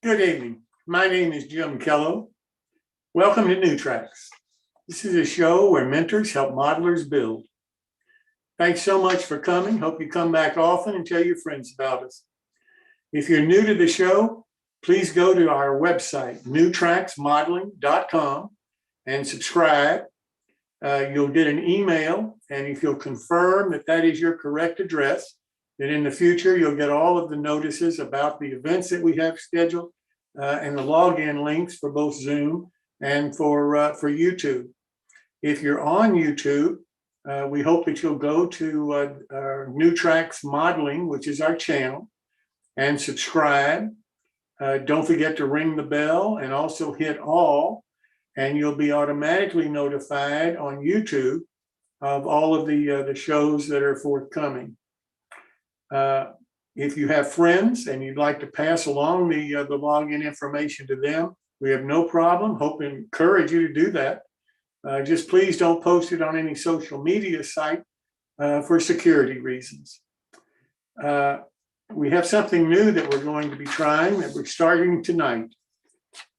Good evening. My name is Jim Kello. Welcome to New Tracks. This is a show where mentors help modelers build. Thanks so much for coming. Hope you come back often and tell your friends about us. If you're new to the show, please go to our website, newtracksmodeling.com, and subscribe. You'll get an email, and if you'll confirm that that is your correct address, then in the future you'll get all of the notices about the events that we have scheduled and the login links for both Zoom and for YouTube. If you're on YouTube, we hope that you'll go to New Tracks Modeling, which is our channel, and subscribe. Don't forget to ring the bell and also hit all, and you'll be automatically notified on YouTube of all of the shows that are forthcoming. If you have friends and you'd like to pass along the login information to them, we have no problem. Hope and encourage you to do that. Just please don't post it on any social media site for security reasons. We have something new that we're going to be trying that we're starting tonight.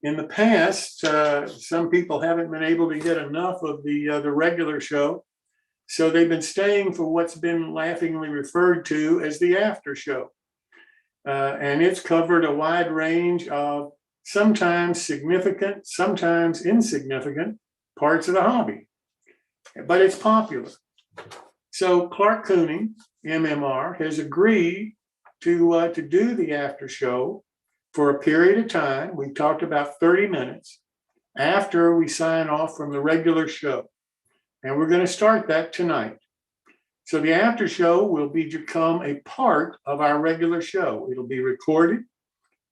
In the past, some people haven't been able to get enough of the regular show, so they've been staying for what's been laughingly referred to as the after show. And it's covered a wide range of sometimes significant, sometimes insignificant parts of the hobby, but it's popular. So Clark Kooning, MMR, has agreed to do the after show for a period of time. We've talked about 30 minutes after we sign off from the regular show. And we're going to start that tonight. So the after show will become a part of our regular show. It'll be recorded.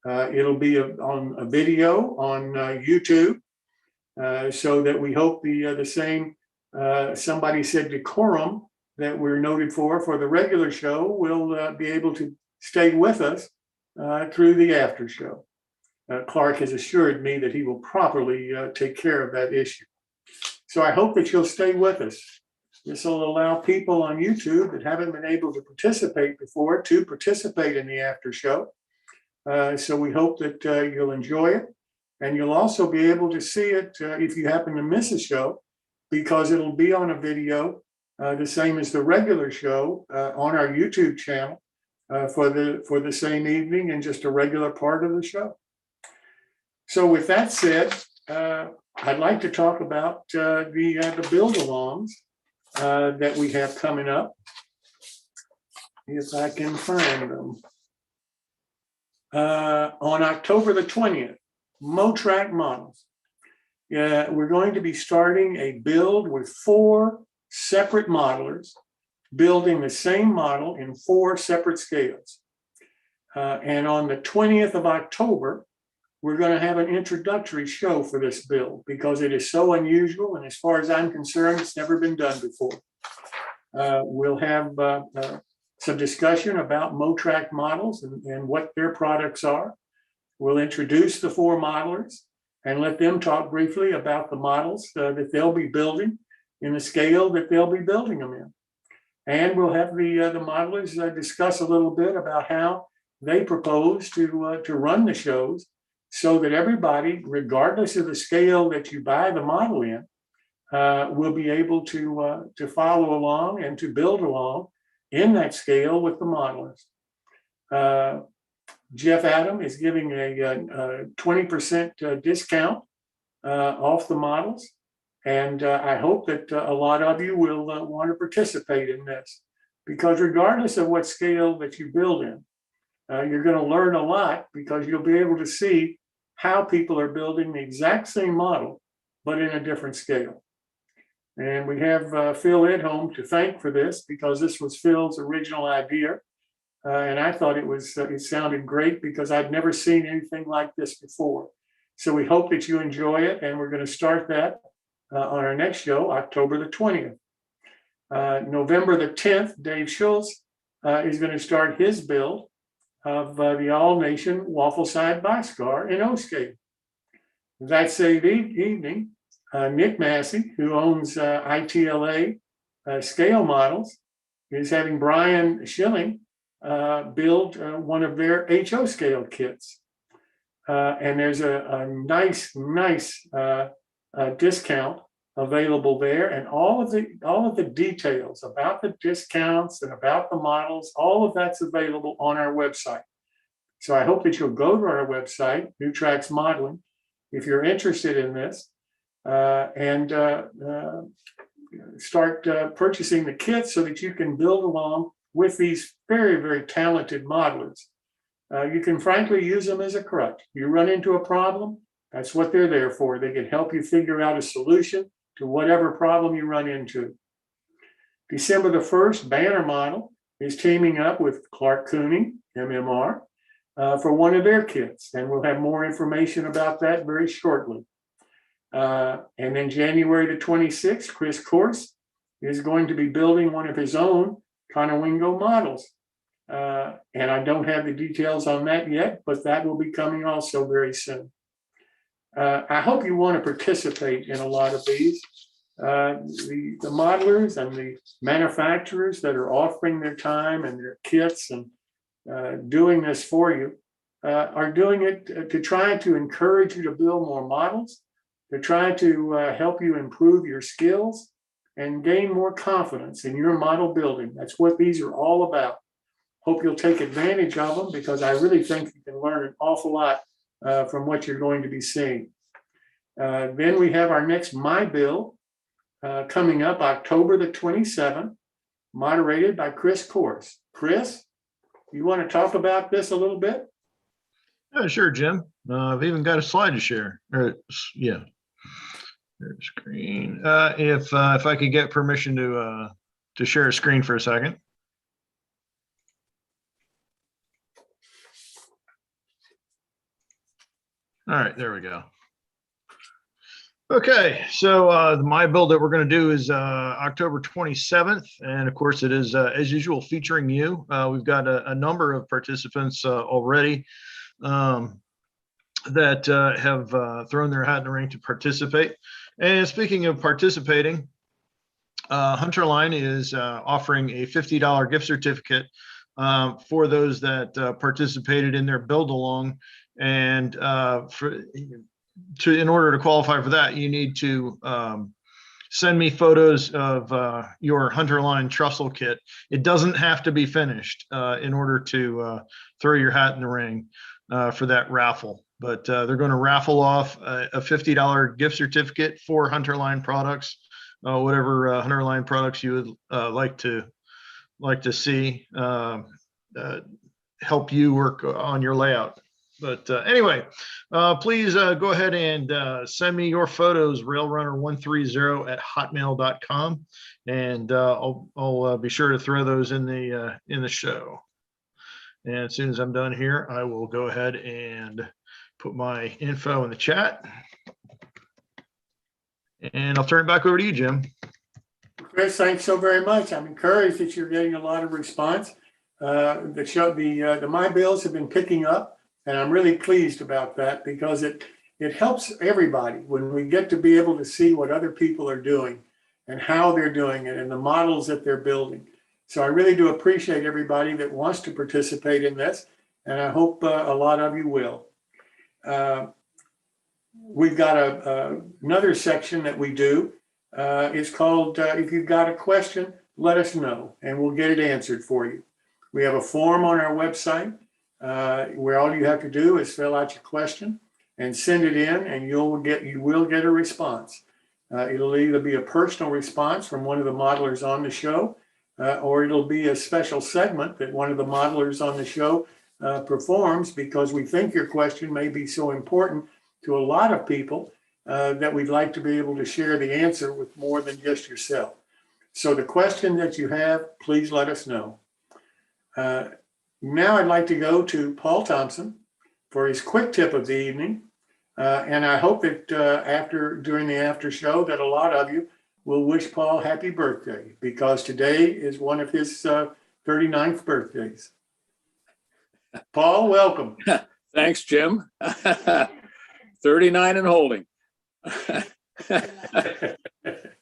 It'll be on a video on YouTube, so that we hope the same, somebody said, decorum that we're noted for the regular show will be able to stay with us through the after show. Clark has assured me that he will properly take care of that issue. So I hope that you'll stay with us. This will allow people on YouTube that haven't been able to participate before to participate in the after show. So we hope that you'll enjoy it. And you'll also be able to see it if you happen to miss a show, because it'll be on a video, the same as the regular show on our YouTube channel for the same evening and just a regular part of the show. So with that said, I'd like to talk about the build-alongs that we have coming up, if I can find them. On October the 20th, Motrack Models. We're going to be starting a build with 4 separate modelers building the same model in 4 separate scales. And on the 20th of October, we're going to have an introductory show for this build because it is so unusual, and as far as I'm concerned, it's never been done before. We'll have some discussion about Motrack models and what their products are. We'll introduce the 4 modelers and let them talk briefly about the models that they'll be building in the scale that they'll be building them in. And we'll have the modelers discuss a little bit about how they propose to run the shows, so that everybody, regardless of the scale that you buy the model in, will be able to follow along and to build along in that scale with the modelers. Jeff Adam is giving a 20% discount off the models. And I hope that a lot of you will want to participate in this, because regardless of what scale that you build in, you're going to learn a lot, because you'll be able to see how people are building the exact same model, but in a different scale. And we have Phil Edholm to thank for this, because this was Phil's original idea. And I thought it sounded great, because I'd never seen anything like this before. So we hope that you enjoy it, and we're going to start that on our next show, October the 20th. November the 10th, Dave Schultz is going to start his build of the all-nation waffle-side boxcar in Nscale. That same evening, Nick Massey, who owns ITLA scale models, is having Brian Schilling build one of their HO scale kits. And there's a nice discount available there, and all of the details about the discounts and about the models, all of that's available on our website. So I hope that you'll go to our website, NixTrainz Modeling, if you're interested in this, and start purchasing the kits so that you can build along with these very, very talented modelers. You can frankly use them as a crutch. You run into a problem, that's what they're there for. They can help you figure out a solution to whatever problem you run into. December the 1st, Banner Model is teaming up with Clark Cooney, MMR, for one of their kits. And we'll have more information about that very shortly. And then January the 26th, Chris Corse is going to be building one of his own Conowingo models. And I don't have the details on that yet, but that will be coming also very soon. I hope you want to participate in a lot of these. The modelers and the manufacturers that are offering their time and their kits and doing this for you are doing it to try to encourage you to build more models, to try to help you improve your skills and gain more confidence in your model building. That's what these are all about. Hope you'll take advantage of them, because I really think you can learn an awful lot from what you're going to be seeing. Then we have our next My Build coming up October the 27th, moderated by Chris Corse. Chris, you want to talk about this a little bit? Sure, Jim. I've even got a slide to share. Yeah, there's screen. If I could get permission to share a screen for a second. All right, there we go. Okay, so the My Build that we're going to do is October 27th, and of course it is as usual featuring you. We've got a number of participants already that have thrown their hat in the ring to participate. And speaking of participating, Hunterline is offering a $50 gift certificate for those that participated in their build along. And in order to qualify for that, you need to send me photos of your Hunterline trussel kit. It doesn't have to be finished in order to throw your hat in the ring for that raffle. But they're going to raffle off a $50 gift certificate for Hunterline products, whatever Hunterline products you would like to see help you work on your layout. But anyway, please go ahead and send me your photos, railrunner130@hotmail.com, and I'll be sure to throw those in the show. And as soon as I'm done here, I will go ahead and put my info in the chat, and I'll turn it back over to you, Jim. Chris, thanks so very much. I'm encouraged that you're getting a lot of response. The My Builds have been picking up. And I'm really pleased about that, because it helps everybody when we get to be able to see what other people are doing and how they're doing it and the models that they're building. So I really do appreciate everybody that wants to participate in this, and I hope a lot of you will. We've got another section that we do. It's called, if you've got a question, let us know, and we'll get it answered for you. We have a form on our website where all you have to do is fill out your question and send it in, and you will get a response. It'll either be a personal response from one of the modelers on the show, or it'll be a special segment that one of the modelers on the show performs, because we think your question may be so important to a lot of people that we'd like to be able to share the answer with more than just yourself. So the question that you have, please let us know. Now I'd like to go to Paul Thomson for his quick tip of the evening. And I hope that during the after show that a lot of you will wish Paul happy birthday, because today is one of his 39th birthdays. Paul, welcome. Thanks, Jim. 39 and holding.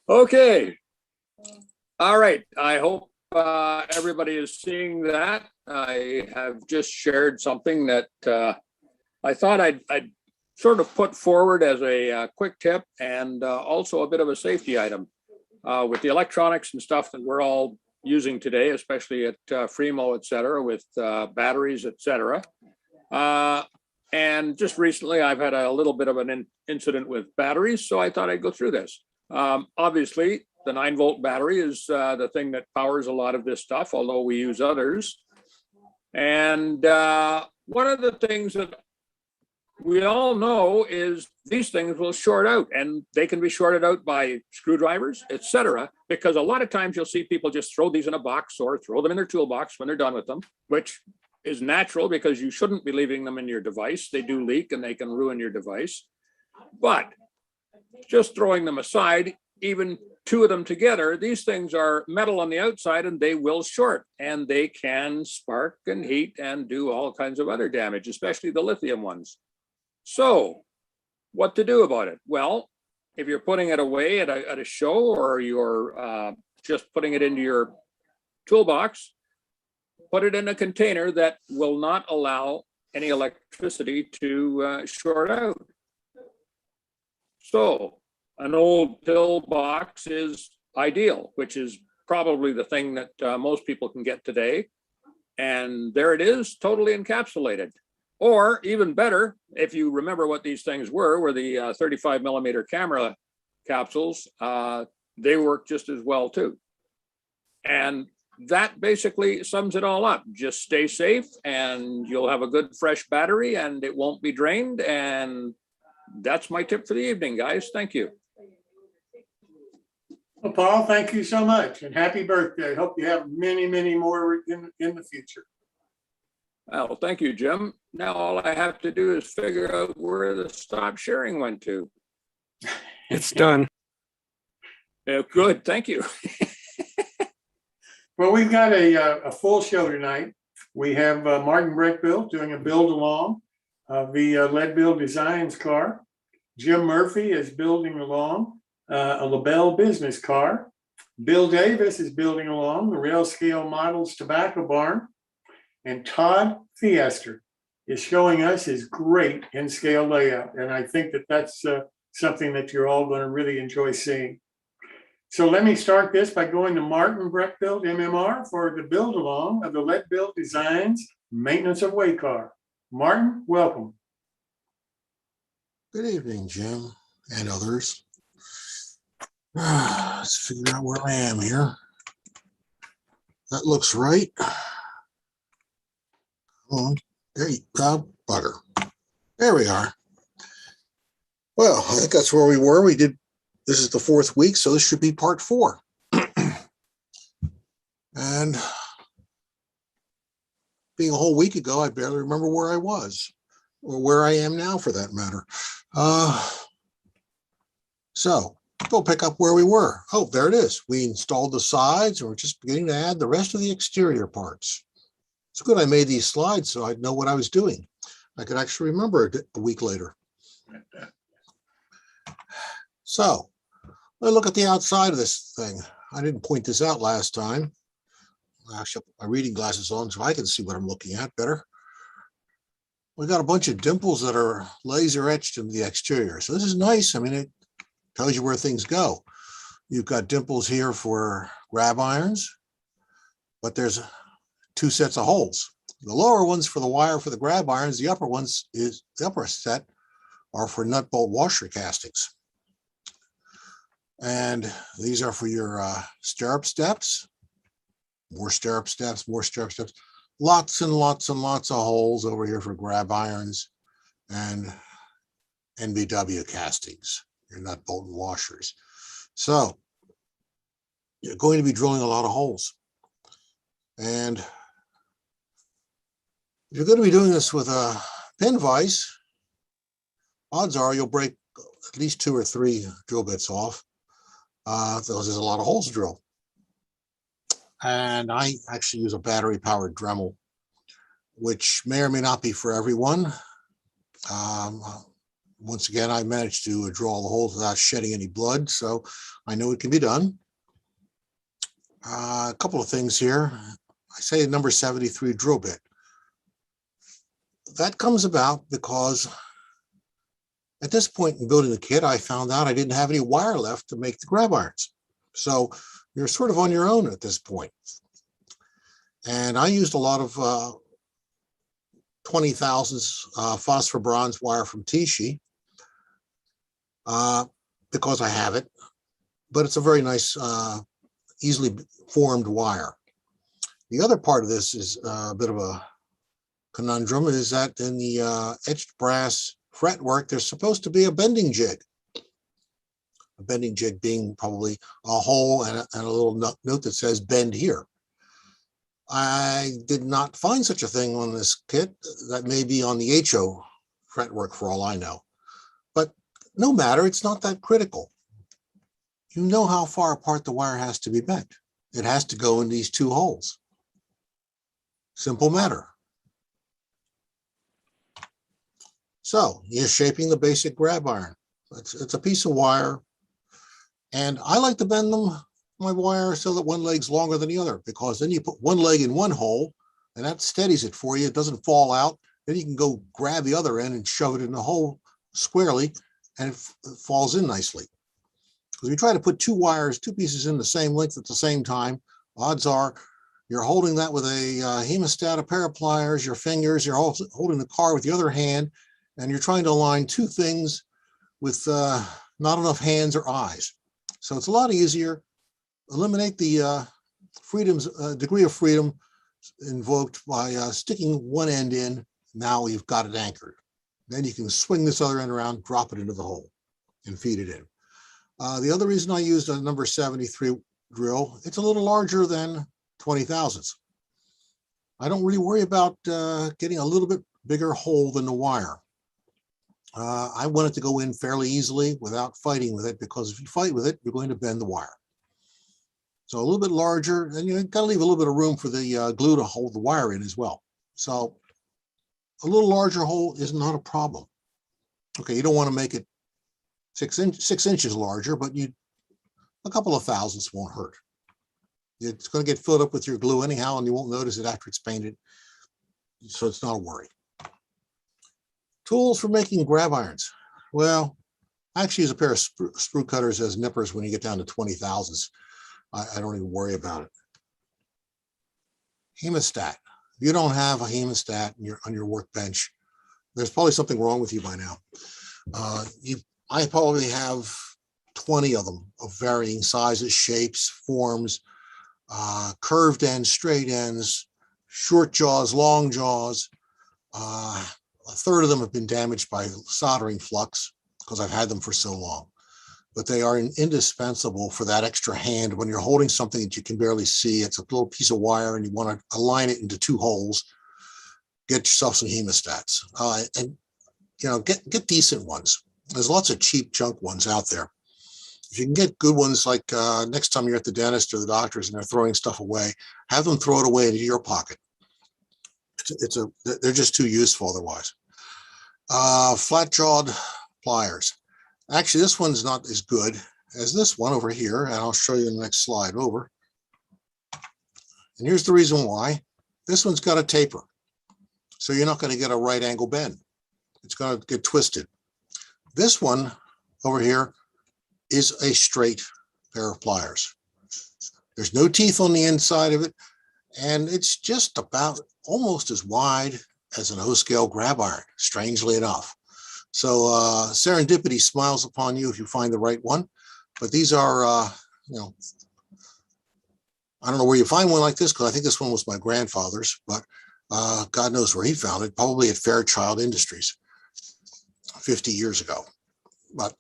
Okay. All right. I hope everybody is seeing that. I have just shared something that I thought I'd sort of put forward as a quick tip and also a bit of a safety item with the electronics and stuff that we're all using today, especially at Fremo, et cetera, with batteries, et cetera. And just recently, I've had a little bit of an incident with batteries, so I thought I'd go through this. Obviously, the 9-volt battery is the thing that powers a lot of this stuff, although we use others. And one of the things that we all know is these things will short out, and they can be shorted out by screwdrivers, et cetera, because a lot of times you'll see people just throw these in a box or throw them in their toolbox when they're done with them, which is natural because you shouldn't be leaving them in your device. They do leak and they can ruin your device. But just throwing them aside, even 2 of them together, these things are metal on the outside and they will short, and they can spark and heat and do all kinds of other damage, especially the lithium ones. So what to do about it? Well, if you're putting it away at a show, or you're just putting it into your toolbox, put it in a container that will not allow any electricity to short out. So an old pill box is ideal, which is probably the thing that most people can get today. And there it is, totally encapsulated. Or even better, if you remember what these things were the 35 millimeter camera capsules. They work just as well too. And that basically sums it all up. Just stay safe and you'll have a good fresh battery and it won't be drained. And that's my tip for the evening, guys. Thank you. Well, Paul, thank you so much and happy birthday. Hope you have many, many more in the future. Well, thank you, Jim. Now all I have to do is figure out where the stop sharing went to. It's done. Yeah, good, thank you. Well, we've got a full show tonight. We have Martin Breckbill doing a build along of the Leadville Designs car. Jim Murphy is building along a LaBelle business car. Bill Davis is building along the Rail Scale Models Tobacco Barn. And Todd Fiester is showing us his great Nscale layout. And I think that that's something that you're all going to really enjoy seeing. So let me start this by going to Martin Breckbill, MMR, for the build along of the Leadville Designs Maintenance of Way car. Martin, welcome. Good evening, Jim and others. Let's figure out where I am here. That looks right. There you go, butter. There we are. Well, I think that's where we were. This is the 4th week, so this should be part 4. And being a whole week ago, I barely remember where I was, or where I am now for that matter. So go pick up where we were. Oh, there it is. We installed the sides and we're just beginning to add the rest of the exterior parts. It's good I made these slides so I'd know what I was doing. I could actually remember it a week later. So let's look at the outside of this thing. I didn't point this out last time. I actually put my reading glasses on so I can see what I'm looking at better. We got a bunch of dimples that are laser etched into the exterior. So this is nice. I mean, it tells you where things go. You've got dimples here for grab irons, but there's 2 sets of holes. The lower ones for the wire for the grab irons, the upper set are for nut bolt washer castings. And these are for your stirrup steps, more stirrup steps, more stirrup steps, lots and lots and lots of holes over here for grab irons and NBW castings, your nut bolt and washers. So you're going to be drilling a lot of holes. And if you're going to be doing this with a pin vise, odds are you'll break at least 2 or 3 drill bits off. There's a lot of holes to drill. And I actually use a battery powered Dremel, which may or may not be for everyone. Once again, I managed to drill all the holes without shedding any blood, so I know it can be done. A couple of things here. I say number 73 drill bit. that comes about because at this point in building the kit, I found out I didn't have any wire left to make the grab irons. So you're sort of on your own at this point. And I used a lot of 20 thousandths phosphor bronze wire from Tishi because I have it, but it's a very nice, easily formed wire. The other part of this is a bit of a conundrum, is that in the etched brass fretwork, there's supposed to be a bending jig. A bending jig being probably a hole and a little note that says bend here. I did not find such a thing on this kit. That may be on the HO fretwork for all I know. But no matter, it's not that critical. You know how far apart the wire has to be bent. It has to go in these two holes. Simple matter. So you're shaping the basic grab iron. It's a piece of wire. And I like to bend my wire so that one leg's longer than the other, because then you put one leg in one hole and that steadies it for you. It doesn't fall out. Then you can go grab the other end and shove it in the hole squarely, and it falls in nicely. Because if you try to put two pieces in the same length at the same time, odds are you're holding that with a hemostat, a pair of pliers, your fingers, you're holding the car with the other hand, and you're trying to align two things with not enough hands or eyes. So it's a lot easier. Eliminate the degree of freedom invoked by sticking one end in. Now you've got it anchored. Then you can swing this other end around, drop it into the hole, and feed it in. The other reason I used a number 73 drill, it's a little larger than 20 thousandths. I don't really worry about getting a little bit bigger hole than the wire. I want it to go in fairly easily without fighting with it, because if you fight with it, you're going to bend the wire. So a little bit larger, and you got to leave a little bit of room for the glue to hold the wire in as well. So a little larger hole is not a problem. Okay, you don't want to make it 6 inches larger, but a couple of thousandths won't hurt. It's going to get filled up with your glue anyhow, and you won't notice it after it's painted. So it's not a worry. Tools for making grab irons. Well, I actually use a pair of sprue cutters as nippers when you get down to 20 thousandths. I don't even worry about it. Hemostat. If you don't have a hemostat on your workbench, there's probably something wrong with you by now. I probably have 20 of them of varying sizes, shapes, forms, curved ends, straight ends, short jaws, long jaws. A third of them have been damaged by soldering flux because I've had them for so long. But they are indispensable for that extra hand when you're holding something that you can barely see. It's a little piece of wire and you want to align it into two holes. Get yourself some hemostats, and get decent ones. There's lots of cheap junk ones out there. If you can get good ones, like next time you're at the dentist or the doctor's and they're throwing stuff away, have them throw it away into your pocket. They're just too useful otherwise. Flat-jawed pliers. Actually, this one's not as good as this one over here, and I'll show you in the next slide over. And here's the reason why. This one's got a taper, so you're not going to get a right angle bend. It's going to get twisted. This one over here is a straight pair of pliers. There's no teeth on the inside of it, and it's just about almost as wide as an O-scale grab iron, strangely enough. So serendipity smiles upon you if you find the right one. But these are, I don't know where you find one like this, because I think this one was my grandfather's, but God knows where he found it, probably at Fairchild Industries 50 years ago. But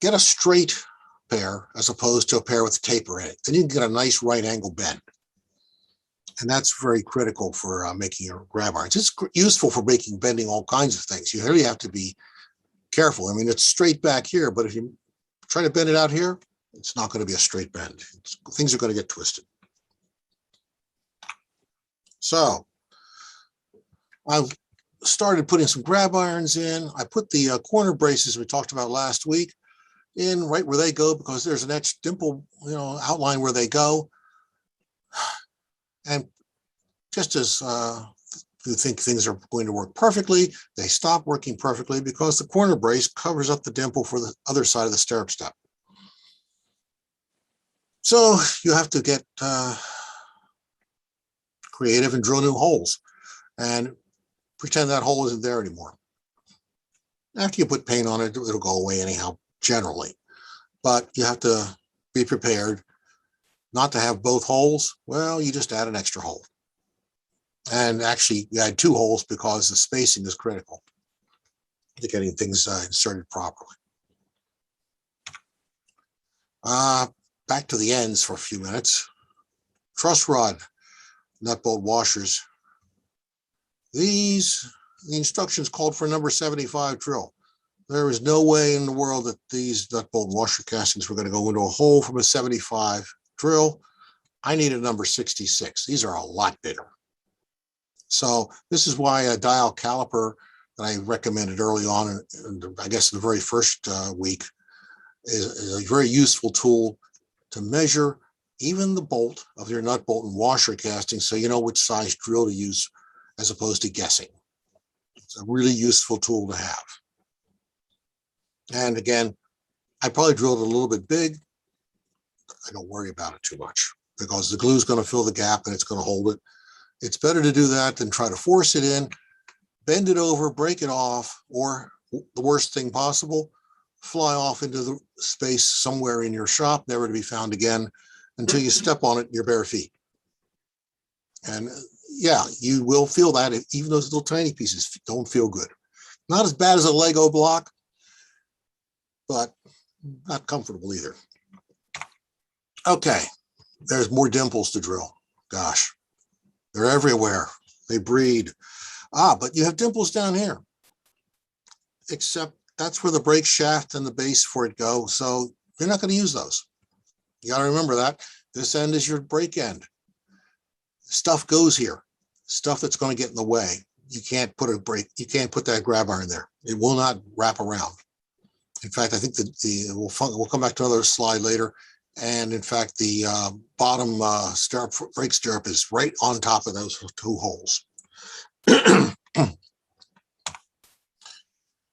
get a straight pair as opposed to a pair with a taper in it. Then you can get a nice right angle bend. And that's very critical for making your grab irons. It's useful for bending all kinds of things. You really have to be careful. I mean, it's straight back here, but if you try to bend it out here, it's not going to be a straight bend. Things are going to get twisted. So I've started putting some grab irons in. I put the corner braces we talked about last week in right where they go, because there's an etched dimple, outline where they go. And just as who think things are going to work perfectly. They stop working perfectly because the corner brace covers up the dimple for the other side of the stirrup step. So you have to get creative and drill new holes and pretend that hole isn't there anymore. After you put paint on it, it'll go away anyhow, generally. But you have to be prepared not to have both holes. Well, you just add an extra hole. And actually, you add 2 holes because the spacing is critical to getting things inserted properly. Back to the ends for a few minutes. Truss rod nut bolt washers. The instructions called for number 75 drill. There is no way in the world that these nut bolt washer castings were going to go into a hole from a 75 drill. I need a number 66. These are a lot bigger. So this is why a dial caliper that I recommended early on, I guess in the very first week, is a very useful tool to measure even the bolt of your nut bolt and washer casting, so you know which size drill to use as opposed to guessing. It's a really useful tool to have. And again, I probably drilled a little bit big. I don't worry about it too much because the glue is going to fill the gap and it's going to hold it. It's better to do that than try to force it in, bend it over, break it off, or the worst thing possible, fly off into the space somewhere in your shop, never to be found again until you step on it in your bare feet. And yeah, you will feel that if even those little tiny pieces don't feel good. Not as bad as a Lego block, but not comfortable either. Okay, there's more dimples to drill. Gosh, they're everywhere. They breed. But you have dimples down here, except that's where the brake shaft and the base for it go. So you're not going to use those. You got to remember that. This end is your brake end. Stuff goes here. Stuff that's going to get in the way. You can't put a brake. You can't put that grab iron there. It will not wrap around. In fact, I think that we'll come back to another slide later. And in fact, the bottom brake stirrup is right on top of those 2 holes.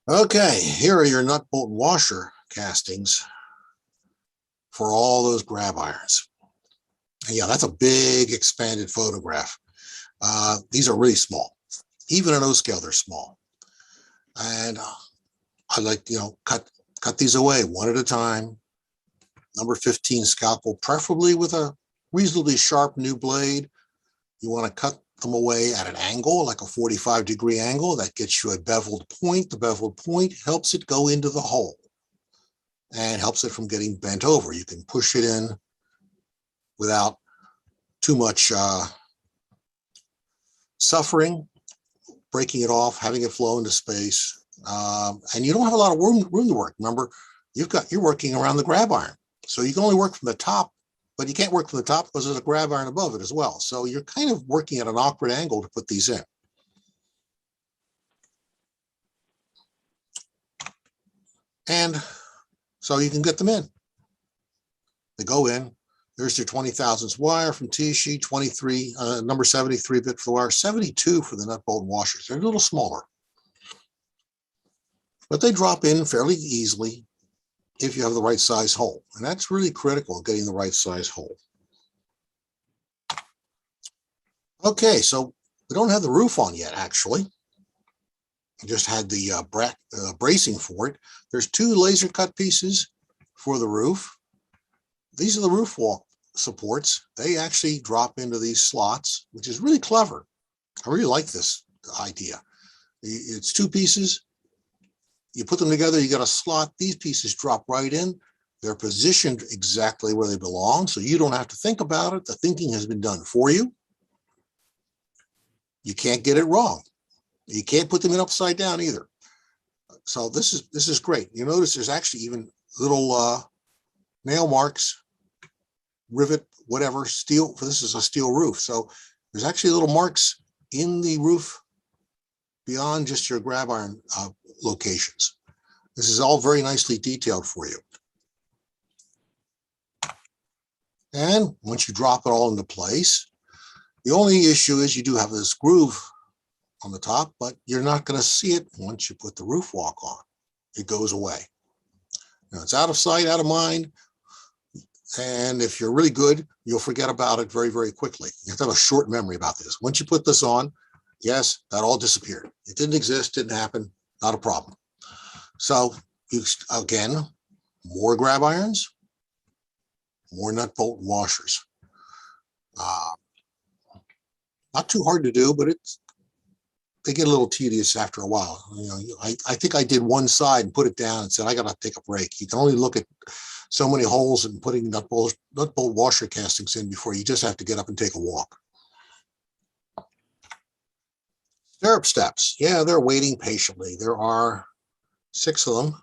Okay, here are your nut bolt and washer castings for all those grab irons. And yeah, that's a big expanded photograph. These are really small. Even in Nscale, they're small. And I like, cut these away one at a time. Number 15 scalpel, preferably with a reasonably sharp new blade. You want to cut them away at an angle, like a 45-degree angle. That gets you a beveled point. The beveled point helps it go into the hole and helps it from getting bent over. You can push it in without too much suffering, breaking it off, having it flow into space. And you don't have a lot of room to work. Remember, you're working around the grab iron. So you can only work from the top, but you can't work from the top because there's a grab iron above it as well. So you're kind of working at an awkward angle to put these in. And so you can get them in. They go in. There's your 20 thousandths wire from T-sheet, 23, number 73 bit for the wire, 72 for the nut bolt washers. They're a little smaller, but they drop in fairly easily if you have the right size hole. And that's really critical, getting the right size hole. Okay, so we don't have the roof on yet, actually. I just had the bracing for it. There's 2 laser cut pieces for the roof. These are the roof wall supports. They actually drop into these slots, which is really clever. I really like this idea. It's 2 pieces. You put them together, you got a slot. These pieces drop right in. They're positioned exactly where they belong, so you don't have to think about it. The thinking has been done for you. You can't get it wrong. You can't put them in upside down either. So this is great. You notice there's actually even little nail marks, rivet, whatever, steel. This is a steel roof. So there's actually little marks in the roof beyond just your grab iron locations. This is all very nicely detailed for you. And once you drop it all into place, the only issue is you do have this groove on the top, but you're not going to see it once you put the roof walk on. It goes away. Now it's out of sight, out of mind. And if you're really good, you'll forget about it very, very quickly. You have to have a short memory about this. Once you put this on, yes, that all disappeared. It didn't exist, didn't happen, not a problem. So you, again, more grab irons, more nut bolt washers. Not too hard to do, but they get a little tedious after a while. You know, I think I did one side and put it down and said, I got to take a break. You can only look at so many holes and putting nut bolt washer castings in before you just have to get up and take a walk. Stirrup steps. Yeah, they're waiting patiently. There are 6 of them,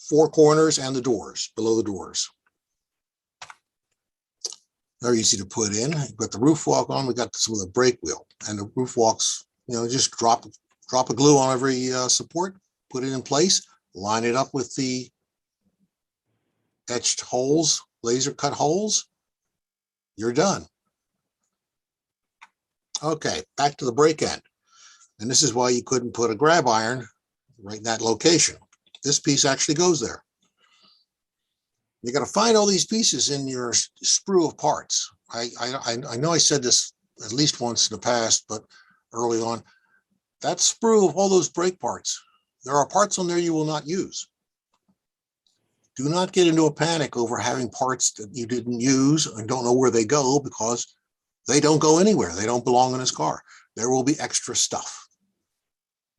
4 corners and the doors, below the doors. They're easy to put in. But the roof walk on, we got some of the brake wheel, and the roof walks, you know, just drop a glue on every support, put it in place, line it up with the etched holes, laser cut holes. You're done. Okay, back to the brake end. And this is why you couldn't put a grab iron right in that location. This piece actually goes there. You got to find all these pieces in your sprue of parts. I know I said this at least once in the past, but early on, that sprue of all those brake parts, there are parts on there you will not use. Do not get into a panic over having parts that you didn't use and don't know where they go, because they don't go anywhere. They don't belong in this car. There will be extra stuff.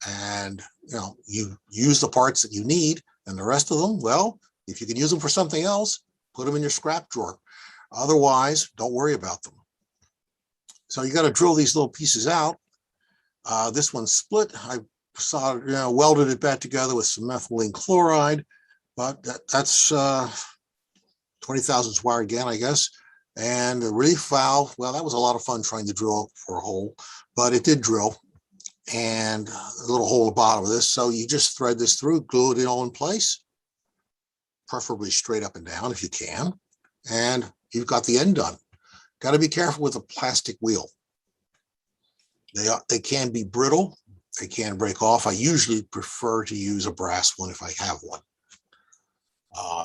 And you know, you use the parts that you need, and the rest of them, well, if you can use them for something else, put them in your scrap drawer. Otherwise, don't worry about them. So you got to drill these little pieces out. This one's split. I saw, you know, welded it back together with some methylene chloride, but that's 20 thousandths wire again, I guess. And the relief valve, well, that was a lot of fun trying to drill for a hole, but it did drill. And a little hole at the bottom of this. So you just thread this through, glue it all in place, preferably straight up and down if you can. And you've got the end done. Got to be careful with a plastic wheel. They can be brittle. They can break off. I usually prefer to use a brass one if I have one.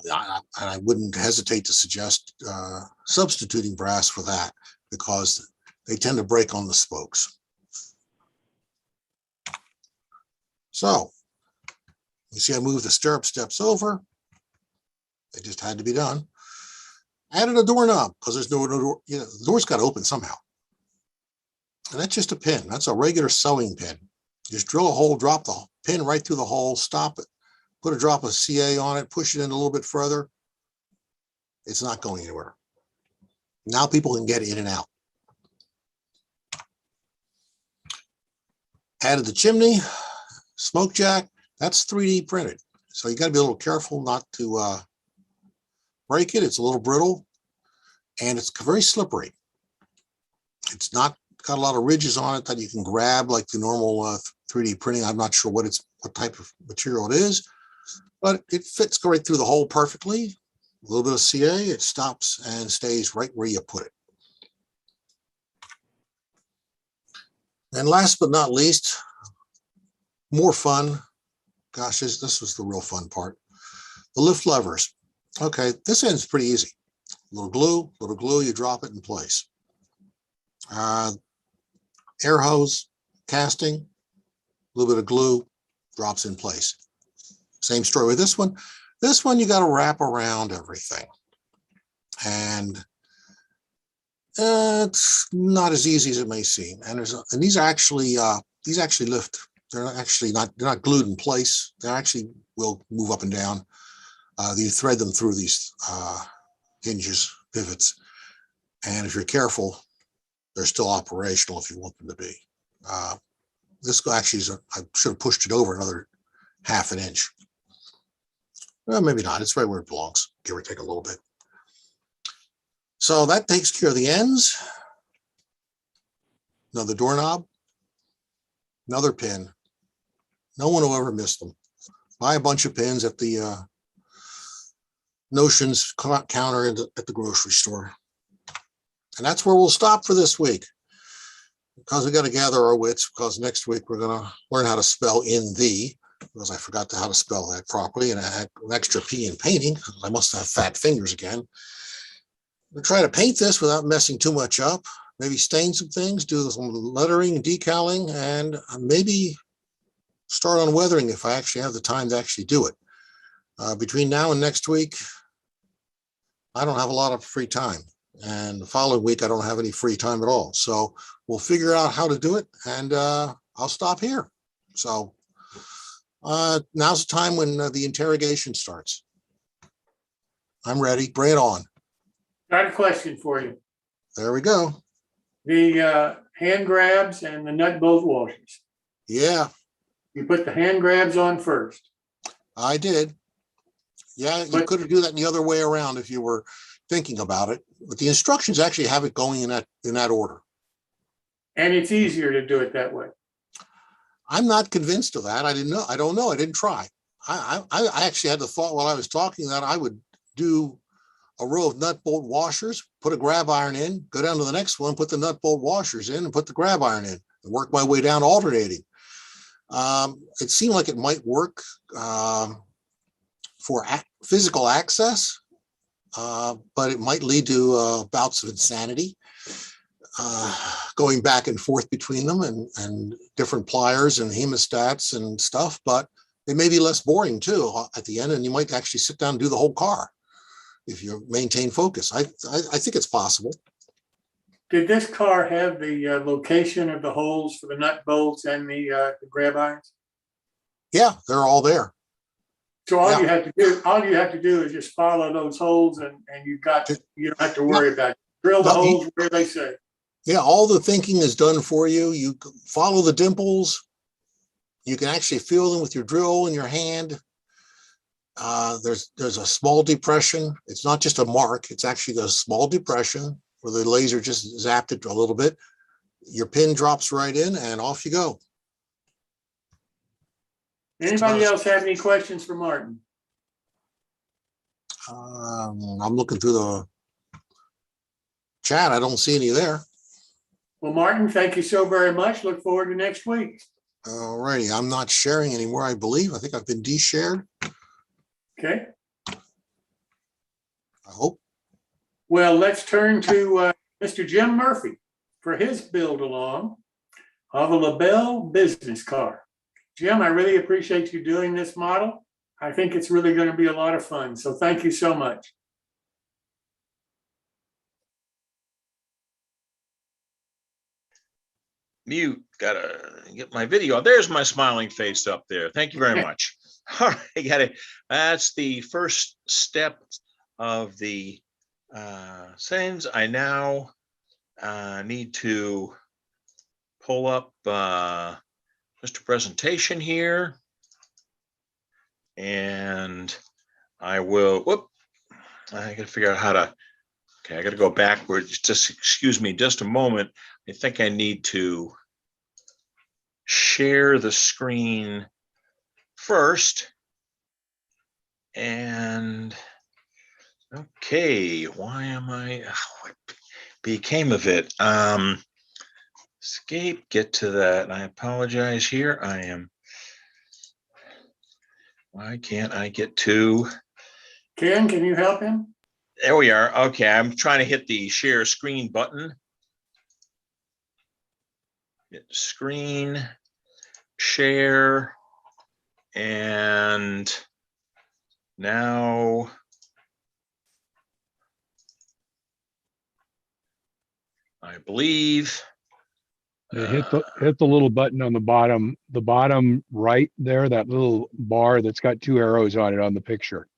And I wouldn't hesitate to suggest substituting brass for that, because they tend to break on the spokes. So you see I moved the stirrup steps over. They just had to be done. Added a doorknob because there's no door, you know, the door's got to open somehow. And that's just a pin. That's a regular sewing pin. Just drill a hole, drop the pin right through the hole, stop it, put a drop of CA on it, push it in a little bit further. It's not going anywhere. Now people can get in and out. Added the chimney, smoke jack. That's 3D printed. So you got to be a little careful not to break it. It's a little brittle and it's very slippery. It's not got a lot of ridges on it that you can grab like the normal 3D printing. I'm not sure what type of material it is, but it fits right through the hole perfectly. A little bit of CA, it stops and stays right where you put it. And last but not least, more fun. Gosh, this was the real fun part. The lift levers. Okay, this end's pretty easy. Little glue, you drop it in place. Air hose, casting, a little bit of glue, drops in place. Same story with this one. This one you got to wrap around everything. And it's not as easy as it may seem. And these actually lift. They're not glued in place. They actually will move up and down. You thread them through these hinges, pivots, and if you're careful, they're still operational if you want them to be. This actually is I should have pushed it over another ½ inch. Well, maybe not. It's right where it belongs, give or take a little bit. So that takes care of the ends. Another doorknob, another pin. No one will ever miss them. Buy a bunch of pins at the Notions counter at the grocery store. And that's where we'll stop for this week. because we got to gather our wits, because next week we're going to learn how to spell in the, because I forgot how to spell that properly, and I had an extra P in painting. I must have fat fingers again. We'll try to paint this without messing too much up. Maybe stain some things, do some lettering, decaling, and maybe start on weathering if I actually have the time to actually do it. Between now and next week, I don't have a lot of free time. And the following week, I don't have any free time at all. So we'll figure out how to do it, and I'll stop here. So now's the time when the interrogation starts. I'm ready. Bring it on. Got a question for you. There we go. The hand grabs and the nut bolt washers. Yeah, You put the hand grabs on first. I did. Yeah, you But- could do that the other way around if you were thinking about it. But the instructions actually have it going in that order. And it's easier to do it that way. I'm not convinced of that. I didn't know. I don't know. I didn't try. I actually had the thought while I was talking that I would do a row of nut bolt washers, put a grab iron in, go down to the next one, put the nut bolt washers in, and put the grab iron in, and work my way down alternating. It seemed like it might work for physical access, but it might lead to bouts of insanity, going back and forth between them and different pliers and hemostats and stuff. But it may be less boring too at the end, and you might actually sit down and do the whole car if you maintain focus. I think it's possible. Did this car have the location of the holes for the nut bolts and the grab irons? Yeah, they're all there. So all Yeah. you have to do is just follow those holes, and you don't have to worry about it. Drill the No, holes where they say. Yeah, all the thinking is done for you. You follow the dimples. You can actually feel them with your drill in your hand. There's a small depression. It's not just a mark. It's actually a small depression where the laser just zapped it a little bit. Your pin drops right in, and off you go. Anybody else have any questions for Martin? I'm looking through the chat. I don't see any there. Well, Martin, thank you so very much. Look forward to next week. All righty. I'm not sharing anymore, I believe. I think I've been de-shared. Okay. I hope. Well, let's turn to Mr. Jim Murphy for his build along of a LaBelle business car. Jim, I really appreciate you doing this model. I think it's really going to be a lot of fun. So thank you so much. Mute, gotta get my video. There's my smiling face up there. Thank you very much. All right, got it. That's the first step of the settings. I now need to pull up Mr. Presentation here, and I will. Whoop! I got to figure out how to. Okay, I got to go backwards. Just excuse me, just a moment. I think I need to share the screen first. And okay, why am I? What became of it? Escape, get to that. I apologize here. I am. Why can't I get to? Ken, can you help him? There we are. Okay, I'm trying to hit the share screen button. Hit screen, share, and now I believe. Yeah, hit the little button on the bottom right there, that little bar that's got two arrows on it on the picture.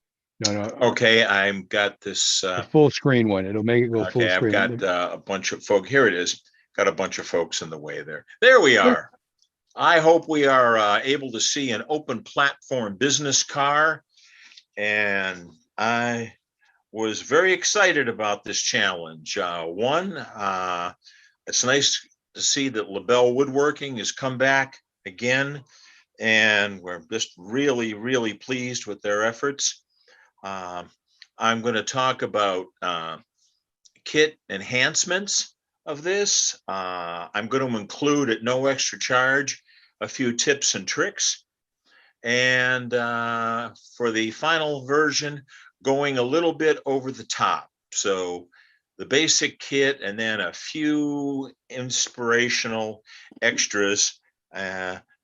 No. Okay, I've got this. The full screen one. It'll make it go full Okay, screen. I've got a bunch of folk. Here it is. Got a bunch of folks in the way there. There we are. I hope we are able to see an open platform business car. And I was very excited about this challenge. One, it's nice to see that LaBelle Woodworking has come back again. And we're just really, really pleased with their efforts. I'm going to talk about kit enhancements. of this. I'm going to include at no extra charge a few tips and tricks. And for the final version, going a little bit over the top. So the basic kit and then a few inspirational extras.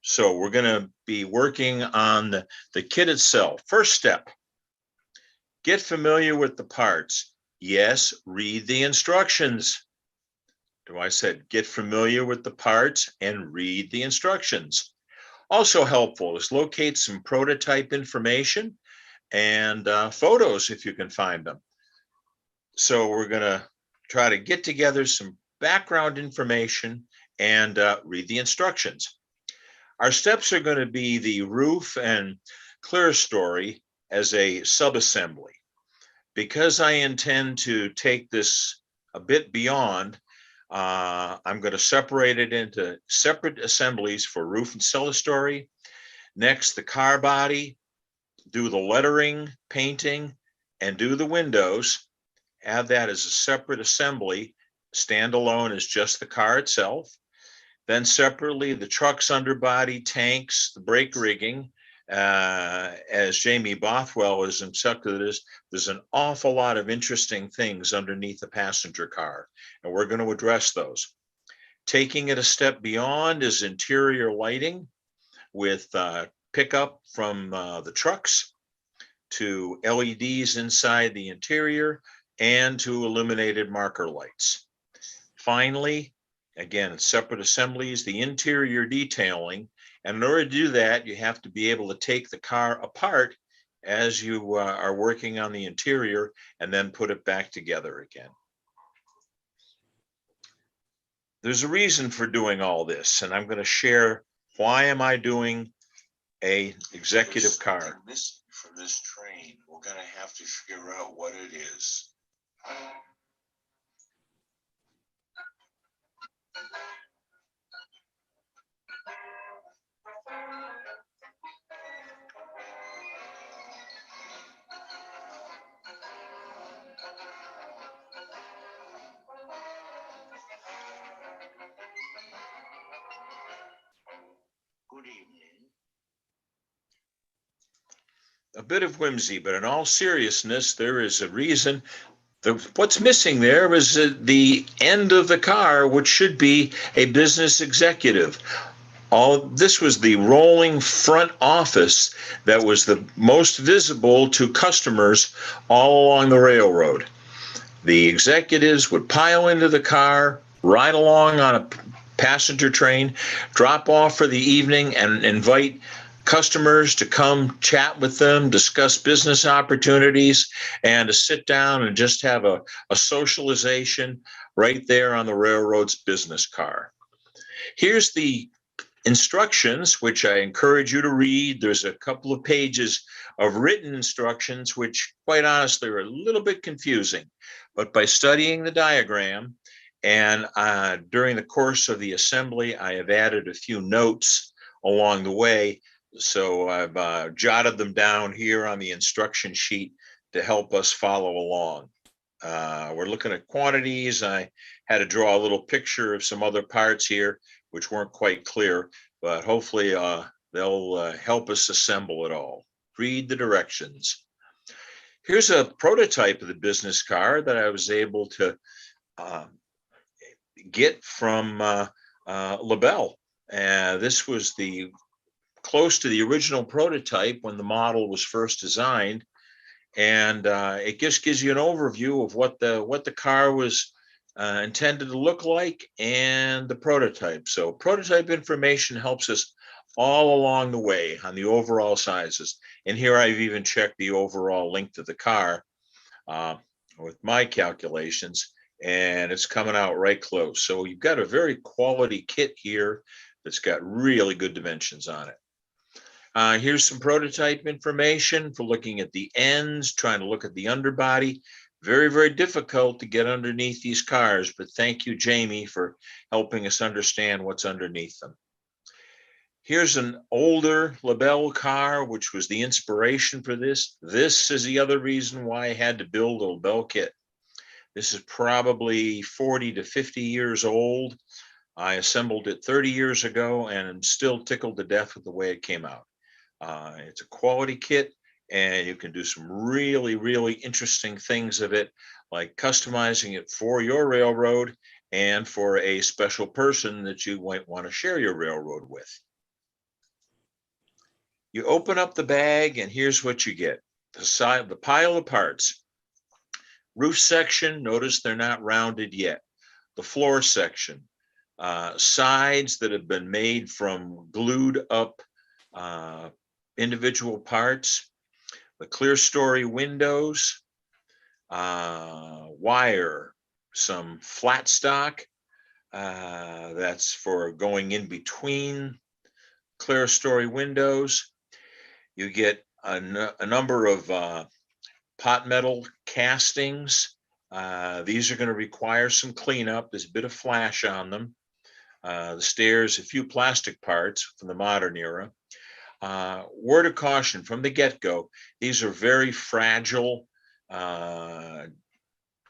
So we're going to be working on the kit itself. First step, get familiar with the parts. Yes, read the instructions. I said, get familiar with the parts and read the instructions. Also helpful is locate some prototype information and photos if you can find them. So we're going to try to get together some background information and read the instructions. Our steps are going to be the roof and clear story as a subassembly. Because I intend to take this a bit beyond, I'm going to separate it into separate assemblies for roof and cellar story. Next, the car body, do the lettering, painting, and do the windows. Add that as a separate assembly, standalone as just the car itself. Then separately, the truck's underbody, tanks, the brake rigging. As Jamie Bothwell has instructed us, there's an awful lot of interesting things underneath the passenger car, and we're going to address those. Taking it a step beyond is interior lighting with pickup from the trucks to LEDs inside the interior and to illuminated marker lights. Finally, again, separate assemblies, the interior detailing. And in order to do that, you have to be able to take the car apart as you are working on the interior and then put it back together again. There's a reason for doing all this, and I'm going to share why am I doing a executive car. For this train, we're going to have to figure out what it is. Good evening. A bit of whimsy, but in all seriousness, there is a reason. What's missing there is the end of the car, which should be a business executive. This was the rolling front office that was the most visible to customers all along the railroad. The executives would pile into the car, ride along on a passenger train, drop off for the evening, and invite customers to come chat with them, discuss business opportunities, and to sit down and just have a socialization right there on the railroad's business car. Here's the instructions, which I encourage you to read. There's a couple of pages of written instructions, which quite honestly are a little bit confusing. But by studying the diagram and during the course of the assembly, I have added a few notes along the way. So I've jotted them down here on the instruction sheet to help us follow along. We're looking at quantities. I had to draw a little picture of some other parts here, which weren't quite clear, but hopefully they'll help us assemble it all. Read the directions. Here's a prototype of the business car that I was able to get from LaBelle. This was close to the original prototype when the model was first designed. And it just gives you an overview of what the car was intended to look like and the prototype. So prototype information helps us all along the way on the overall sizes. And here I've even checked the overall length of the car with my calculations, and it's coming out right close. So you've got a very quality kit here that's got really good dimensions on it. Here's some prototype information for looking at the ends, trying to look at the underbody. Very, very difficult to get underneath these cars, but thank you, Jamie, for helping us understand what's underneath them. Here's an older LaBelle car, which was the inspiration for this. This is the other reason why I had to build a LaBelle kit. This is probably 40 to 50 years old. I assembled it 30 years ago and I'm still tickled to death with the way it came out. It's a quality kit and you can do some really, really interesting things of it, like customizing it for your railroad and for a special person that you might want to share your railroad with. You open up the bag and here's what you get. The pile of parts. Roof section, notice they're not rounded yet. The floor section, sides that have been made from glued up individual parts, the clear story windows, wire, some flat stock, that's for going in between clear story windows. You get a number of pot metal castings. These are going to require some cleanup. There's a bit of flash on them. The stairs, a few plastic parts from the modern era. Word of caution from the get-go, these are very fragile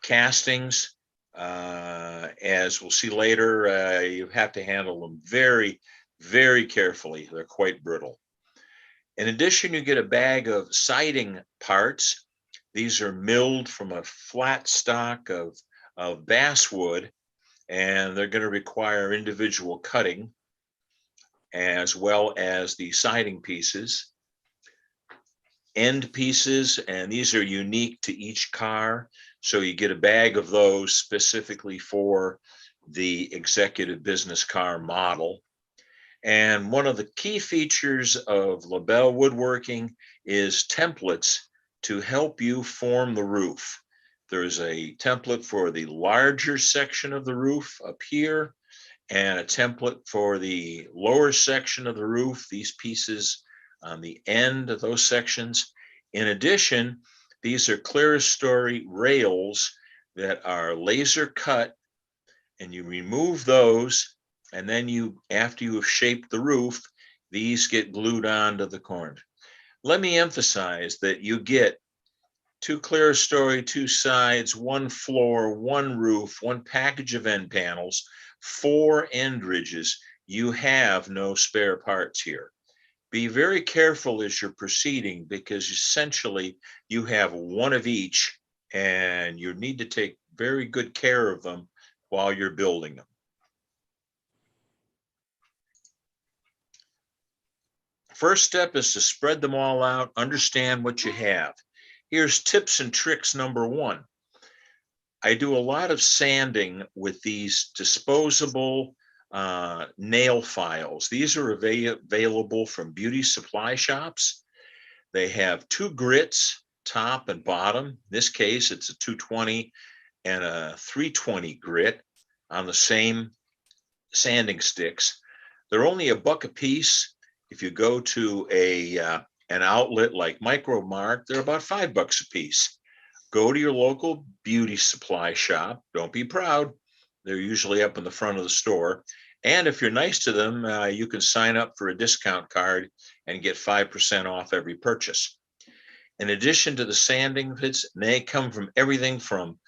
castings. As we'll see later, you have to handle them very, very carefully. They're quite brittle. In addition, you get a bag of siding parts. These are milled from a flat stock of basswood, and they're going to require individual cutting, as well as the siding pieces, end pieces, and these are unique to each car. So you get a bag of those specifically for the executive business car model. And one of the key features of Belle Woodworking is templates to help you form the roof. There's a template for the larger section of the roof up here, and a template for the lower section of the roof, these pieces on the end of those sections. In addition, these are clear story rails that are laser cut, and you remove those, and then after you have shaped the roof, these get glued onto the corner. Let me emphasize that you get 2 clear story, 2 sides, 1 floor, 1 roof, 1 package of end panels, 4 end ridges. You have no spare parts here. Be very careful as you're proceeding, because essentially you have 1 of each and you need to take very good care of them while you're building them. First step is to spread them all out, understand what you have. Here's tips and tricks number 1. I do a lot of sanding with these disposable nail files. These are available from beauty supply shops. They have 2 grits, top and bottom. In this case, it's a 220 and a 320 grit on the same sanding sticks. They're only $1 a piece. If you go to an outlet like Micro Mart, they're about $5 a piece. Go to your local beauty supply shop. Don't be proud. They're usually up in the front of the store. And if you're nice to them, you can sign up for a discount card and get 5% off every purchase. In addition to the sanding kits, they come from everything from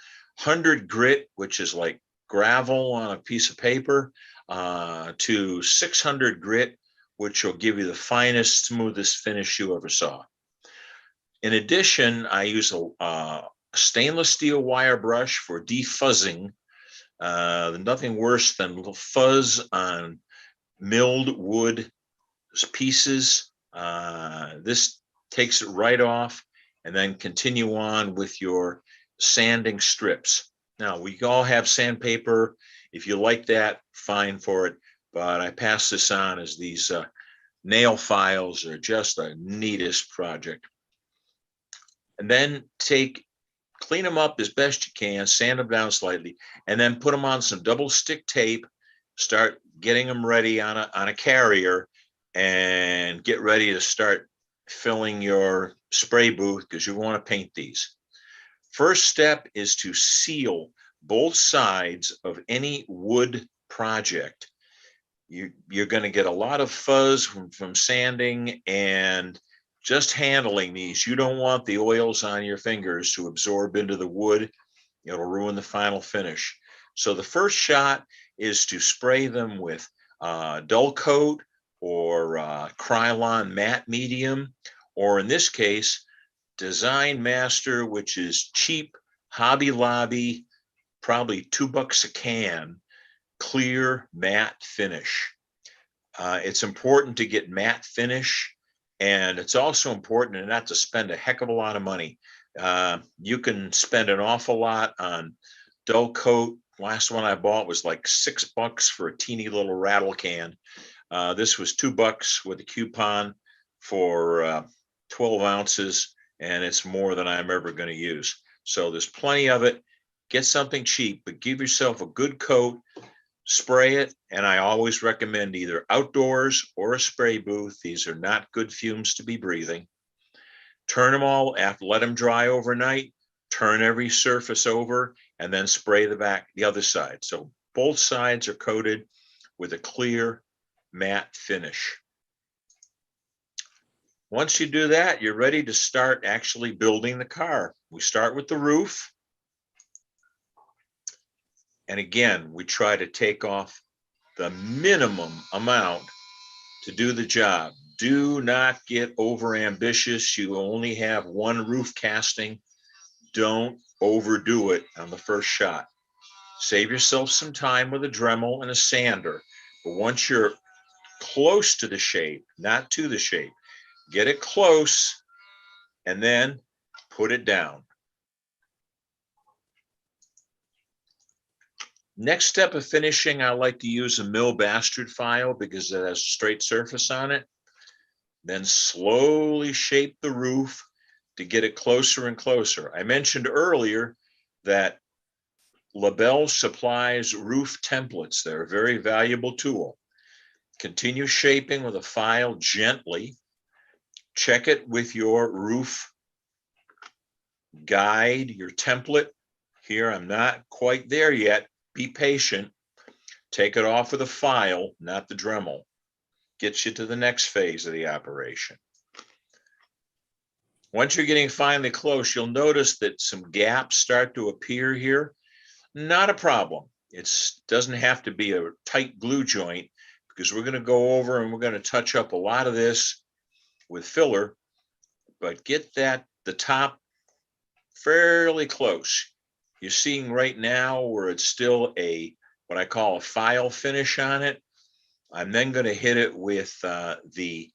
100 grit, which is like gravel on a piece of paper, to 600 grit, which will give you the finest, smoothest finish you ever saw. In addition, I use a stainless steel wire brush for defuzzing. Nothing worse than a little fuzz on milled wood pieces. This takes it right off, and then continue on with your sanding strips. Now, we all have sandpaper. If you like that, fine for it. But I pass this on as these nail files are just the neatest project. And then clean them up as best you can, sand them down slightly, and then put them on some double stick tape. Start getting them ready on a carrier, and get ready to start filling your spray booth, because you want to paint these. First step is to seal both sides of any wood project. You're going to get a lot of fuzz from sanding and just handling these. You don't want the oils on your fingers to absorb into the wood. It'll ruin the final finish. So the first shot is to spray them with dull coat or Krylon matte medium, or in this case, Design Master, which is cheap Hobby Lobby, probably $2 a can, clear matte finish. It's important to get matte finish, and it's also important not to spend a heck of a lot of money. You can spend an awful lot on dull coat. Last one I bought was like $6 for a teeny little rattle can. This was $2 with a coupon for 12 ounces, and it's more than I'm ever going to use. So there's plenty of it. Get something cheap, but give yourself a good coat, spray it, and I always recommend either outdoors or a spray booth. These are not good fumes to be breathing. Turn them all after, let them dry overnight, turn every surface over, and then spray the other side. So both sides are coated with a clear matte finish. Once you do that, you're ready to start actually building the car. We start with the roof. And again, we try to take off the minimum amount to do the job. Do not get over ambitious. You only have one roof casting. Don't overdo it on the first shot. Save yourself some time with a Dremel and a sander. But once you're close to the shape, not to the shape, get it close and then put it down. Next step of finishing, I like to use a mill bastard file because it has a straight surface on it. Then slowly shape the roof to get it closer and closer. I mentioned earlier that LaBelle supplies roof templates. They're a very valuable tool. Continue shaping with a file gently. Check it with your roof guide, your template. Here, I'm not quite there yet. Be patient. Take it off with a file, not the Dremel. Gets you to the next phase of the operation. Once you're getting finally close, you'll notice that some gaps start to appear here. Not a problem. It doesn't have to be a tight glue joint because we're going to go over and we're going to touch up a lot of this with filler, but get the top fairly close. You're seeing right now where it's still what I call a file finish on it. I'm then going to hit it with the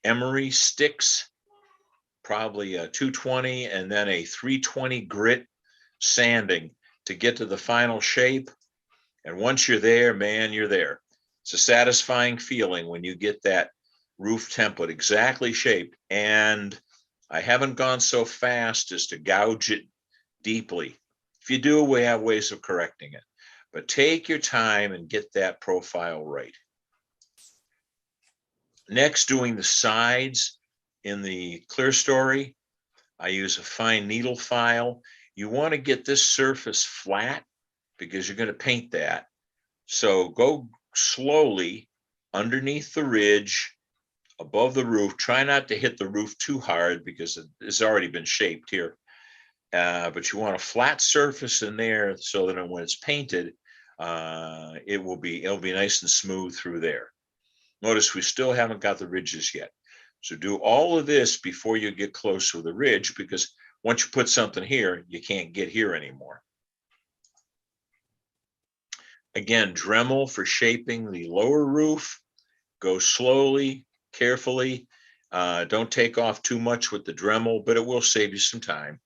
emery sticks, probably a 220 and then a 320 grit sanding to get to the final shape. And once you're there, man, you're there. It's a satisfying feeling when you get that roof template exactly shaped. And I haven't gone so fast as to gouge it deeply. If you do, we have ways of correcting it. But take your time and get that profile right. Next, doing the sides in the clear story, I use a fine needle file. You want to get this surface flat because you're going to paint that. So go slowly underneath the ridge, above the roof. Try not to hit the roof too hard because it's already been shaped here. But you want a flat surface in there so that when it's painted, it'll be nice and smooth through there. Notice we still haven't got the ridges yet. So do all of this before you get close to the ridge, because once you put something here, you can't get here anymore. Again, Dremel for shaping the lower roof. Go slowly, carefully. Don't take off too much with the Dremel, but it will save you some time.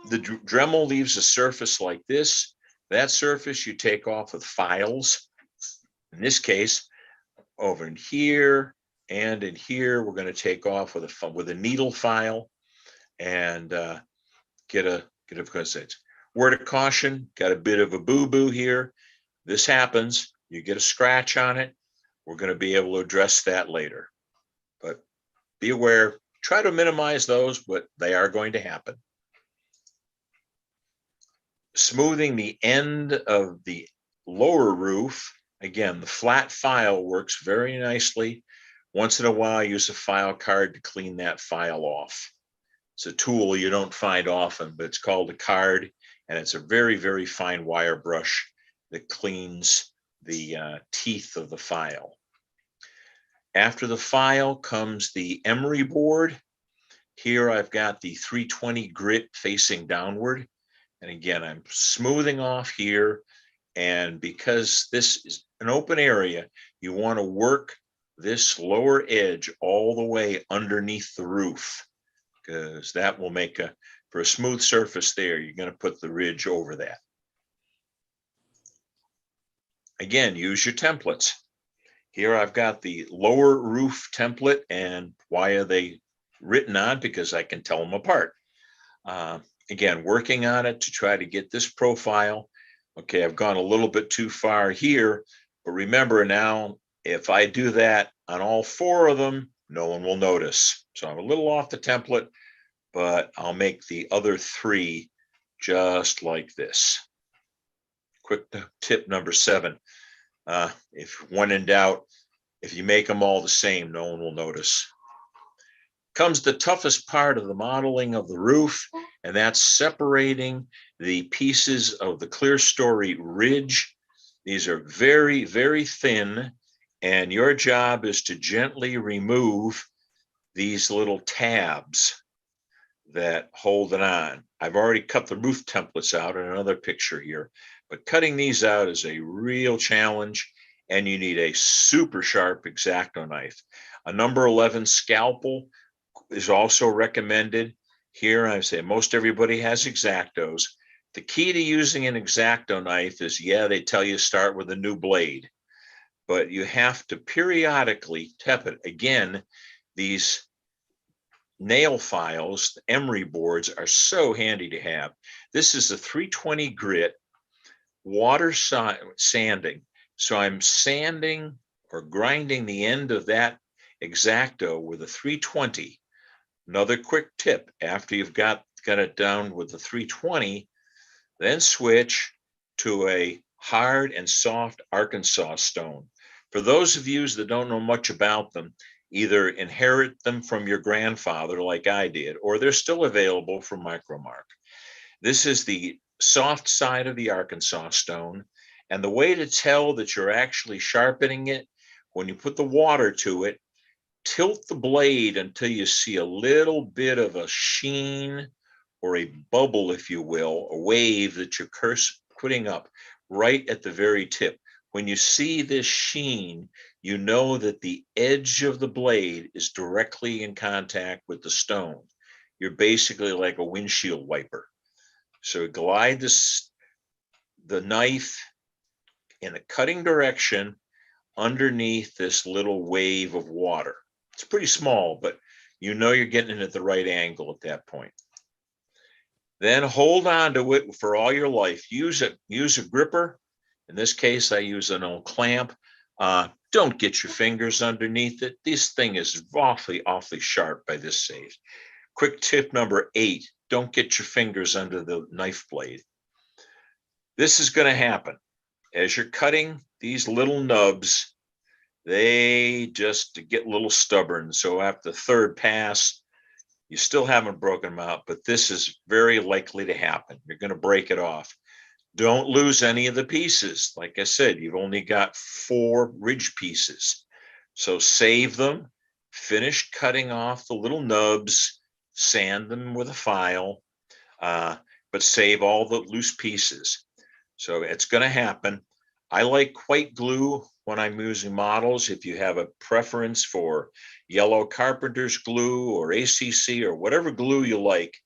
The Dremel leaves a surface like this. That surface you take off with files. In this case, over in here and in here, we're going to take off with a needle file and get a word of caution. Got a bit of a boo-boo here. This happens. You get a scratch on it. We're going to be able to address that later. But be aware. Try to minimize those, but they are going to happen. Smoothing the end of the lower roof. Again, the flat file works very nicely. Once in a while, use a file card to clean that file off. It's a tool you don't find often, but it's called a card, and it's a very, very fine wire brush that cleans the teeth of the file. After the file comes the emery board. Here I've got the 320 grit facing downward. And again, I'm smoothing off here. And because this is an open area, you want to work this lower edge all the way underneath the roof, because that will make for a smooth surface there, you're going to put the ridge over that. Again, use your templates. Here I've got the lower roof template, and why are they written on? Because I can tell them apart. Again, working on it to try to get this profile. Okay, I've gone a little bit too far here, but remember now, if I do that on all 4 of them, no one will notice. So I'm a little off the template, but I'll make the other 3 just like this. Quick tip number 7. If when in doubt, if you make them all the same, no one will notice. Comes the toughest part of the modeling of the roof, and that's separating the pieces of the clear story ridge. These are very, very thin, and your job is to gently remove these little tabs that hold it on. I've already cut the roof templates out in another picture here, but cutting these out is a real challenge, and you need a super sharp X-Acto knife. A number 11 scalpel is also recommended. Here I say most everybody has X-Actos. The key to using an X-Acto knife is, yeah, they tell you start with a new blade, but you have to periodically tap it. Again, these nail files, the emery boards, are so handy to have. This is a 320 grit water sanding. So I'm sanding or grinding the end of that X-Acto with a 320. Another quick tip, after you've got it down with the 320, then switch to a hard and soft Arkansas stone. For those of you that don't know much about them, either inherit them from your grandfather like I did, or they're still available from Micromark. This is the soft side of the Arkansas stone. And the way to tell that you're actually sharpening it, when you put the water to it, tilt the blade until you see a little bit of a sheen or a bubble, if you will, a wave that you're putting up right at the very tip. When you see this sheen, you know that the edge of the blade is directly in contact with the stone. You're basically like a windshield wiper. So glide the knife in a cutting direction underneath this little wave of water. It's pretty small, but you know you're getting it at the right angle at that point. Then hold on to it for all your life. Use a gripper. In this case, I use an old clamp. Don't get your fingers underneath it. This thing is awfully, awfully sharp by this stage. Quick tip number 8, don't get your fingers under the knife blade. This is going to happen. As you're cutting these little nubs, they just get a little stubborn. So after the 3rd pass, you still haven't broken them out, but this is very likely to happen. You're going to break it off. Don't lose any of the pieces. Like I said, you've only got 4 ridge pieces. So save them, finish cutting off the little nubs, sand them with a file, but save all the loose pieces. So it's going to happen. I like white glue when I'm using models. If you have a preference for yellow carpenter's glue or ACC or whatever glue you like,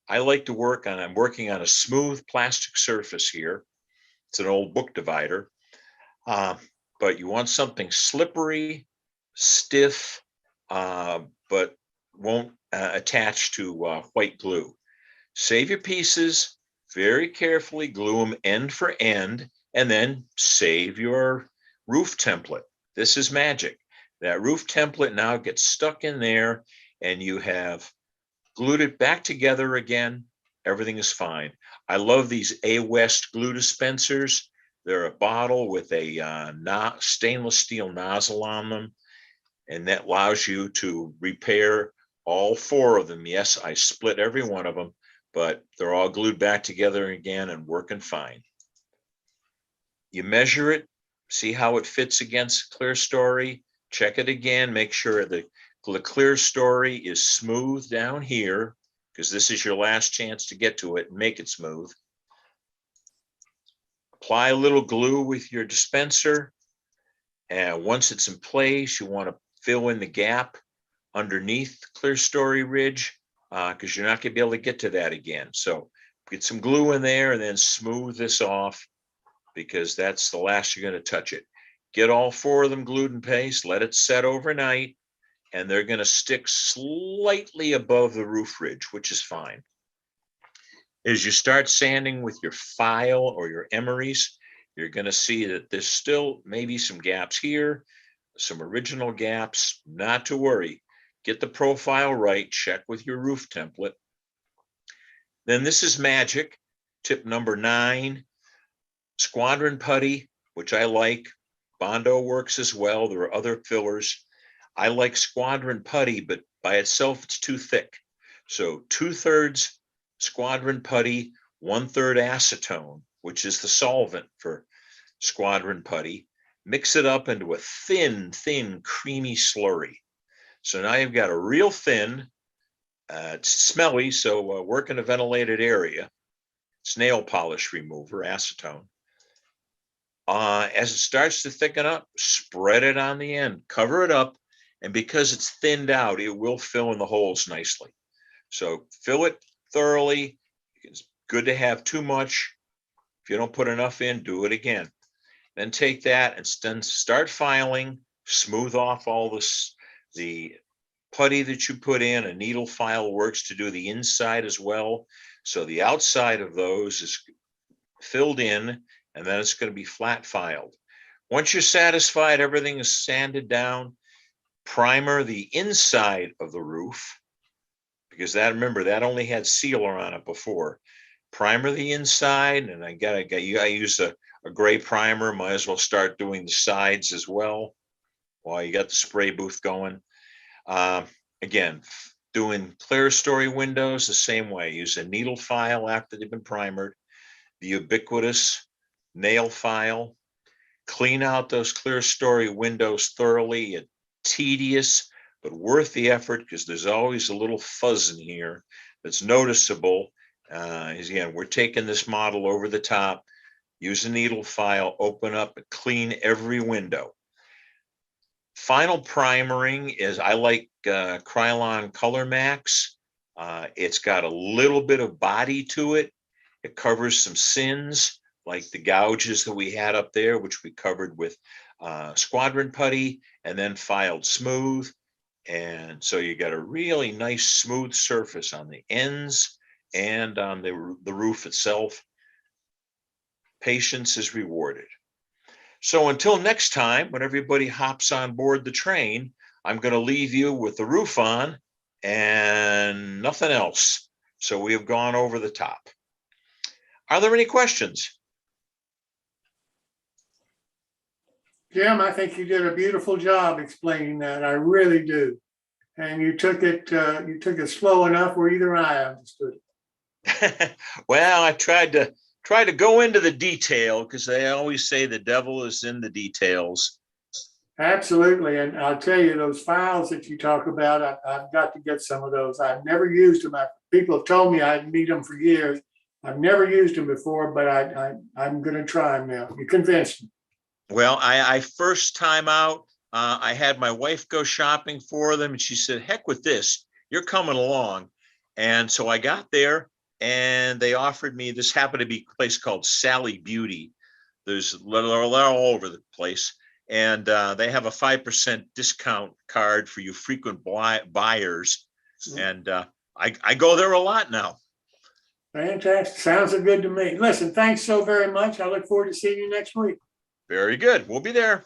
I like to I'm working on a smooth plastic surface here. It's an old book divider, but you want something slippery, stiff, but won't attach to white glue. Save your pieces, very carefully glue them end for end, and then save your roof template. This is magic. That roof template now gets stuck in there, and you have glued it back together again. Everything is fine. I love these A West glue dispensers. They're a bottle with a stainless steel nozzle on them, and that allows you to repair All 4 of them. Yes, I split every one of them, but they're all glued back together again and working fine. You measure it, see how it fits against Clear Story, check it again, make sure the Clear Story is smooth down here, because this is your last chance to get to it and make it smooth. Apply a little glue with your dispenser. And once it's in place, you want to fill in the gap underneath the Clear Story ridge, because you're not going to be able to get to that again. So get some glue in there and then smooth this off, because that's the last you're going to touch it. Get all 4 of them glued in place, let it set overnight, and they're going to stick slightly above the roof ridge, which is fine. As you start sanding with your file or your emeries, you're going to see that there's still maybe some gaps here, some original gaps. Not to worry. Get the profile right, check with your roof template. Then this is magic. Tip number 9, Squadron putty, which I like. Bondo works as well. There are other fillers. I like Squadron putty, but by itself, it's too thick. So 2/3 Squadron putty, 1/3 acetone, which is the solvent for Squadron putty. Mix it up into a thin, creamy slurry. So now you've got a real thin, it's smelly, so work in a ventilated area. It's nail polish remover, acetone. As it starts to thicken up, spread it on the end, cover it up, and because it's thinned out, it will fill in the holes nicely. So fill it thoroughly. It's good to have too much. If you don't put enough in, do it again. Then take that and then start filing, smooth off all this, the putty that you put in. A needle file works to do the inside as well. So the outside of those is filled in, and then it's going to be flat filed. Once you're satisfied everything is sanded down, primer the inside of the roof, because that, remember, that only had sealer on it before. Primer the inside, and I use a gray primer. Might as well start doing the sides as well while you got the spray booth going. Again, doing Clear Story windows the same way. Use a needle file after they've been primered, the ubiquitous nail file. Clean out those Clear Story windows thoroughly. It's tedious, but worth the effort, because there's always a little fuzz in here that's noticeable. Again, we're taking this model over the top. Use a needle file, open up and clean every window. Final primering is, I like Krylon Color Max. It's got a little bit of body to it. It covers some sins, like the gouges that we had up there, which we covered with Squadron putty and then filed smooth. And so you got a really nice smooth surface on the ends and on the roof itself. Patience is rewarded. So until next time, when everybody hops on board the train, I'm going to leave you with the roof on and nothing else. So we have gone over the top. Are there any questions? Jim, I think you did a beautiful job explaining that. I really do. And you took it slow enough where either I understood it. Well, I tried to go into the detail, because they always say the devil is in the details. Absolutely. And I'll tell you, those files that you talk about, I've got to get some of those. I've never used them. People have told me I'd need them for years. I've never used them before, but I'm going to try them now. You convinced me. Well, I first time out, I had my wife go shopping for them, and she said, heck with this, you're coming along. And so I got there, and they offered me, this happened to be a place called Sally Beauty. They're all over the place. And they have a 5% discount card for you frequent buyers. And I go there a lot now. Fantastic. Sounds good to me. Listen, thanks so very much. I look forward to seeing you next week. Very good. We'll be there.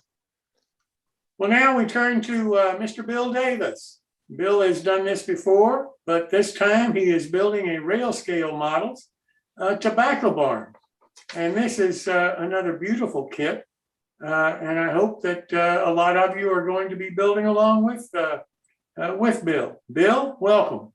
Well, now we turn to Mr. Bill Davis. Bill has done this before, but this time he is building a rail scale models tobacco barn. And this is another beautiful kit. And I hope that a lot of you are going to be building along with with Bill. Bill, welcome.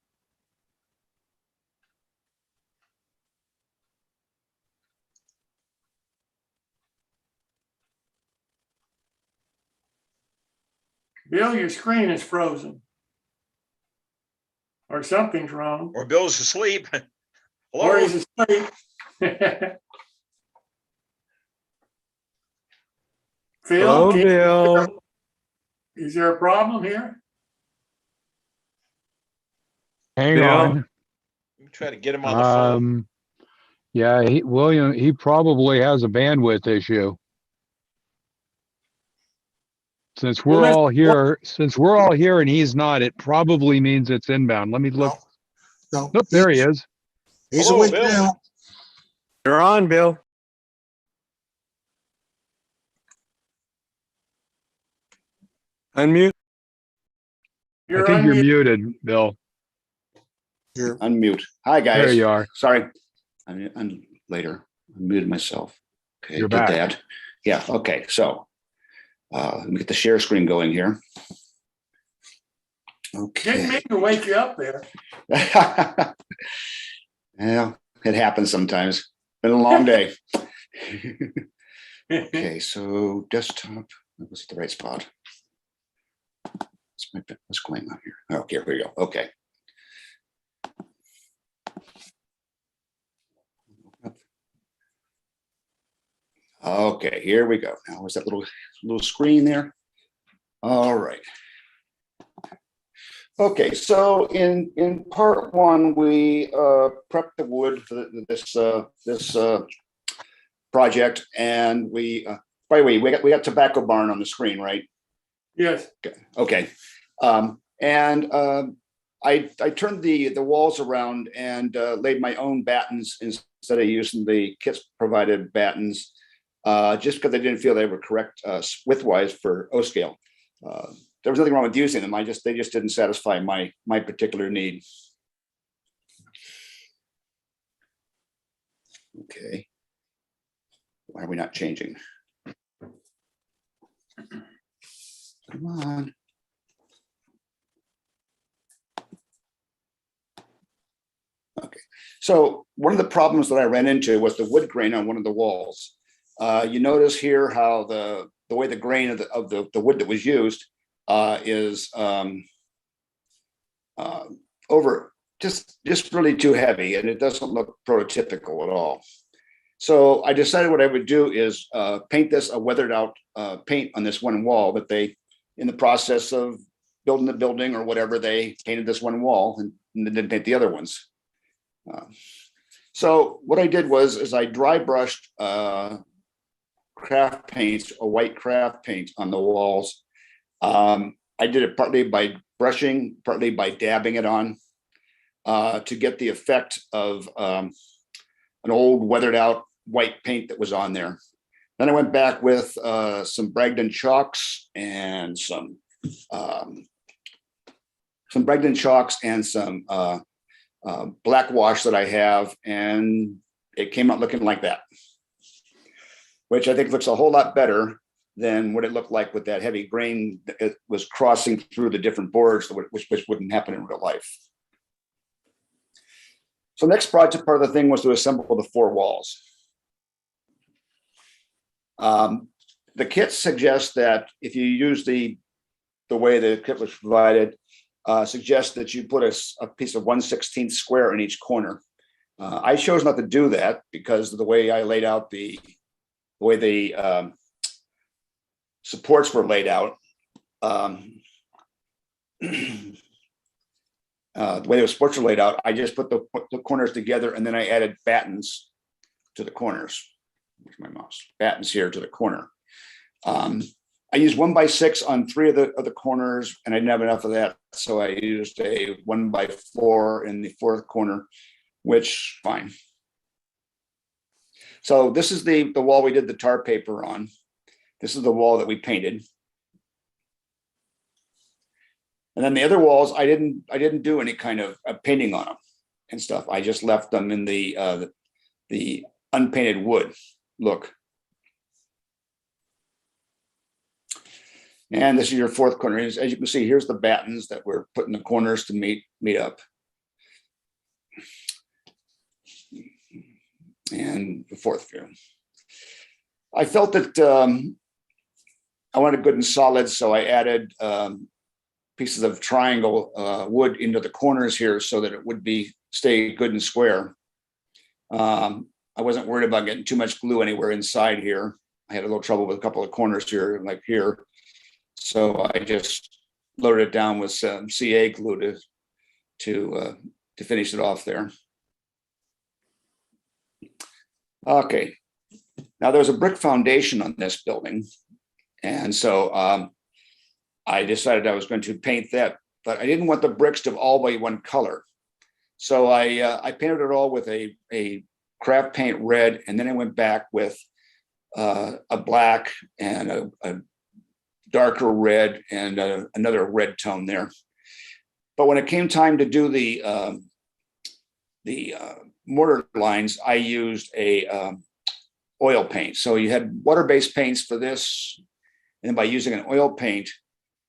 Bill, your screen is frozen. Or something's wrong. Or Bill's asleep. Or Hello? he's asleep. Phil, Hello, Bill. is there a problem here? Hang Bill? on. Try to get him on the phone. Yeah, William, he probably has a bandwidth issue. Since we're Well, all here and he's not, it probably means it's inbound. Let me look. No, Nope, there he is. He's Hello, awake Bill. now. You're on, Bill. Unmute. You're I think you're unmuted. muted, Bill. Here. Unmute. Hi, guys. There you are. Sorry. I'm later. I muted myself. Okay, You're did back. that. Yeah, okay. So let me get the share screen going here. Didn't Okay. mean to wake you up there. Yeah, it happens sometimes. Been a long day. Okay, so desktop. Was it the right spot? What's going on here? Okay, here we go. Okay. Okay, here we go. Now, was that little screen there? All right. Okay, so in part one, we prepped the wood for this project, and we by the way, we got tobacco barn on the screen, right? Yes. Okay. I turned the walls around and laid my own battens instead of using the kits provided battens, just because I didn't feel they were correct width-wise for Nscale. There was nothing wrong with using them. They just didn't satisfy my particular need. Okay. Why are we not changing? Come on. Okay. So one of the problems that I ran into was the wood grain on one of the walls. You notice here how the way the grain of the wood that was used is over just really too heavy, and it doesn't look prototypical at all. So I decided what I would do is paint this a weathered out paint on this one wall that they, in the process of building the building or whatever, they painted this one wall and didn't paint the other ones. So what I did was I dry brushed craft paints, a white craft paint on the walls. I did it partly by brushing, partly by dabbing it on to get the effect of an old weathered out white paint that was on there. Then I went back with some Bragdon chalks and some Bragdon chalks and some black wash that I have, and it came out looking like that, which I think looks a whole lot better than what it looked like with that heavy grain that was crossing through the different boards, which wouldn't happen in real life. So next part of the thing was to assemble the four walls. The kit suggests that if you use the way the kit was provided, suggests that you put a piece of 1/16 square in each corner. I chose not to do that because of the way I laid out the way the supports were laid out. The way the supports were laid out, I just put the corners together, and then I added battens to the corners. Where's my mouse? Battens here to the corner. I used 1x6 on 3 of the corners, and I didn't have enough of that, so I used a 1x4 in the 4th corner, which fine. So this is the wall we did the tar paper on. This is the wall that we painted. And then the other walls, I didn't do any kind of painting on them and stuff. I just left them in the unpainted wood look. And this is your fourth corner. As you can see, here's the battens that we're putting the corners to meet up. And the fourth view. I felt that I wanted good and solid, so I added pieces of triangle wood into the corners here so that it would stay good and square. I wasn't worried about getting too much glue anywhere inside here. I had a little trouble with a couple of corners here, like here. So I just loaded it down with some CA glue to finish it off there. Okay, now there's a brick foundation on this building. And so I decided I was going to paint that, but I didn't want the bricks to all be one color. So I painted it all with a craft paint red, and then I went back with a black and a darker red and another red tone there. But when it came time to do the mortar lines, I used a oil paint. So you had water-based paints for this, and by using an oil paint,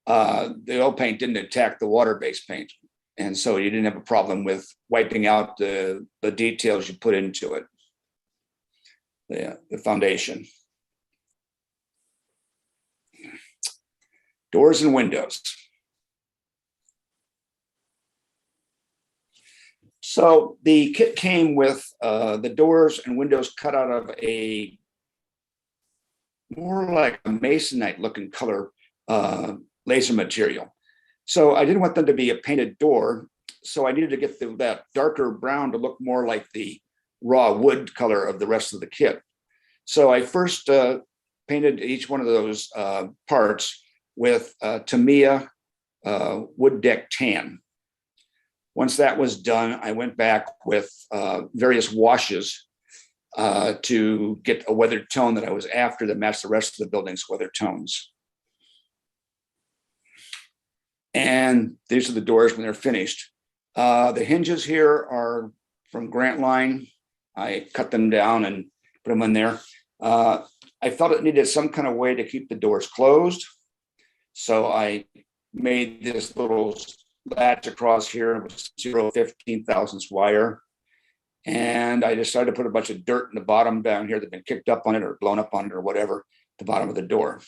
the oil paint didn't attack the water-based paint, and so you didn't have a problem with wiping out the details you put into it, the foundation. Doors and windows. So the kit came with the doors and windows cut out of a more like a masonite looking color laser material. So I didn't want them to be a painted door. So I needed to get that darker brown to look more like the raw wood color of the rest of the kit. So I first painted each one of those parts with Tamiya wood deck tan. Once that was done, I went back with various washes to get a weathered tone that I was after that matched the rest of the building's weathered tones. And these are the doors when they're finished. The hinges here are from Grant Line. I cut them down and put them in there. I felt it needed some kind of way to keep the doors closed. So I made this little latch across here with 0.15 thousandths wire. And I decided to put a bunch of dirt in the bottom down here that had been kicked up on it or blown up on it or whatever, at the bottom of the door.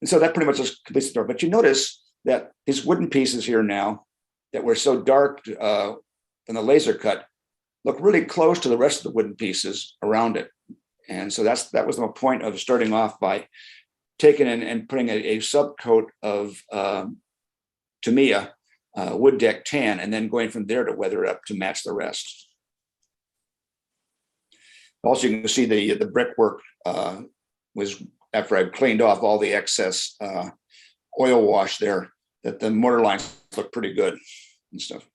And so that pretty much just completes the door. But you notice that these wooden pieces here now that were so dark in the laser cut look really close to the rest of the wooden pieces around it. And so that was the point of starting off by taking in and putting a subcoat of Tamiya wood deck tan, and then going from there to weather it up to match the rest. Also, you can see the brickwork was, after I cleaned off all the excess oil wash there, that the mortar lines look pretty good and stuff.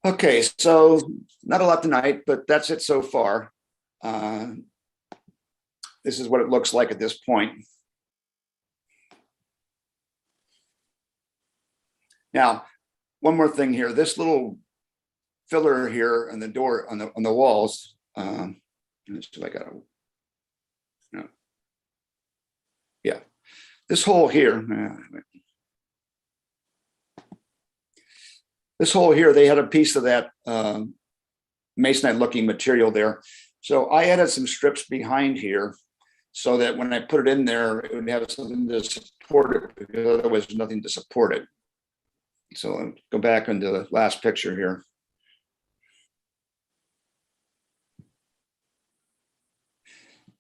Okay, so not a lot tonight, but that's it so far. This is what it looks like at this point. Now, one more thing here. This little filler here on the door on the walls. Let's see if I got a. No. Yeah, this hole here. This hole here, they had a piece of that masonite looking material there. So I added some strips behind here so that when I put it in there, it would have something to support it, because otherwise there's nothing to support it. So I'll go back into the last picture here.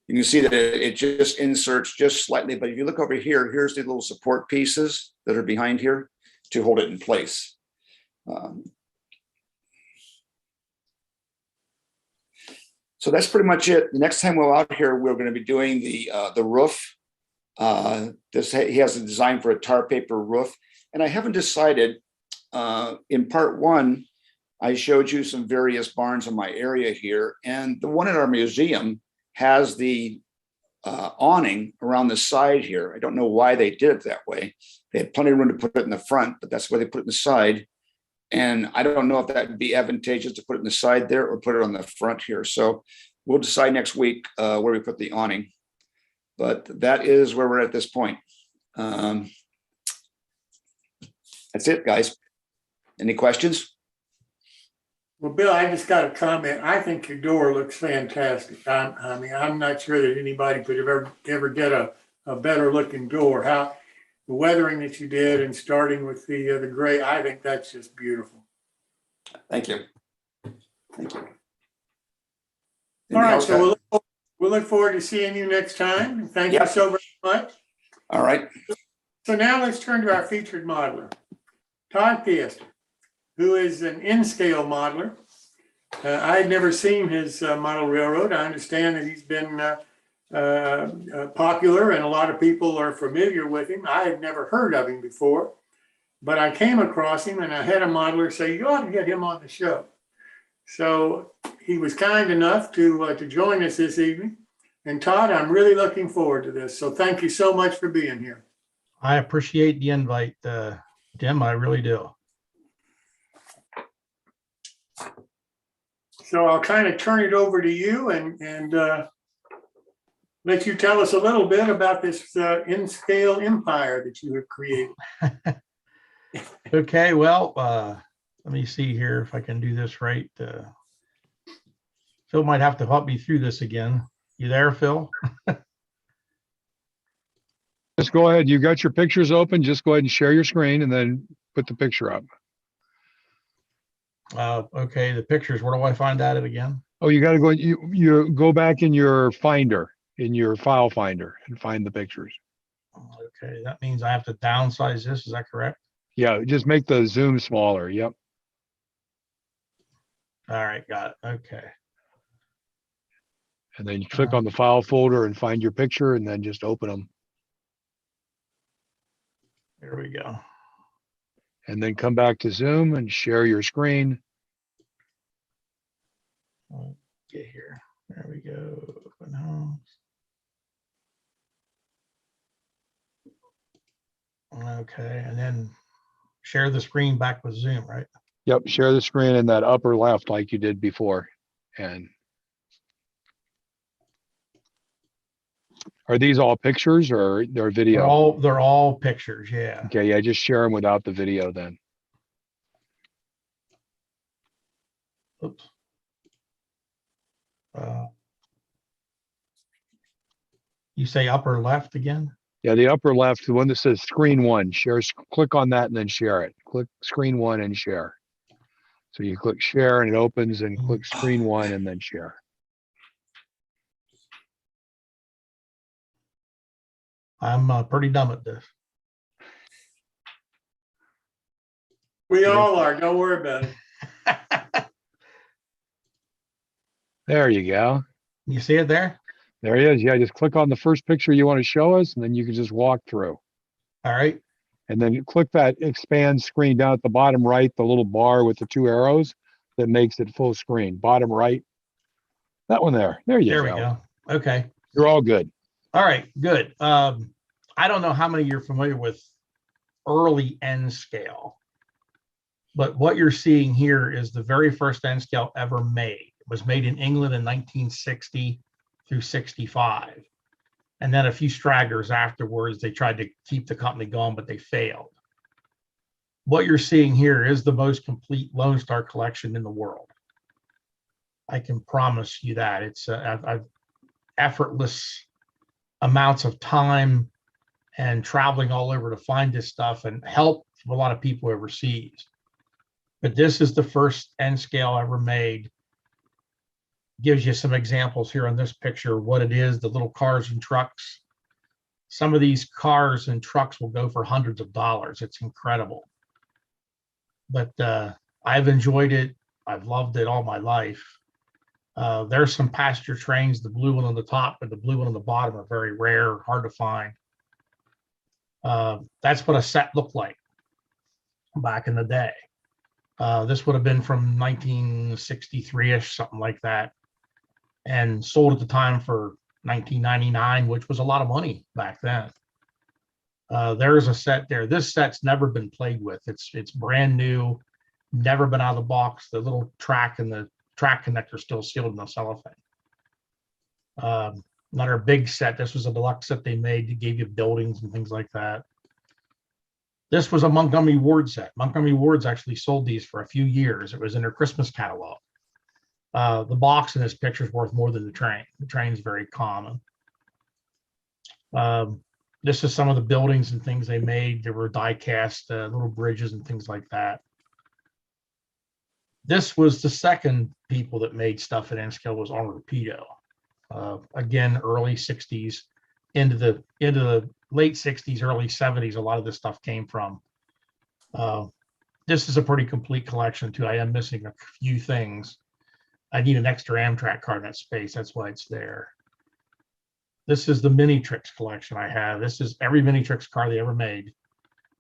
You can see that it just inserts just slightly, but if you look over here, here's the little support pieces that are behind here to hold it in place. So that's pretty much it. The next time we're out here, we're going to be doing the roof. He has a design for a tar paper roof, and I haven't decided. In part one, I showed you some various barns in my area here, and the one at our museum has the awning around the side here. I don't know why they did it that way. They had plenty of room to put it in the front, but that's why they put it in the side. And I don't know if that would be advantageous to put it in the side there or put it on the front here. So we'll decide next week where we put the awning. But that is where we're at this point. That's it, guys. Any questions? Well, Bill, I just got a comment. I think your door looks fantastic. I mean, I'm not sure that anybody could have ever get a better looking door. How the weathering that you did and starting with the gray, I think that's just beautiful. Thank you. Thank you. All right, so we'll look forward to seeing you next time. Thank you Yep. so very much. All right. So now let's turn to our featured modeler, Todd, who is an Nscale modeler. I had never seen his model railroad. I understand that he's been popular and a lot of people are familiar with him. I had never heard of him before, but I came across him and I had a modeler say, you ought to get him on the show. So he was kind enough to join us this evening. And Todd, I'm really looking forward to this. So thank you so much for being here. I appreciate the invite, Tim. I really do. So I'll kind of turn it over to you and let you tell us a little bit about this Inscale empire that you have created. Okay, well, let me see here if I can do this right. Phil might have to help me through this again. You there, Phil? Just go ahead. You got your pictures open. Just go ahead and share your screen and then put the picture up. Okay, the pictures, where do I find that again? Oh, you got to go, you go back in your finder, in your file finder and find the pictures. Okay, that means I have to downsize this, is that correct? Yeah, just make the zoom smaller. Yep. All right, got it, okay. And then you click on the file folder and find your picture and then just open them. There we go. And then come back to Zoom and share your screen. I'll get here. There we go. Open house. Okay, and then share the screen back with Zoom, right? Yep, share the screen in that upper left like you did before. And are these all pictures or they're video? They're all pictures, yeah. Okay, yeah, just share them without the video then. Oops. You say upper left again? Yeah, the upper left, the one that says screen one, click on that and then share it. Click screen one and share. So you click share and it opens and click screen one and then share. I'm pretty dumb at this. We all are, don't worry about it. There you go. You see it there? There he is. Yeah, just click on the first picture you want to show us and then you can just walk through. All right. And then you click that expand screen down at the bottom right, the little bar with the two arrows that makes it full screen. Bottom right, that one there. There you There go. we go. Okay. You're all good. All right, good. I don't know how many you're familiar with early Nscale, but what you're seeing here is the very first Nscale ever made. It was made in England in 1960 through 65. And then a few stragglers afterwards, they tried to keep the company going, but they failed. What you're seeing here is the most complete Lone Star collection in the world. I can promise you that. It's I've effortless amounts of time and traveling all over to find this stuff and help from a lot of people overseas. But this is the first Nscale ever made. Gives you some examples here on this picture, what it is, the little cars and trucks. Some of these cars and trucks will go for hundreds of dollars. It's incredible. But I've enjoyed it. I've loved it all my life. There's some passenger trains. The blue one on the top and the blue one on the bottom are very rare, hard to find. That's what a set looked like back in the day. This would have been from 1963-ish, something like that, and sold at the time for $19.99, which was a lot of money back then. There's a set there. This set's never been played with. It's brand new, never been out of the box. The little track and the track connector still sealed in the cellophane. Another big set. This was a deluxe set they made that gave you buildings and things like that. This was a Montgomery Ward set. Montgomery Ward's actually sold these for a few years. It was in their Christmas catalog. The box in this picture is worth more than the train. The train's very common. This is some of the buildings and things they made. There were die cast little bridges and things like that. This was the second people that made stuff at Nscale was on Rapido. Again, early 60s into the late 60s, early 70s, a lot of this stuff came from. This is a pretty complete collection too. I am missing a few things. I need an extra Amtrak card in that space. That's why it's there. This is the mini Trix collection I have. This is every mini Trix car they ever made.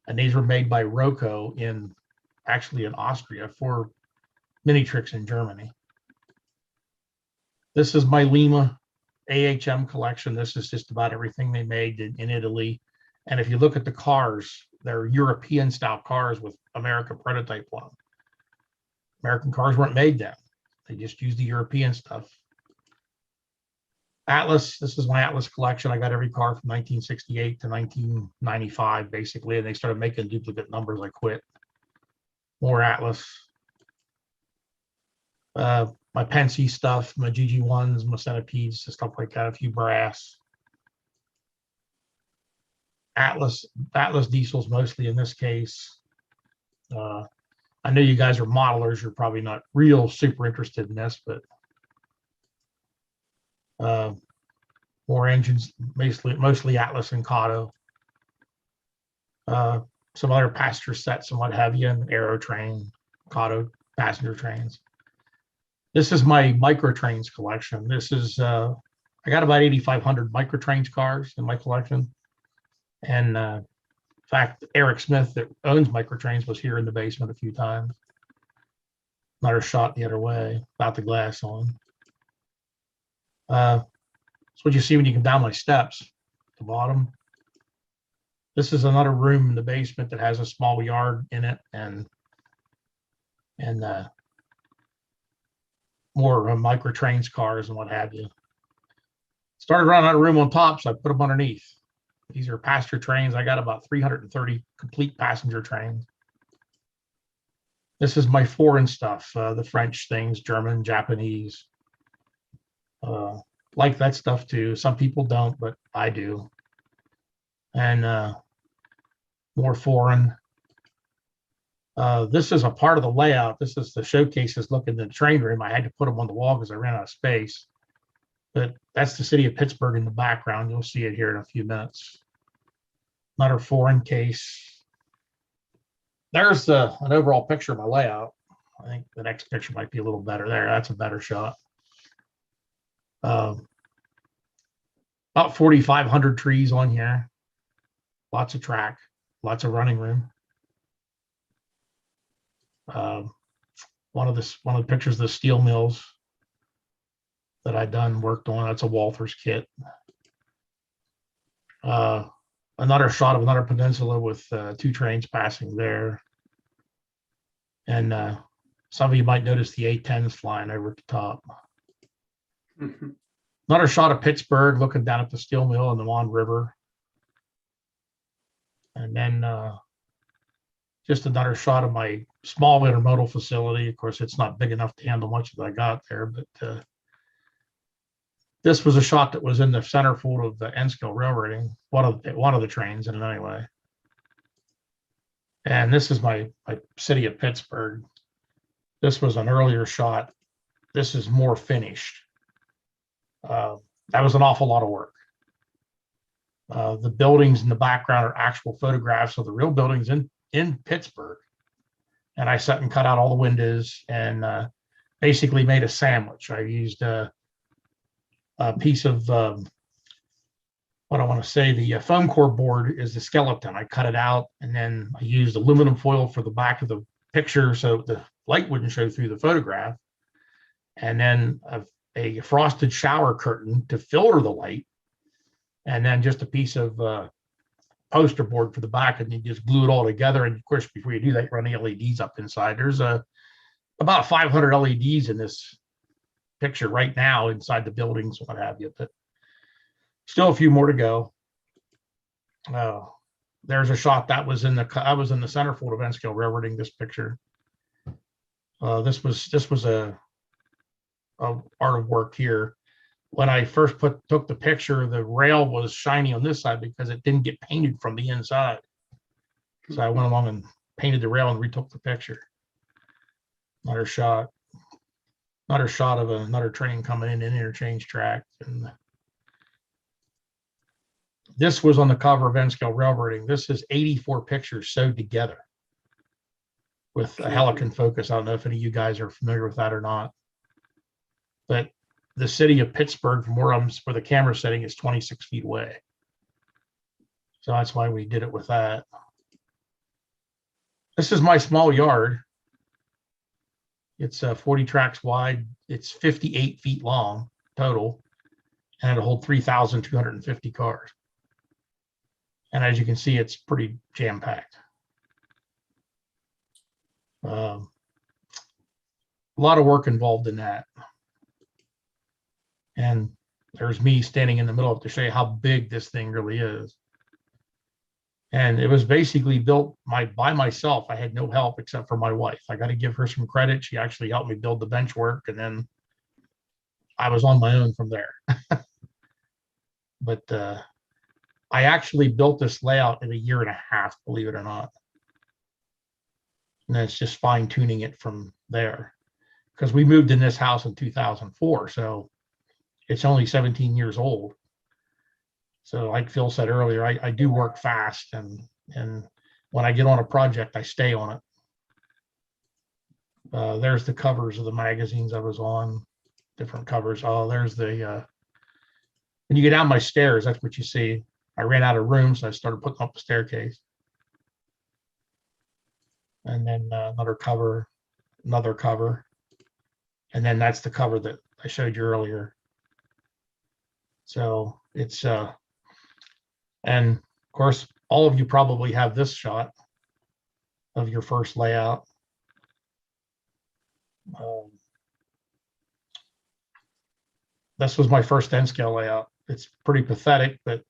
And these were made by Roco in Austria for mini Trix in Germany. This is my Lima AHM collection. This is just about everything they made in Italy. And if you look at the cars, they're European style cars with American prototype on them. American cars weren't made then. They just used the European stuff. Atlas, this is my Atlas collection. I got every car from 1968 to 1995, basically, and they started making duplicate numbers. I quit. More Atlas. My Pensy stuff, my GG1s, my Centipedes, stuff like that, a few brass. Atlas diesels mostly in this case. I know you guys are modelers. You're probably not real super interested in this, but more engines, mostly Atlas and Kato. Some other passenger sets and what have you, and Aero Train, Kato passenger trains. This is my microtrains collection. This is, I got about 8,500 microtrains cars in my collection. And in fact, Eric Smith that owns microtrains was here in the basement a few times. Another shot the other way, without the glass on. That's what you see when you come down my steps at the bottom. This is another room in the basement that has a small yard in it and more microtrains cars and what have you. Started running out of room on top, so I put them underneath. These are passenger trains. I got about 330 complete passenger trains. This is my foreign stuff, the French things, German, Japanese. Like that stuff too. Some people don't, but I do. And more foreign. This is a part of the layout. This is the showcases. Look in the train room. I had to put them on the wall because I ran out of space. But that's the city of Pittsburgh in the background. You'll see it here in a few minutes. Another foreign case. There's an overall picture of my layout. I think the next picture might be a little better there. That's a better shot. About 4,500 trees on here. Lots of track. Lots of running room. One of the pictures of the steel mills that I worked on. That's a Walther's kit. Another shot of another peninsula with 2 trains passing there. And some of you might notice the A-10s flying over at the top. Mm-hmm. Another shot of Pittsburgh looking down at the steel mill and the Wand River. And then just another shot of my small intermodal facility. Of course, it's not big enough to handle much that I got there, but this was a shot that was in the centerfold of the Nscale railroading, one of the trains in it anyway. And this is my city of Pittsburgh. This was an earlier shot. This is more finished. That was an awful lot of work. The buildings in the background are actual photographs of the real buildings in Pittsburgh. And I sat and cut out all the windows and basically made a sandwich. I used a piece of what I want to say, the foam core board is the skeleton. I cut it out and then I used aluminum foil for the back of the picture so the light wouldn't show through the photograph. And then a frosted shower curtain to filter the light. And then just a piece of poster board for the back, and you just glue it all together. And of course, before you do that, you run the LEDs up inside. There's about 500 LEDs in this picture right now inside the buildings, what have you. But Still a few more to go. There's a shot that was in the centerfold of Nscale railroading this picture. This was a art of work here. When I first took the picture, the rail was shiny on this side because it didn't get painted from the inside. So I went along and painted the rail and retook the picture. Another shot of another train coming in an interchange track. And this was on the cover of Nscale Railroading. This is 84 pictures sewed together with a helican focus. I don't know if any of you guys are familiar with that or not, but the city of Pittsburgh, from where the camera setting, is 26 feet away. So that's why we did it with that. This is my small yard. It's 40 tracks wide. It's 58 feet long total, and it'll hold 3,250 cars. And as you can see, it's pretty jam-packed. A lot of work involved in that. And there's me standing in the middle of it to show you how big this thing really is. And it was basically built by myself. I had no help except for my wife. I got to give her some credit. She actually helped me build the bench work, and then I was on my own from there. But I actually built this layout in a year and a half, believe it or not. And then it's just fine tuning it from there, because we moved in this house in 2004. So it's only 17 years old. So like Phil said earlier, I do work fast, and when I get on a project, I stay on it. There's the covers of the magazines I was on, different covers. Oh, there's the, when you get down my stairs, that's what you see. I ran out of room, so I started putting up the staircase. And then another cover, and then that's the cover that I showed you earlier. So it's, and of course, all of you probably have this shot of your first layout. This was my first Nscale layout. It's pretty pathetic, but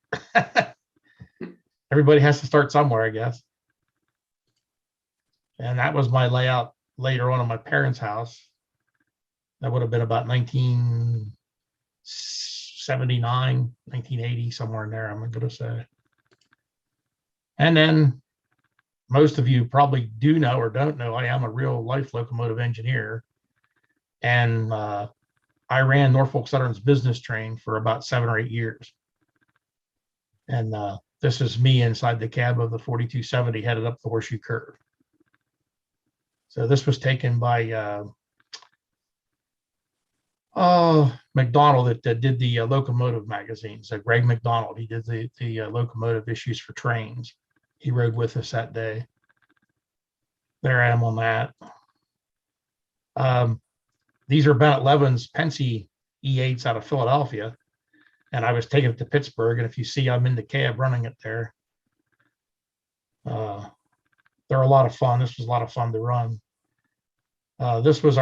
everybody has to start somewhere, I guess. And that was my layout later on in my parents' house. That would have been about 1979, 1980, somewhere in there, I'm going to say. And then most of you probably do know or don't know, I am a real life locomotive engineer. And I ran Norfolk Southern's business train for about 7 or 8 years. And this is me inside the cab of the 4270 headed up the Horseshoe Curve. So this was taken by McDonald that did the Locomotive magazines. Greg McDonald, he did the Locomotive issues for trains. He rode with us that day. There I am on that. These are Bennett Levin's Pensy E8s out of Philadelphia. And I was taking it to Pittsburgh. And if you see, I'm in the cab running it there. They're a lot of fun. This was a lot of fun to run. This was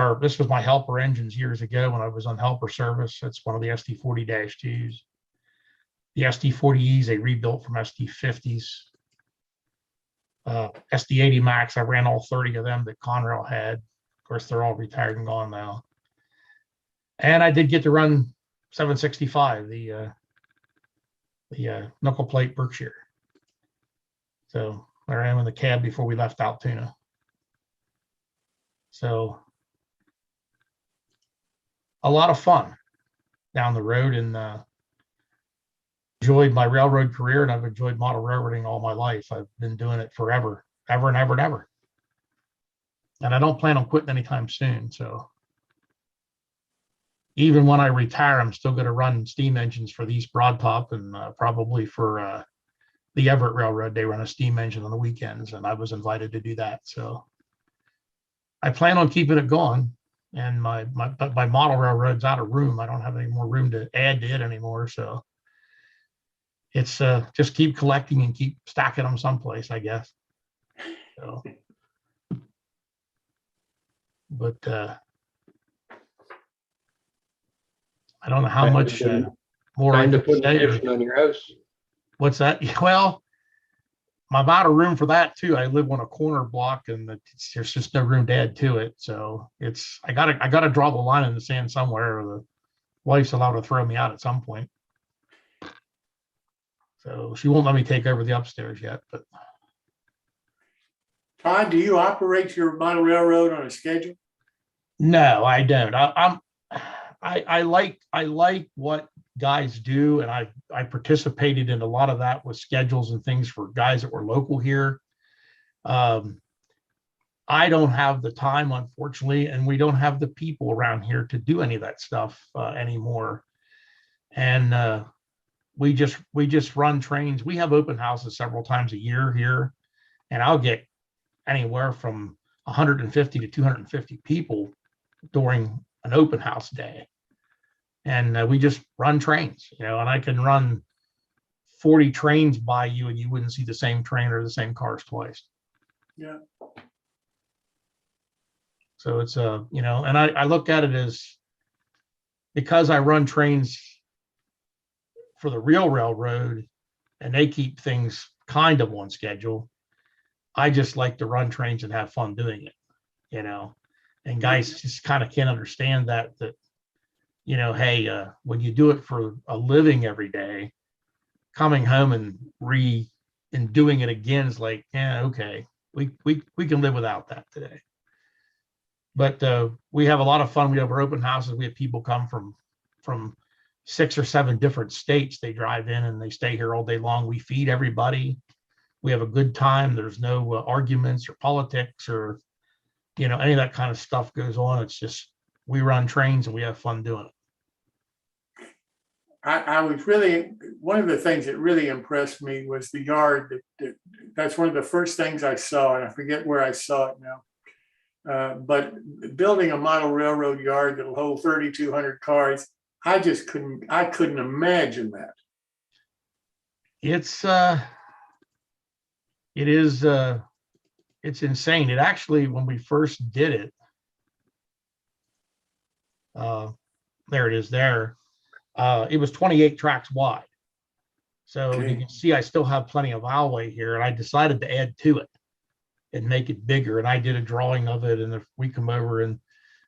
my helper engines years ago when I was on helper service. It's one of the SD40-2s. The SD40Es they rebuilt from SD50s. SD80 Max, I ran all 30 of them that Conrail had. Of course, they're all retired and gone now. And I did get to run 765, the knuckle plate Berkshire. So there I am in the cab before we left Altoona. So a lot of fun down the road, and enjoyed my railroad career, and I've enjoyed model railroading all my life. I've been doing it forever, ever and ever and ever. And I don't plan on quitting anytime soon. So even when I retire, I'm still going to run steam engines for the East Broadtop, and probably for the Everett Railroad. They run a steam engine on the weekends, and I was invited to do that. So I plan on keeping it going. And my model railroad's out of room. I don't have any more room to add to it anymore. So it's just keep collecting and keep stacking them someplace, I guess. So, but I don't know how much more. Time to I could put an say. addition on your house. What's that? Well, I'm out of room for that too. I live on a corner block and there's just no room to add to it. So I gotta draw the line in the sand somewhere, or the wife's allowed to throw me out at some point. So she won't let me take over the upstairs yet, but Todd, do you operate your model railroad on a schedule? no, I don't. I like what guys do, and I participated in a lot of that with schedules and things for guys that were local here. I don't have the time, unfortunately, and we don't have the people around here to do any of that stuff anymore. And we just run trains. We have open houses several times a year here, and I'll get anywhere from 150 to 250 people during an open house day. And we just run trains, and I can run 40 trains by you and you wouldn't see the same train or the same cars twice. Yeah. So it's and I look at it as, because I run trains for the real railroad and they keep things kind of on schedule, I just like to run trains and have fun doing it, and guys just kind of can't understand that, hey, when you do it for a living every day, coming home and doing it again is like, yeah, okay, we can live without that today. But we have a lot of fun. We have our open houses. We have people come from 6 or 7 different states. They drive in and they stay here all day long. We feed everybody. We have a good time. There's no arguments or politics or, any of that kind of stuff goes on. It's just, we run trains and we have fun doing it. I was really, one of the things that really impressed me was the yard. That's one of the first things I saw, and I forget where I saw it now. But building a model railroad yard that'll hold 3,200 cars, I couldn't imagine that. It's insane. It actually, when we first did it, there it is there. It was 28 tracks wide. So Okay. You can see I still have plenty of aisleway here, and I decided to add to it and make it bigger. And I did a drawing of it, and if we come over and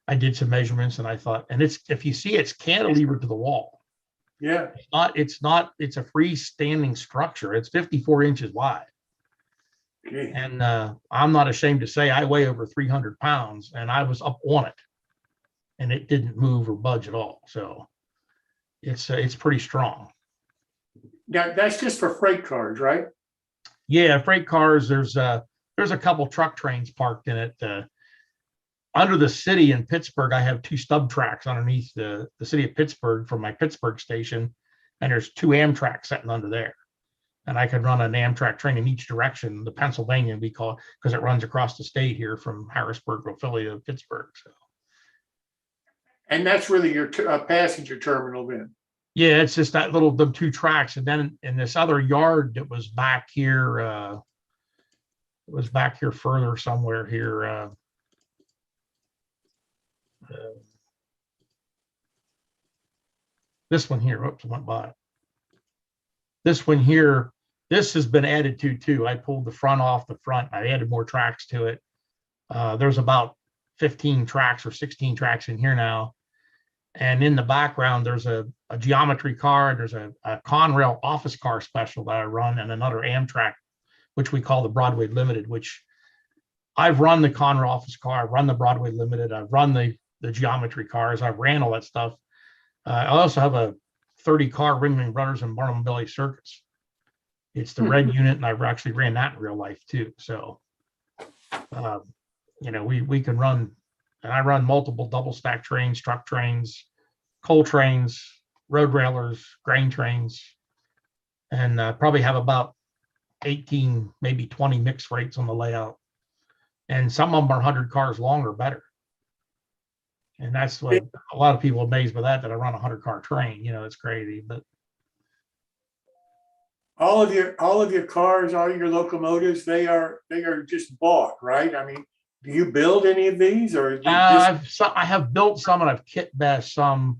I did some measurements, and I thought, and if you see, it's cantilevered to the wall. Yeah. It's a freestanding structure. It's 54 inches wide. Okay. And I'm not ashamed to say I weigh over 300 pounds, and I was up on it, and it didn't move or budge at all. So it's pretty strong. Now, that's just for freight cars, right? Yeah, freight cars. There's a couple truck trains parked in it. Under the city in Pittsburgh, I have 2 stub tracks underneath the city of Pittsburgh from my Pittsburgh station, and there's 2 Amtrak sitting under there. And I can run an Amtrak train in each direction. The Pennsylvania, we call it, because it runs across the state here from Harrisburg, Philly to Pittsburgh. So. And that's really your passenger terminal then. Yeah, it's just them 2 tracks, and then in this other yard that was back here, it was back here further somewhere here. This one here, oops, I went by. This one here, this has been added to too. I pulled the front off the front. I added more tracks to it. There's about 15 tracks or 16 tracks in here now. And in the background, there's a geometry car. There's a Conrail office car special that I run, and another Amtrak, which we call the Broadway Limited, which I've run the Conrail office car. I've run the Broadway Limited. I've run the geometry cars. I've ran all that stuff. I also have a 30 car Ringling Brothers and Barnum and Bailey Circus. It's the red unit, and I've actually ran that in real life too. So, we can run, and I run multiple double stack trains, truck trains, coal trains, road railers, grain trains, and probably have about 18, maybe 20 mixed rates on the layout. And some of them are 100 cars long or better. And that's what a lot of people are amazed by that I run a 100-car train. It's crazy, but all of your cars, all your locomotives, they are just bought, right? I mean, do you build any of these, or I have built some, and I've kit bashed some.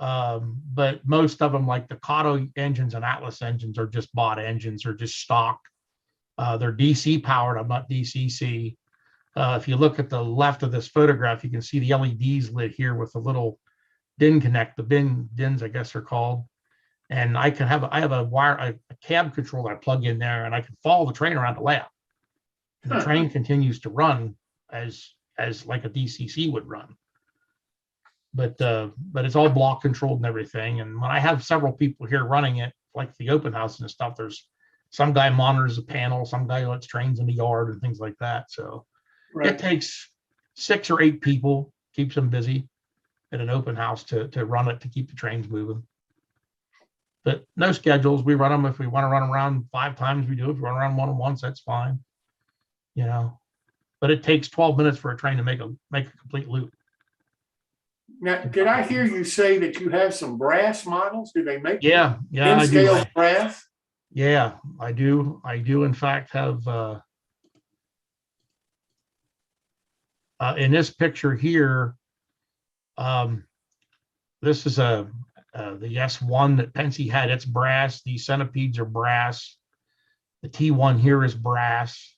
But most of them, like the Kato engines and Atlas engines, are just bought engines or just stock. They're DC powered. I'm not DCC. If you look at the left of this photograph, you can see the LEDs lit here with a little DIN connect, the DINs, I guess they're called. And I have a wire, a cab controller I plug in there, and I can follow the train around the layout. And the train continues to run as like a DCC would run. But it's all block controlled and everything. And when I have several people here running it, like the open house and stuff, there's some guy monitors the panel, some guy lets trains in the yard and things like that. So it takes 6 or 8 people, keeps them busy at an open house to run it, to keep the trains moving. But no schedules. We run them. If we want to run around 5 times, we do. If we run around once, that's fine. You know, but it takes 12 minutes for a train to make a complete loop. Now, did I hear you say that you have some brass models? Do they make? Yeah, I do. Nscale brass? Yeah, I do. I do, in fact, have in this picture here, this is the S1 that Pensy had. It's brass. These centipedes are brass. The T1 here is brass.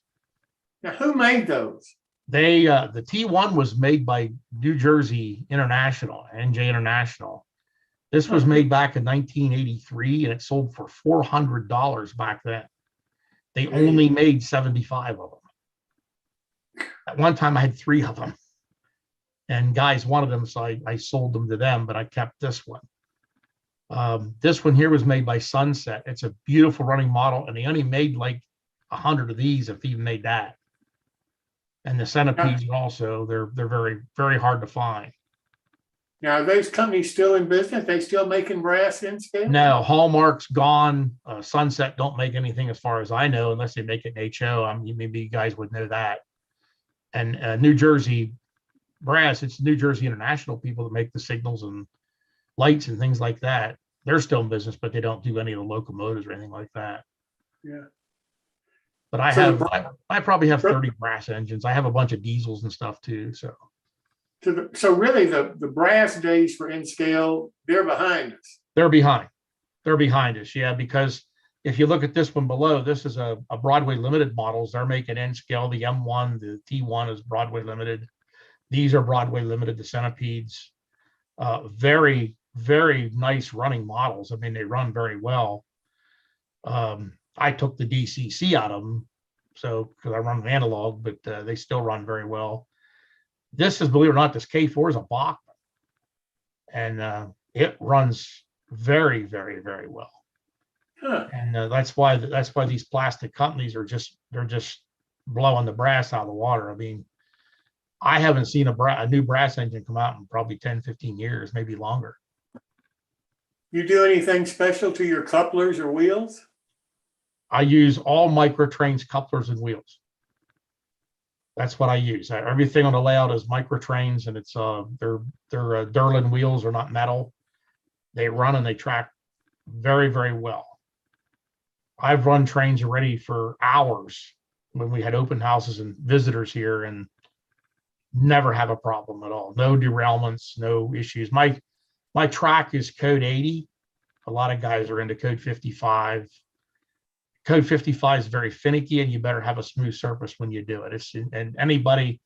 Now, who made those? The T1 was made by New Jersey International, NJ International. This was made back in 1983, and it sold for $400 back then. They only made 75 of them. At one time, I had 3 of them, and guys wanted them, so I sold them to them, but I kept this one. This one here was made by Sunset. It's a beautiful running model, and they only made like 100 of these, if they even made that. And the centipedes also, they're very, very hard to find. Now, are those companies still in business? They still making brass Inscale? No, Hallmark's gone. Sunset don't make anything as far as I know, unless they make it in HO. Maybe you guys would know that. And New Jersey brass, it's New Jersey International people that make the signals and lights and things like that. They're still in business, but they don't do any of the locomotives or anything like that. Yeah. But I probably have 30 brass engines. I have a bunch of diesels and stuff too. So really the brass days for Inscale, they're behind us. They're behind. They're behind us. Yeah, because if you look at this one below, this is a Broadway Limited models. They're making Nscale, the M1, the T1 is Broadway Limited. These are Broadway Limited, the centipedes. Very, very nice running models. I mean, they run very well. I took the DCC out of them, so because I run an analog, but they still run very well. This is, believe it or not, this K4 is a Bachmann, and it runs very, very, very well. Huh. And that's why these plastic companies are just blowing the brass out of the water. I mean, I haven't seen a new brass engine come out in probably 10, 15 years, maybe longer. You do anything special to your couplers or wheels? I use all NixTrainz couplers and wheels. That's what I use. Everything on the layout is NixTrainz, and it's they're Durlin wheels. They're not metal. They run and they track very, very well. I've run trains already for hours when we had open houses and visitors here, and never have a problem at all. No derailments, no issues. My track is code 80. A lot of guys are into code 55. Code 55 is very finicky, and you better have a smooth surface when you do it. And anybody,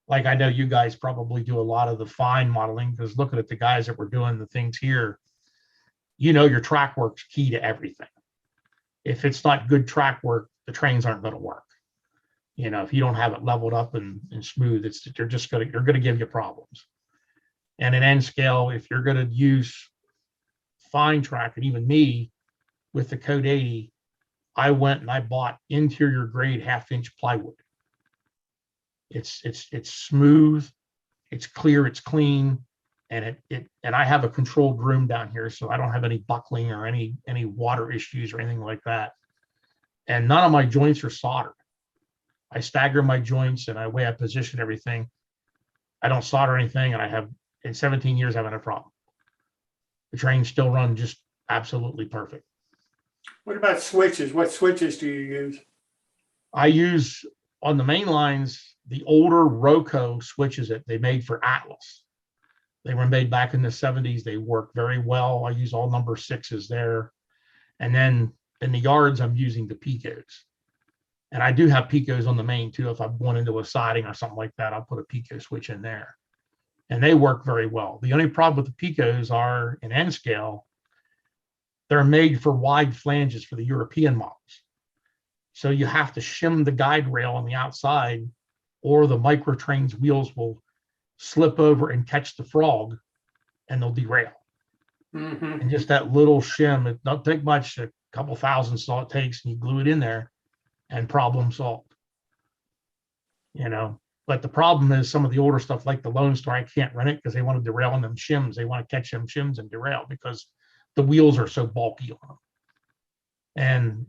like I know you guys probably do a lot of the fine modeling, because looking at the guys that were doing the things here, you know your track work's key to everything. If it's not good track work, the trains aren't going to work. You know, if you don't have it leveled up and smooth, you're going to give you problems. And in Nscale, if you're going to use fine track, and even me with the code 80, I went and I bought interior grade 1/2-inch plywood. It's smooth, it's clear, it's clean, and and I have a controlled room down here, so I don't have any buckling or any water issues or anything like that. And none of my joints are soldered. I stagger my joints, and the way I position everything, I don't solder anything, and I have, in 17 years, I haven't had a problem. The trains still run just absolutely perfect. What about switches? What switches do you use? I use, on the main lines, the older Roco switches that they made for Atlas. They were made back in the 70s. They work very well. I use all number 6s there. And then in the yards, I'm using the Picos. And I do have Picos on the main too. If I'm going into a siding or something like that, I'll put a Pico switch in there. And they work very well. The only problem with the Picos are in Nscale, they're made for wide flanges for the European models. So you have to shim the guide rail on the outside, or the NixTrainz wheels will slip over and catch the frog and they'll derail. Mhm. And just that little shim, it don't take much, a couple thousand is all it takes, and you glue it in there and problem solved. You know, but the problem is some of the older stuff like the Lone Star, I can't run it because they want to derail on them shims. They want to catch them shims and derail because the wheels are so bulky on them. And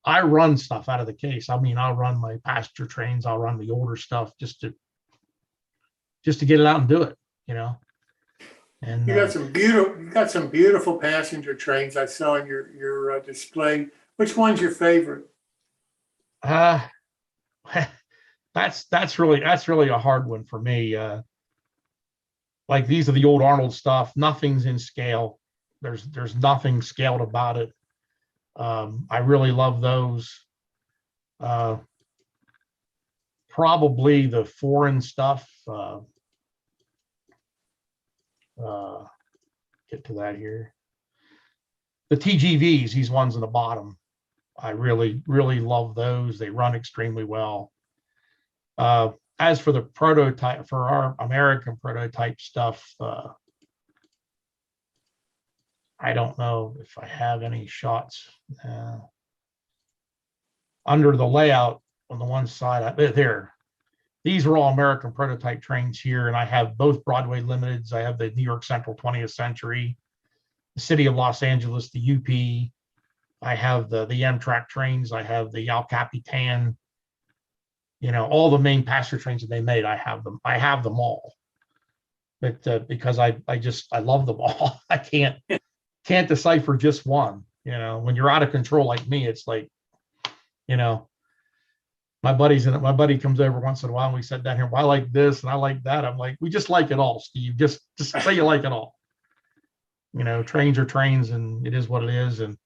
I run stuff out of the case. I mean, I'll run my passenger trains, I'll run the older stuff just to get it out and do it, you know. And You got some beautiful passenger trains I saw in your display. Which one's your favorite? that's really a hard one for me. Like these are the old Arnold stuff. Nothing's in scale. There's nothing scaled about it. I really love those. Probably the foreign stuff. Get to that here. The TGVs, these ones in the bottom, I really love those. They run extremely well. As for the prototype, for our American prototype stuff, I don't know if I have any shots. Under the layout on the one side, there. These are all American prototype trains here, and I have both Broadway Limiteds. I have the New York Central 20th Century, the City of Los Angeles, the UP. I have the Amtrak trains. I have the El Capitan. You know, all the main passenger trains that they made, I have them. I have them all. But because I love them all. I can't decipher just one. You know, when you're out of control like me, it's like, you know, my buddy comes over once in a while and we sit down here, well, I like this and I like that. I'm like, we just like it all, Steve. Just say you like it all. You know, trains are trains and it is what it is. And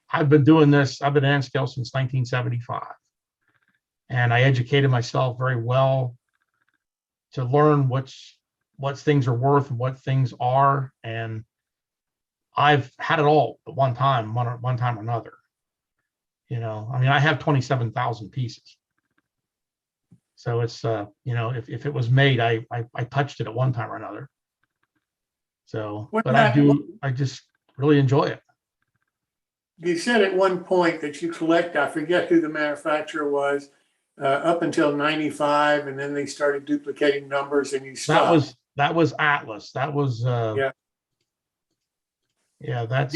I've been doing this, I've been in Nscale since 1975. And I educated myself very well to learn what things are worth and what things are. And I've had it all at one time or another. You know, I mean, I have 27,000 pieces. So it's, you know, if it was made, I touched it at one time or another. So, but I just really enjoy it. You said at one point that you collect, I forget who the manufacturer was, up until 95, and then they started duplicating numbers and you stopped. That was Atlas. That was, yeah, that's,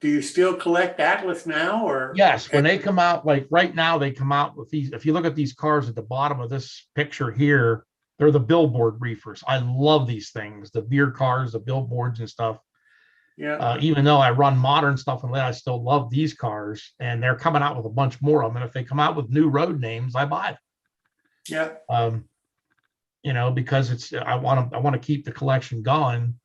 Do you still collect Atlas now, or? Yes, when they come out, like right now, they come out with these. If you look at these cars at the bottom of this picture here, they're the billboard reefers. I love these things, the beer cars, the billboards and stuff. Yeah. Even though I run modern stuff and I still love these cars, and they're coming out with a bunch more of them. And if they come out with new road names, I buy them. Yeah. You know, because I want to keep the collection going.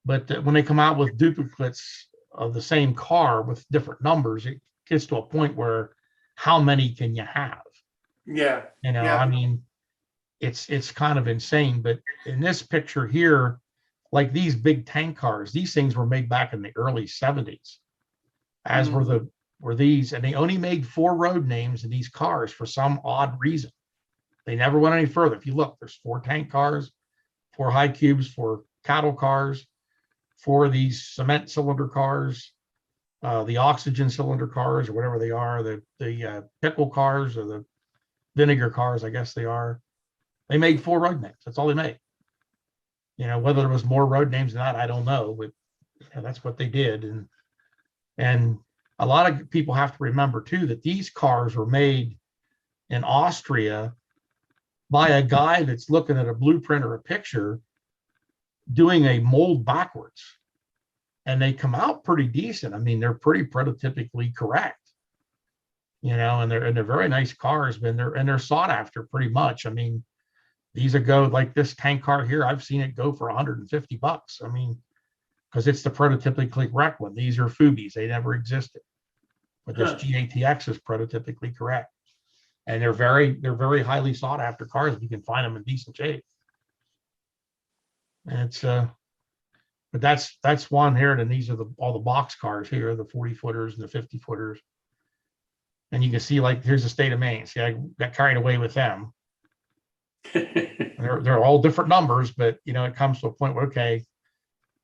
But when they come out with duplicates of the same car with different numbers, it gets to a point where how many can you have? Yeah. You know, yeah. I mean, it's kind of insane. But in this picture here, like these big tank cars, these things were made back in the early 70s, as were these, and they only made 4 road names in these cars for some odd reason. They never went any further. If you look, there's 4 tank cars, 4 high cubes, 4 cattle cars, 4 of these cement cylinder cars, the oxygen cylinder cars, or whatever they are, the pickle cars or the vinegar cars, I guess they are. They made 4 road names. That's all they made. You know, whether there was more road names than that, I don't know, but you know, that's what they did. And a lot of people have to remember too that these cars were made in Austria by a guy that's looking at a blueprint or a picture doing a mold backwards, and they come out pretty decent. I mean, they're pretty prototypically correct, you know, and they're very nice cars, but they're sought after pretty much. I mean, these are go like this tank car here. I've seen it go for $150. I mean, because it's the prototypically correct one. These are Fubies. They never existed. But this Huh. GATX is prototypically correct. And they're very highly sought after cars if you can find them in decent shape. And it's but that's one here. And these are all the box cars here, the 40 footers and the 50 footers. And you can see, like, here's the state of Maine. See, I got carried away with them. They're all different numbers, but you know, it comes to a point where, okay,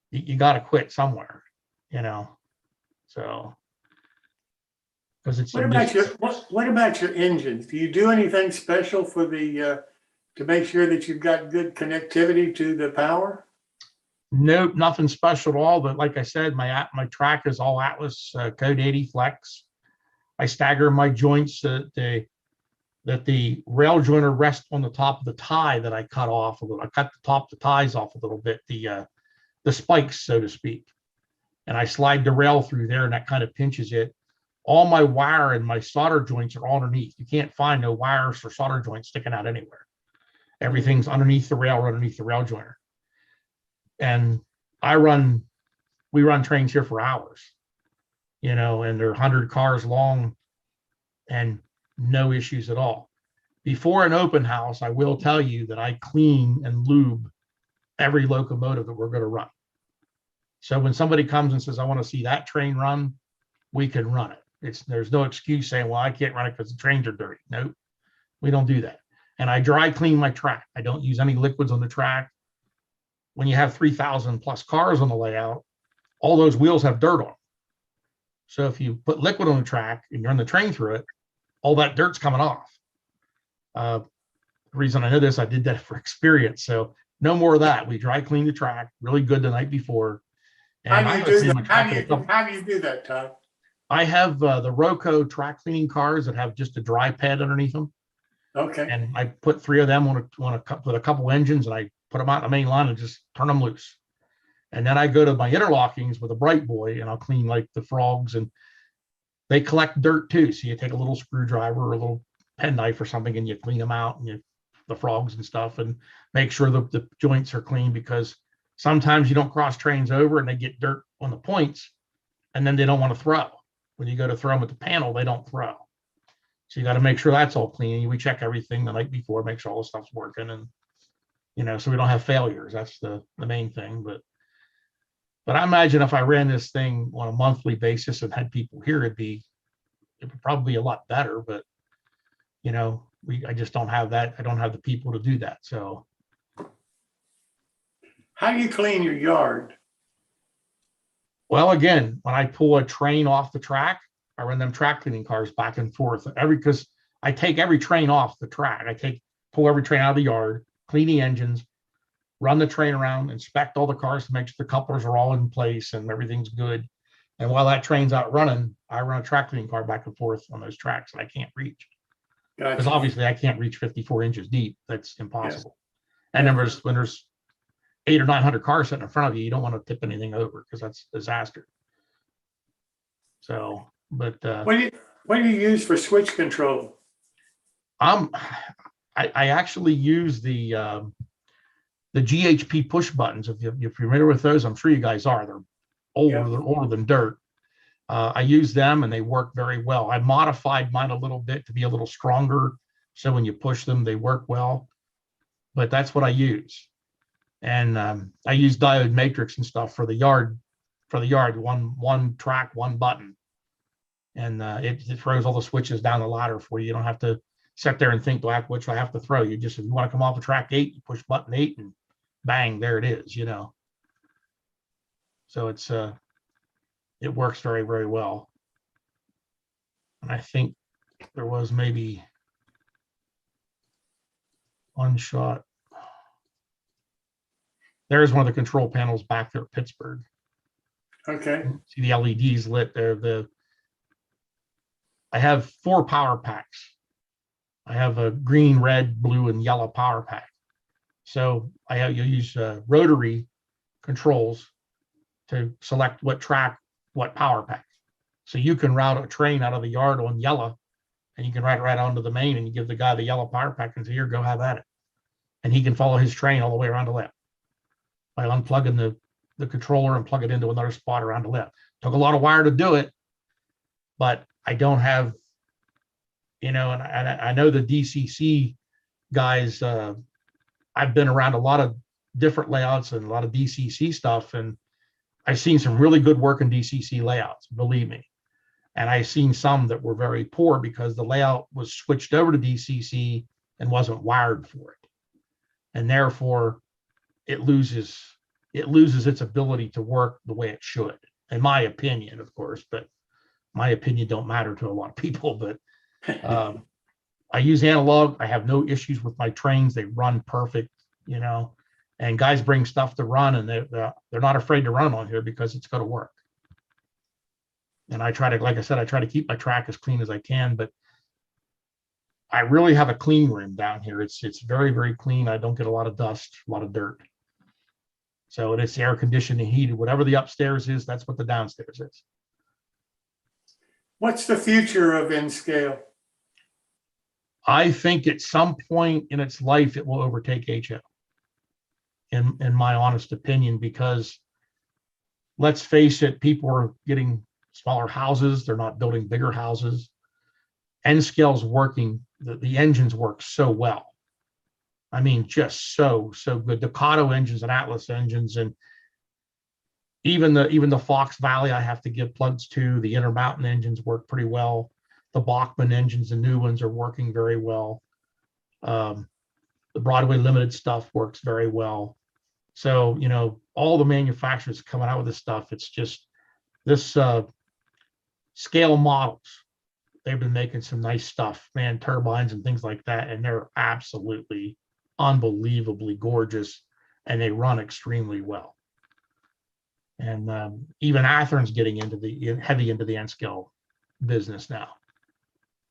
you got to quit somewhere, you know. So because it's What about your engines? Do you do anything special for the to make sure that you've got good connectivity to the power? Nope, nothing special at all. But like I said, my track is all Atlas Code 80 Flex. I stagger my joints that the rail joiner rests on the top of the tie that I cut off a little. I cut the top of the ties off a little bit, the spikes, so to speak. And I slide the rail through there, and that kind of pinches it. All my wire and my solder joints are underneath. You can't find no wires or solder joints sticking out anywhere. Everything's underneath the rail or underneath the rail joiner. And we run trains here for hours, you know, and they're 100 cars long and no issues at all. Before an open house, I will tell you that I clean and lube every locomotive that we're going to run. So when somebody comes and says, I want to see that train run, we can run it. There's no excuse saying, well, I can't run it because the trains are dirty. Nope, we don't do that. And I dry clean my track. I don't use any liquids on the track. When you have 3,000 plus cars on the layout, all those wheels have dirt on them. So if you put liquid on the track and you run the train through it, all that dirt's coming off. The reason I know this, I did that for experience. So no more of that. We dry clean the track really good the night before. And How do you do that? How do you do that, Todd? I have the Roco track cleaning cars that have just a dry pad underneath them. Okay. And I put 3 of them with a couple engines, and I put them out in the main line and just turn them loose. And then I go to my interlockings with a bright boy, and I'll clean like the frogs, and they collect dirt too. So you take a little screwdriver or a little penknife or something, and you clean them out, and the frogs and stuff, and make sure the joints are clean, because sometimes you don't cross trains over and they get dirt on the points, and then they don't want to throw. When you go to throw them at the panel, they don't throw. So you got to make sure that's all clean. We check everything the night before, make sure all the stuff's working, and you know, so we don't have failures. That's the main thing. But I imagine if I ran this thing on a monthly basis and had people here, it would probably be a lot better. But you know, I just don't have that. I don't have the people to do that. So how do you clean your yard? well, again, when I pull a train off the track, I run them track cleaning cars back and forth because I take every train off the track. Pull every train out of the yard, clean the engines, run the train around, inspect all the cars to make sure the couplers are all in place and everything's good. And while that train's out running, I run a track cleaning car back and forth on those tracks that I can't reach. Because Gotcha. obviously I can't reach 54 inches deep. That's impossible. And then when there's 800 or 900 cars sitting in front of you, you don't want to tip anything over because that's a disaster. So, but What do you use for switch control? I actually use the GHP push buttons. If you're familiar with those, I'm sure you guys are. They're older. Yeah. They're older than dirt. I use them and they work very well. I modified mine a little bit to be a little stronger, so when you push them, they work well. But that's what I use. And I use diode matrix and stuff for the yard. One track, one button, and it throws all the switches down the ladder for you. You don't have to sit there and think, which I have to throw. You just, if you want to come off of track 8, you push button 8 and bang, there it is, you know. So it works very, very well. And I think there was maybe one shot. There's one of the control panels back there at Pittsburgh. Okay. See the LEDs lit there. I have 4 power packs. I have a green, red, blue, and yellow power pack. So you use rotary controls to select what track, what power pack. So you can route a train out of the yard on yellow, and you can ride it right onto the main, and you give the guy the yellow power pack and say, here, go have at it. and he can follow his train all the way around the lip by unplugging the controller and plug it into another spot around the lip. Took a lot of wire to do it, but I don't have, and I know the DCC guys, I've been around a lot of different layouts and a lot of DCC stuff, and I've seen some really good work in DCC layouts, believe me. And I've seen some that were very poor because the layout was switched over to DCC and wasn't wired for it. And therefore it loses its ability to work the way it should, in my opinion, of course, but my opinion don't matter to a lot of people. But I use analog. I have no issues with my trains. They run perfect, and guys bring stuff to run, and they're not afraid to run on here because it's going to work. And I try to, like I said, I try to keep my track as clean as I can, but I really have a clean room down here. It's very, very clean. I don't get a lot of dust, a lot of dirt. So it's air conditioned and heated. Whatever the upstairs is, that's what the downstairs is. What's the future of Nscale? I think at some point in its life, it will overtake HO, in my honest opinion, because let's face it, people are getting smaller houses. They're not building bigger houses. Nscale's working, the engines work so well. I mean, just so good. The Kato engines and Atlas engines, and even the Fox Valley, I have to give plugs to. The Intermountain engines work pretty well. The Bachmann engines, the new ones, are working very well. The Broadway Limited stuff works very well. So, all the manufacturers coming out with this stuff, it's just this scale models. They've been making some nice stuff, man, turbines and things like that, and they're absolutely unbelievably gorgeous, and they run extremely well. And even Athearn's getting heavy into the Nscale business now.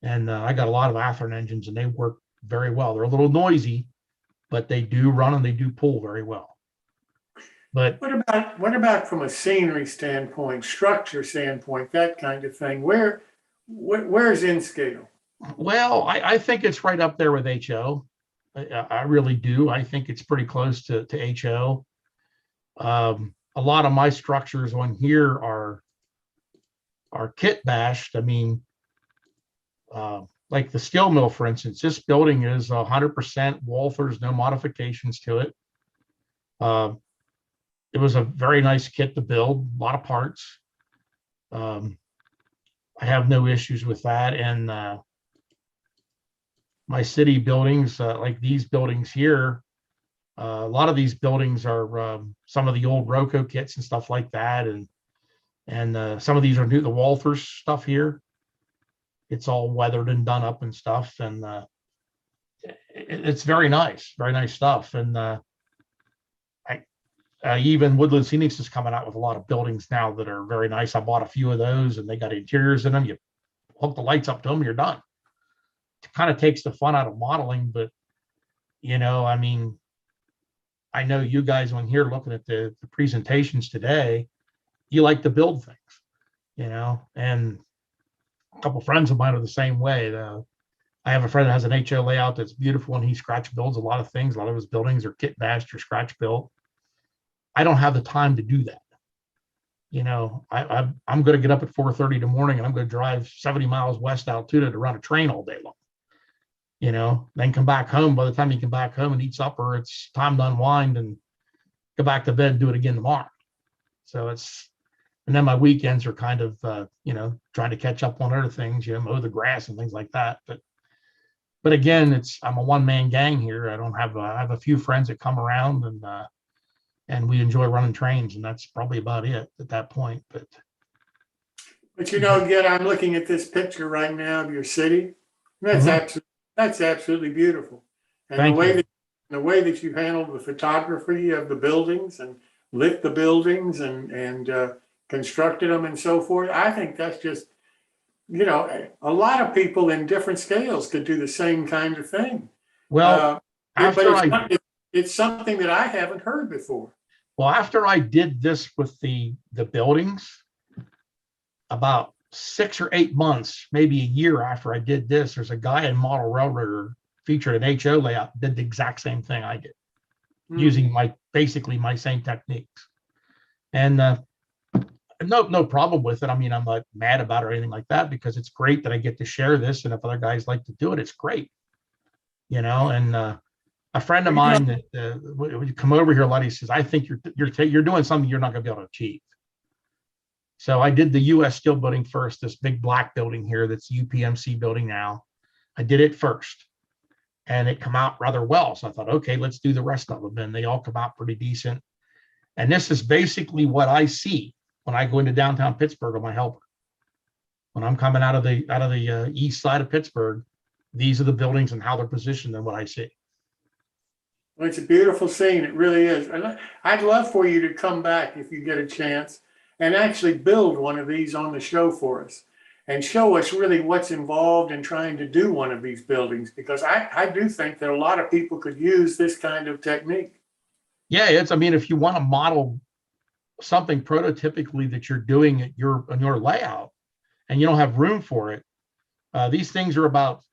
And I got a lot of Athearn engines, and they work very well. They're a little noisy, but they do run and they do pull very well. But what about from a scenery standpoint, structure standpoint, that kind of thing? Where's Inscale? Well, I think it's right up there with HO. I really do. I think it's pretty close to HO. A lot of my structures on here are kit bashed. I mean, like the steel mill, for instance, this building is 100% Walthers, no modifications to it. It was a very nice kit to build, a lot of parts. I have no issues with that. And my city buildings, like these buildings here, a lot of these buildings are some of the old Roco kits and stuff like that. And some of these are new, the Walthers stuff here. It's all weathered and done up and stuff. And it's very nice stuff. And even Woodland Scenics is coming out with a lot of buildings now that are very nice. I bought a few of those, and they got interiors in them. You hook the lights up to them, you're done. It kind of takes the fun out of modeling, but I mean, I know you guys on here looking at the presentations today, you like to build things, and a couple of friends of mine are the same way. I have a friend that has an HO layout that's beautiful, and he scratch builds a lot of things. A lot of his buildings are kit bashed or scratch built. I don't have the time to do that. I'm going to get up at 4:30 in the morning, and I'm going to drive 70 miles west Altoona to run a train all day long. Then come back home. By the time you come back home and eat supper, it's time to unwind and go back to bed and do it again tomorrow. So and then my weekends are kind of, trying to catch up on other things, mow the grass and things like that. But again, I'm a one-man gang here. I have a few friends that come around, and we enjoy running trains, and that's probably about it at that point. But again, I'm looking at this picture right now of your city. That's absolutely beautiful. And the way that you handled the photography of the buildings and lit the buildings and constructed them and so forth, I think that's just, a lot of people in different scales could do the same kind of thing. Well, it's something that I haven't heard before. Well, after I did this with the buildings, about 6 or 8 months, maybe a year after I did this, there's a guy in Model Railroader featured an HO layout, did the exact same thing I did, Hmm. using basically my same techniques. And no problem with it. I mean, I'm not mad about it or anything like that, because it's great that I get to share this. And if other guys like to do it, it's great. And a friend of mine that would come over here a lot, he says, I think you're doing something you're not going to be able to achieve. So I did the US Steel building first, this big black building here that's UPMC building now. I did it first, and it come out rather well. So I thought, okay, let's do the rest of them. And they all come out pretty decent. And this is basically what I see when I go into downtown Pittsburgh on my helper. When I'm coming out of the east side of Pittsburgh, these are the buildings and how they're positioned and what I see. Well, it's a beautiful scene. It really is. And I'd love for you to come back if you get a chance and actually build one of these on the show for us and show us really what's involved in trying to do one of these buildings, because I do think that a lot of people could use this kind of technique. Yeah, I mean, if you want to model something prototypically that you're doing on your layout and you don't have room for it, these things are about,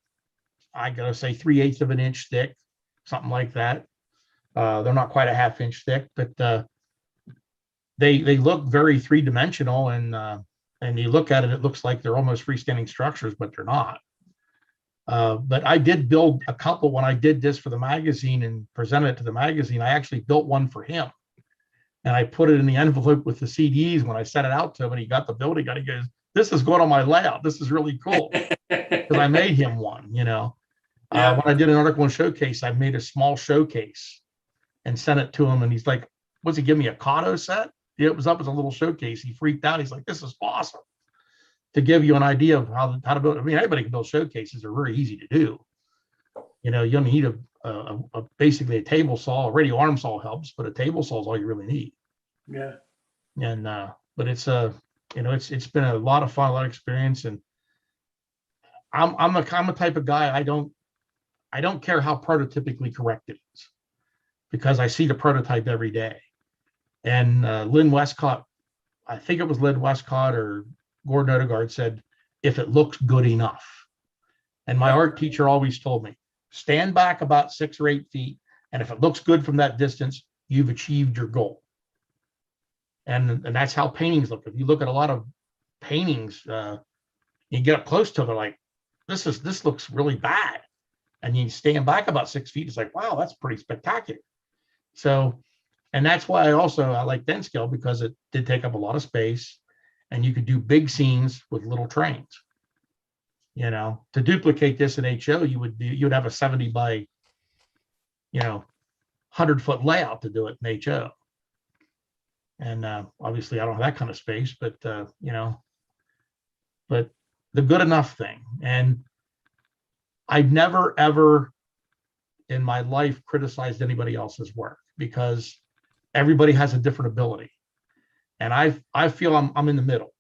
I gotta say, 3/8 of an inch thick, something like that. They're not quite a 1/2 inch thick, but they look very three-dimensional, and you look at it, it looks like they're almost freestanding structures, but they're not. But I did build a couple when I did this for the magazine and presented it to the magazine. I actually built one for him, and I put it in the envelope with the CDs when I sent it out to him, and he got the building and he goes, "This is going on my layout. This is really cool," because I made him one. Yeah. When I did an article and showcase, I made a small showcase and sent it to him, and he's like, "What's he give me, a Kato set?" It was up as a little showcase. He freaked out. He's like, "This is awesome." To give you an idea of how to build. I mean, anybody can build showcases. They're very easy to do. You only need basically a table saw. A radio arm saw helps, but a table saw is all you really need. Yeah. And but it's it's been a lot of fun, a lot of experience, and I'm a type of guy. I don't care how prototypically correct it is, because I see the prototype every day. And Lynn Westcott, I think it was Lynn Westcott or Gordon Odegaard, said, "If it looks good enough." And my art teacher always told me, stand back about 6 or 8 feet, and if it looks good from that distance, you've achieved your goal. And that's how paintings look. If you look at a lot of paintings, you get up close to them, they're like, this looks really bad. And you stand back about 6 feet, it's like, wow, that's pretty spectacular. So, and that's why I like Nscale, because it did take up a lot of space, and you could do big scenes with little trains. To duplicate this in HO, you'd have a 70 by 100-foot layout to do it in HO. And obviously I don't have that kind of space, but but the good enough thing. And I've never ever in my life criticized anybody else's work, because everybody has a different ability. And I feel I'm in the middle.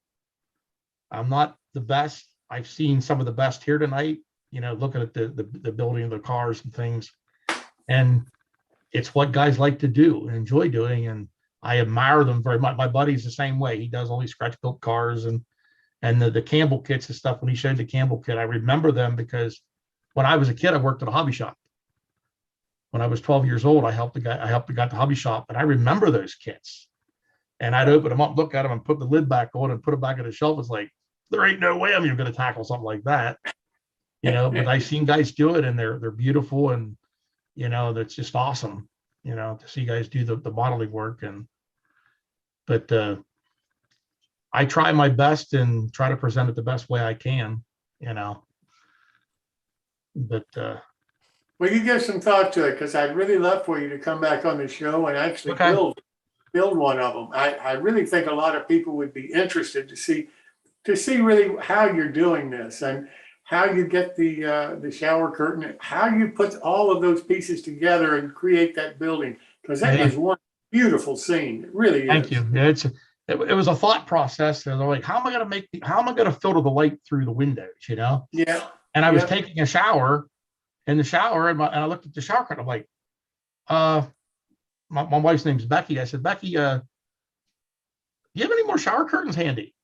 I'm not the best. I've seen some of the best here tonight, looking at the building of the cars and things. And it's what guys like to do and enjoy doing. And I admire them very much. My buddy's the same way. He does all these scratch built cars and the Campbell kits and stuff. When he showed the Campbell kit, I remember them because when I was a kid, I worked at a hobby shop. When I was 12 years old, I helped the guy at the hobby shop, and I remember those kits. And I'd open them up, look at them, and put the lid back on and put it back on the shelf. It's like, there ain't no way I'm even going to tackle something like that. But I've seen guys do it, and they're beautiful, and that's just awesome. To see guys do the modeling work. But I try my best and try to present it the best way I can. But Well, you give some thought to it, because I'd really love for you to come back on the show and actually Okay. build one of them. I really think a lot of people would be interested to see really how you're doing this and how you get the shower curtain, how you put all of those pieces together and create that building, because that is one beautiful scene. It really is. Thank you. Yeah, it was a thought process. And they're like, how am I going to filter the light through the windows? Yeah. And I was taking a shower in the shower, and I looked at the shower curtain. I'm like, my wife's name's Becky. I said, Becky, do you have any more shower curtains handy?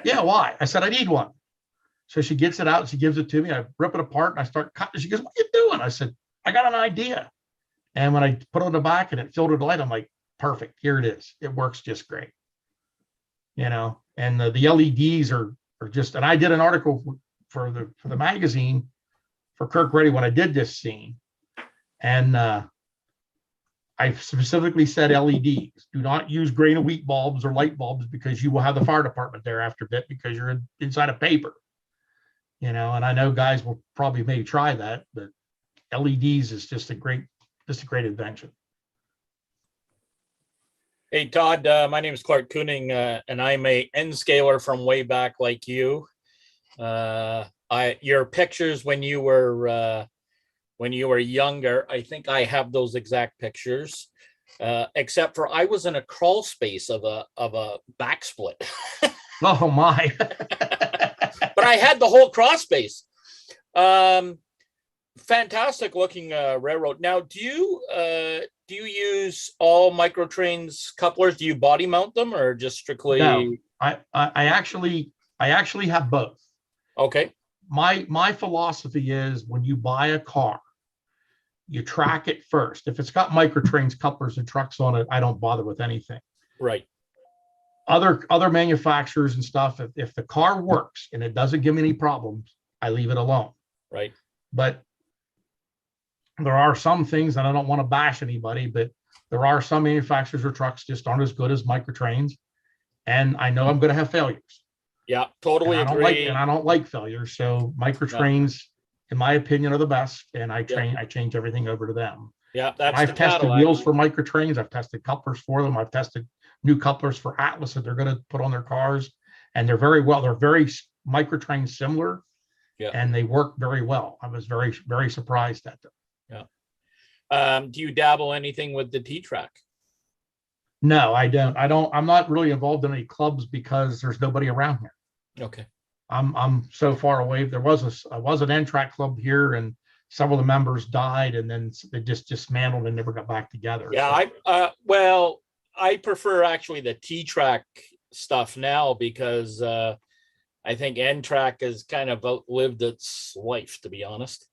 Yeah, why? I said, I need one. So she gets it out, she gives it to me. I rip it apart and I start cutting. She goes, "What are you doing?" I said, "I got an idea." And when I put it on the back and it filtered light, I'm like, perfect. Here it is. It works just great. And the LEDs are just, and I did an article for the magazine for Kirk Ready when I did this scene. And I specifically said LEDs. Do not use grain of wheat bulbs or light bulbs because you will have the fire department there after a bit because you're inside a paper. And I know guys will probably maybe try that, but LEDs is just a great invention. Hey, Todd, my name is Clark Kooning, and I'm a Nscaler from way back like you. Your pictures when you were younger, I think I have those exact pictures, except for I was in a crawl space of a back split. Oh my. But I had the whole cross space. Fantastic looking railroad. Now, do you use all NixTrainz couplers? Do you body mount them or just strictly? No, I actually have both. Okay. My philosophy is when you buy a car, you track it first. If it's got NixTrainz couplers and trucks on it, I don't bother with anything. Right. Other manufacturers and stuff, if the car works and it doesn't give me any problems, I leave it alone. Right. But there are some things, and I don't want to bash anybody, but there are some manufacturers or trucks just aren't as good as NixTrainz. And I know I'm going to have failures. Yeah, totally agree. I don't like failures. So NixTrainz, in my opinion, are the best. And I change everything over to them. Yeah, that's I've tested wheels for NixTrainz. I've tested couplers for them. I've tested new couplers for Atlas that they're going to put on their cars. And they're very well. They're very NixTrainz similar. Yeah. And they work very well. I was very, very surprised at them. Yeah. Do you dabble anything with the T-Track? No, I don't. I'm not really involved in any clubs because there's nobody around here. Okay. I'm so far away. There was an N-Track club here, and several of the members died, and then they just dismantled and never got back together. Yeah, so. I prefer actually the T-Track stuff now because I think N-Track has kind of outlived its life, to be honest.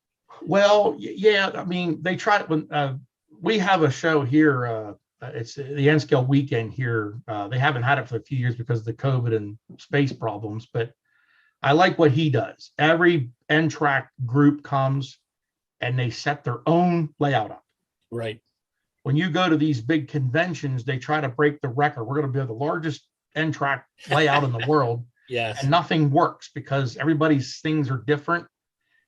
Well, yeah, I mean, they tried when we have a show here. It's the Nscale weekend here. They haven't had it for a few years because of the COVID and space problems, but I like what he does. Every N-Track group comes and they set their own layout up. Right. When you go to these big conventions, they try to break the record. We're going to be the largest N-Track layout in the world. Yes. And nothing works because everybody's things are different.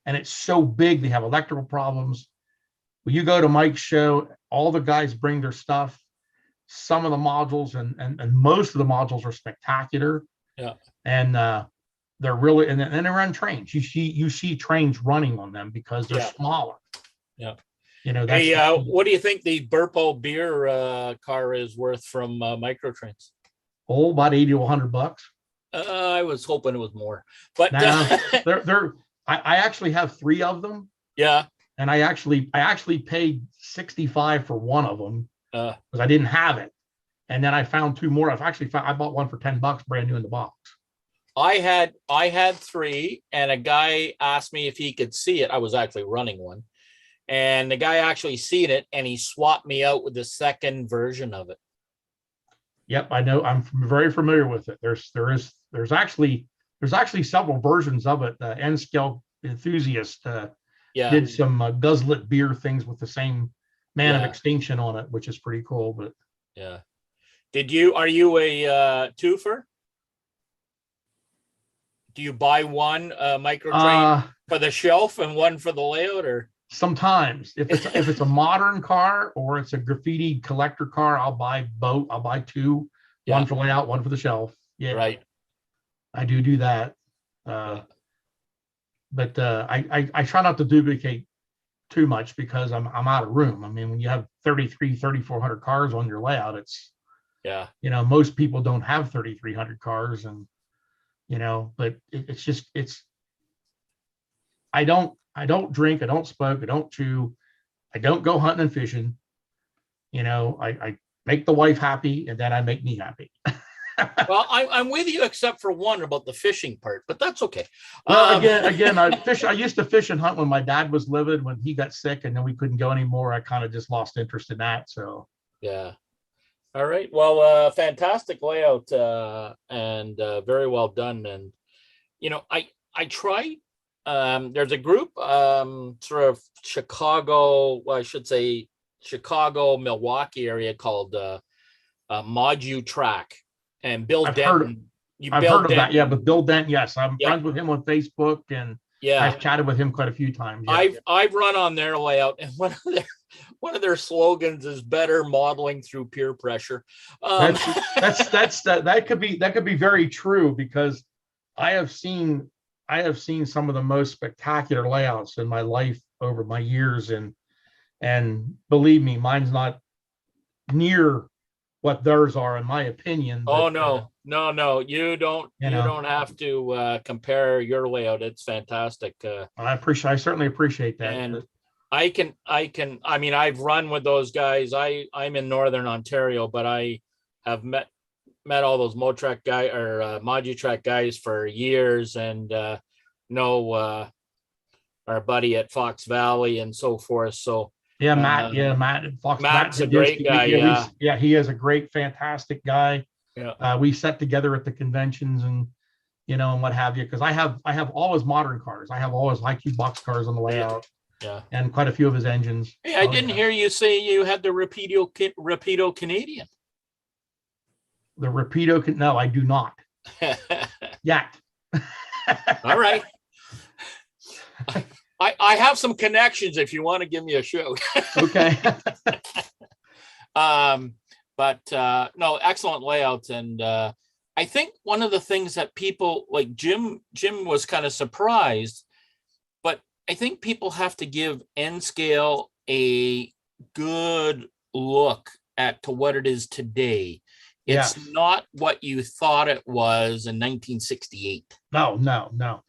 And it's so big, they have electrical problems. When you go to Mike's show, all the guys bring their stuff. Some of the modules and most of the modules are spectacular. Yeah. And they're really, and they run trains. You see trains running on them because they're smaller. Yeah. That's hey, what do you think the Burpo beer car is worth from NixTrainz? Oh, about $80 to $100. I was hoping it was more, but I actually have 3 of them. Yeah. And I actually paid $65 for one of them because I didn't have it. And then I found 2 more. I bought one for $10 brand new in the box. I had 3 and a guy asked me if he could see it. I was actually running one. And the guy actually seen it and he swapped me out with the second version of it. Yep, I know. I'm very familiar with it. There's actually several versions of it. Nscale enthusiast did some guzzlet beer things with the same Man of Extinction on it, which is pretty cool. But yeah, are you a twofer? Do you buy one NixTrainz for the shelf and one for the layout, or? Sometimes if it's a modern car or it's a graffiti collector car, I'll buy both. I'll buy 2, one for layout, one for the shelf. Yeah, right. I do that. But I try not to duplicate too much because I'm out of room. I mean, when you have 3,400 cars on your layout, it's most people don't have 3,300 cars, and but it's I don't drink, I don't smoke, I don't chew, I don't go hunting and fishing. I make the wife happy and then I make me happy. Well, I'm with you except for one about the fishing part, but that's okay. Well, again, I used to fish and hunt when my dad was living. When he got sick and then we couldn't go anymore, I kind of just lost interest in that. So Yeah. All right. Well, fantastic layout and very well done. And I try. There's a group, sort of Chicago, well, I should say Chicago, Milwaukee area called Modu Track, and Bill I've heard Denton. I've heard of that. Yeah, but Bill Dent, yes, I'm Yeah. friends with him on Facebook, and Yeah, I've chatted with him quite a few times. Yeah. I've run on their layout, and one of their slogans is "better modeling through peer pressure." That could be very true, because I have seen some of the most spectacular layouts in my life over my years, and believe me, mine's not near what theirs are, in my opinion. Oh but, no, you don't have to compare your layout. It's fantastic. I certainly appreciate that. And I mean, I've run with those guys. I'm in Northern Ontario, but I have met all those Motrack guy or Modutrack guys for years, and know our buddy at Fox Valley and so forth. So Yeah, Matt Fox. Matt's Matt a great guy. Yeah, he is a great, fantastic guy. Yeah. We sat together at the conventions and and what have you, because I have all his modern cars. I have all his high-cube box cars on the layout. Yeah. And quite a few of his engines. Hey, I didn't hear you say you had the Rapido Canadian. The Rapido, no, I do not. Yet. All right. I have some connections if you want to give me a show. Okay. But no, excellent layouts. And I think one of the things that people like Jim was kind of surprised, but I think people have to give Nscale a good look to what it is today. It's not what you thought it was in 1968. No.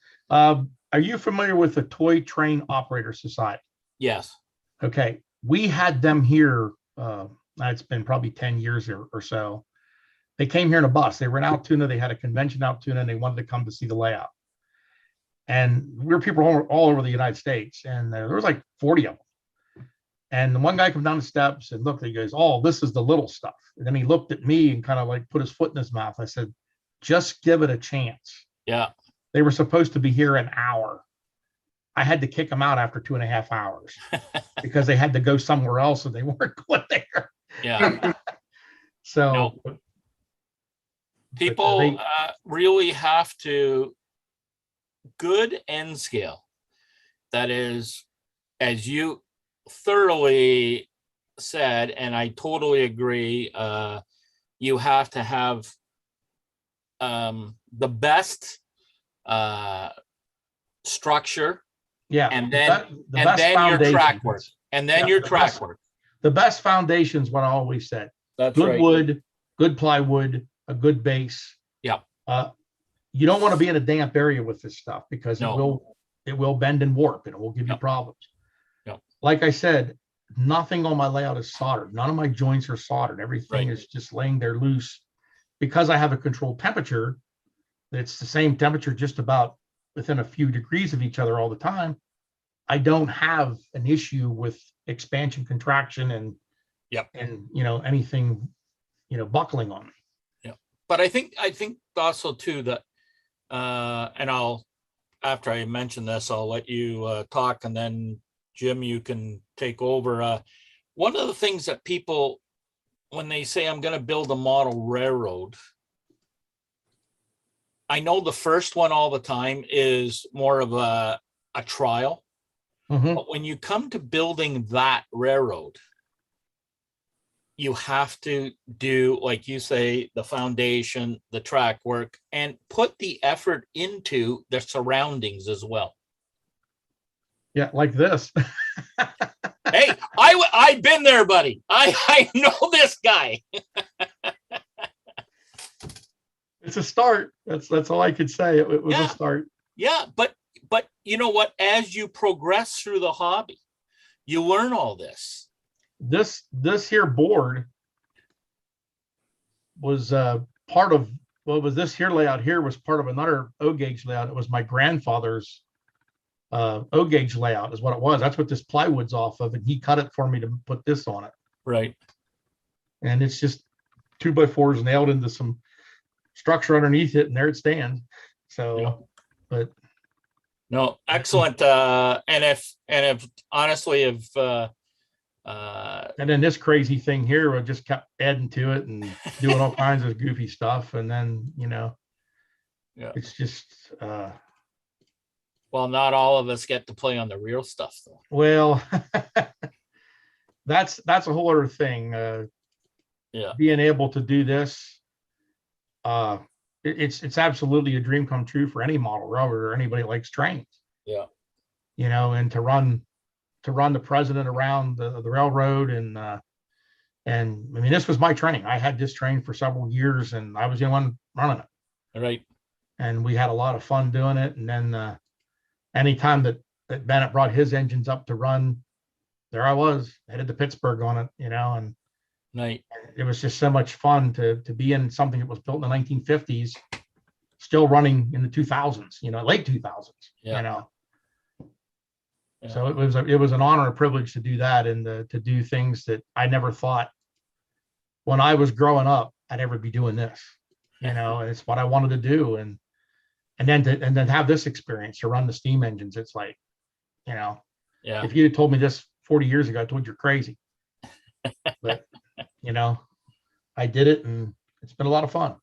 Are you familiar with the Toy Train Operator Society? Yes. Okay. We had them here. It's been probably 10 years or so. They came here in a bus. They were in Altoona. They had a convention in Altoona, and they wanted to come to see the layout. And we were people all over the United States, and there was like 40 of them. And the one guy came down the steps and looked, he goes, "Oh, this is the little stuff." And then he looked at me and kind of like put his foot in his mouth. I said, "Just give it a chance." Yeah. They were supposed to be here an hour. I had to kick them out after 2.5 hours because they had to go somewhere else and they weren't going there. Yeah. So people really have to good Nscale. That is, as you thoroughly said, and I totally agree, you have to have the best structure. Yeah. And then your track work. And then your track work. The best foundation is what I always said. That's good right. Wood, good plywood, a good base. Yeah. You don't want to be in a damp area with this stuff because No. it will bend and warp and it will give you problems. Yep. Like I said, nothing on my layout is soldered. None of my joints are soldered. Everything is just laying there loose. Because I have a controlled temperature, it's the same temperature just about within a few degrees of each other all the time. I don't have an issue with expansion, contraction, and anything, buckling on me. Yeah. But I think also too that and after I mention this, I'll let you talk, and then Jim, you can take over. One of the things that people, when they say I'm going to build a model railroad, I know the first one all the time is more of a trial. Mhm. But when you come to building that railroad, you have to do, like you say, the foundation, the track work, and put the effort into the surroundings as well. Yeah, like this. Hey, I've been there, buddy. I know this guy. It's a start. That's all I could say. It was a start. Yeah, but you know what? As you progress through the hobby, you learn all this. This here board was part of what was this here layout here was part of another O gauge layout. It was my grandfather's O gauge layout is what it was. That's what this plywood's off of, and he cut it for me to put this on it. Right. And it's just 2x4s nailed into some structure underneath it, and there it stands. So, Yeah. but No, excellent. And if honestly, and then this crazy thing here, we just kept adding to it and doing all kinds of goofy stuff. And then, Yeah. it's just, well, not all of us get to play on the real stuff though. well, that's a whole other thing. Yeah. Being able to do this, it's absolutely a dream come true for any model railroad or anybody that likes trains. Yeah. And to run the president around the railroad and I mean, this was my train. I had this train for several years and I was the one running it. Right. And we had a lot of fun doing it. And then anytime that Bennett brought his engines up to run, there I was headed to Pittsburgh on it, and Right. it was just so much fun to be in something that was built in the 1950s, still running in the 2000s, late 2000s, Yeah. Yeah. So it was an honor and privilege to do that and to do things that I never thought when I was growing up I'd ever be doing this, and it's what I wanted to do. And then have this experience to run the steam engines. It's like, Yeah. if you had told me this 40 years ago, I told you you're crazy. But, I did it and it's been a lot of fun.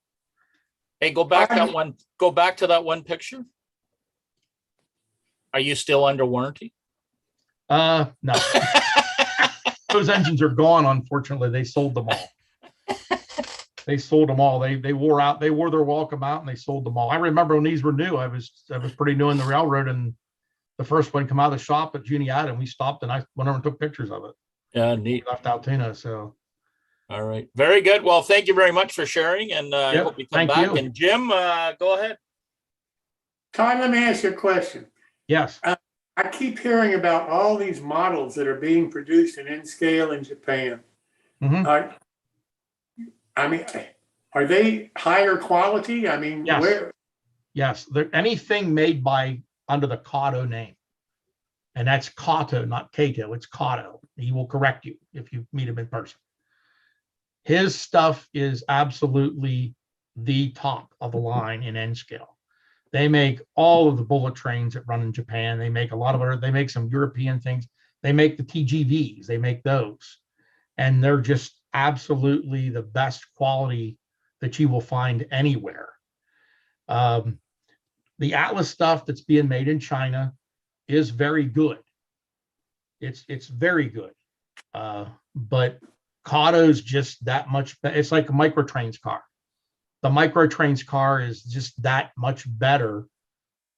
Hey, go back to that one picture. Are you still under warranty? No. Those engines are gone, unfortunately. They sold them all. They wore out. They wore their welcome out and they sold them all. I remember when these were new. I was pretty new in the railroad, and the first one come out of the shop at Juniata, and we stopped and I went over and took pictures of it. Yeah, neat. Left Altoona. So All right. Very good. Well, thank you very much for sharing, and I Yep, hope you come thank back. you. And Jim, go ahead. Todd, let me ask you a question. yes. I keep hearing about all these models that are being produced in Nscale in Japan. Mhm. I mean, are they higher quality? I mean, Yes. where? Yes, anything made under the Kato name, and that's Kato, not Kato. It's Kato. He will correct you if you meet him in person. His stuff is absolutely the top of the line in Nscale. They make all of the bullet trains that run in Japan. They make a lot of other. They make some European things. They make the TGVs. They make those, and they're just absolutely the best quality that you will find anywhere. The Atlas stuff that's being made in China is very good. It's very good, but Kato's just that much better. It's like a Microtrains car. The Microtrains car is just that much better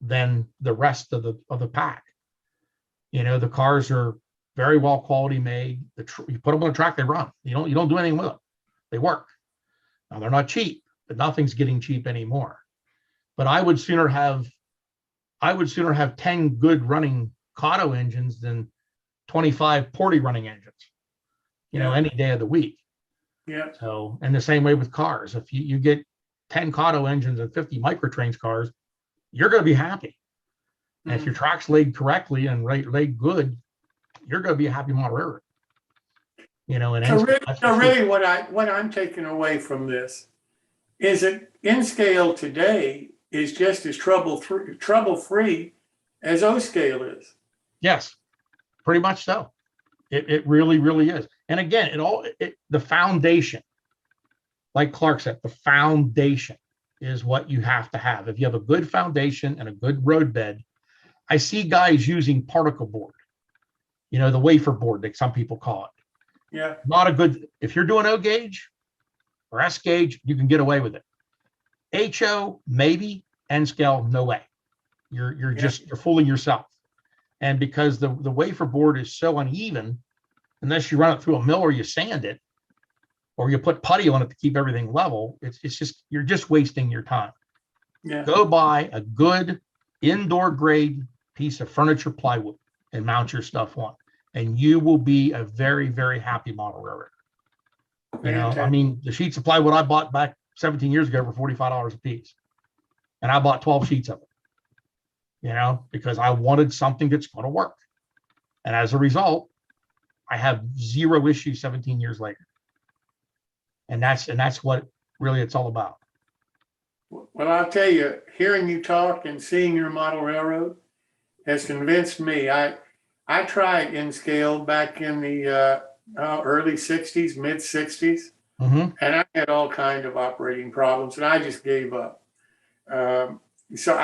than the rest of the pack. The cars are very well quality made. You put them on a track, they run. You don't do anything with them. They work. Now they're not cheap, but nothing's getting cheap anymore. But I would sooner have 10 good running Kato engines than 25 poorly running engines, any day of the week. Yeah. So, and the same way with cars. If you get 10 Kato engines and 50 Microtrains cars, you're going to be happy. And if your track's laid correctly and laid good, you're going to be a happy model railroad. And So really what I'm taking away from this is that Inscale today is just as trouble-free as O-Scale is. Yes, pretty much so. It really, really is. And again, the foundation, like Clark said, the foundation is what you have to have. If you have a good foundation and a good road bed, I see guys using particle board, the wafer board that some people call it. Yeah. Not a good, if you're doing O gauge or S gauge, you can get away with it. HO, maybe. Nscale, no way. You're fooling yourself. And because the wafer board is so uneven, unless you run it through a mill or you sand it, or you put putty on it to keep everything level, you're just wasting your time. Yeah. Go buy a good indoor grade piece of furniture plywood and mount your stuff on, and you will be a very, very happy model railroad. I mean, the sheets of plywood I bought back 17 years ago for $45 a piece. And I bought 12 sheets of it, because I wanted something that's going to work. And as a result, I have zero issues 17 years later. And that's what really it's all about. Well, I'll tell you, hearing you talk and seeing your model railroad has convinced me. I tried Nscale back in the early 60s, mid 60s, Mm-hmm. and I had all kinds of operating problems and I just gave up. So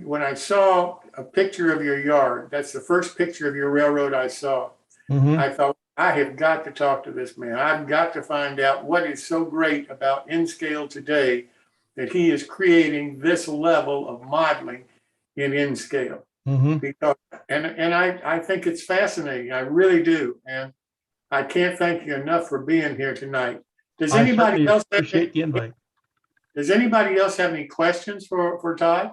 when I saw a picture of your yard, that's the first picture of your railroad I saw. Mm-hmm. I thought, I have got to talk to this man. I've got to find out what is so great about Nscale today that he is creating this level of modeling in Nscale. Mm-hmm. Because and I think it's fascinating. I really do. And I can't thank you enough for being here tonight. Does anybody else appreciate the invite? Does anybody else have any questions for Todd?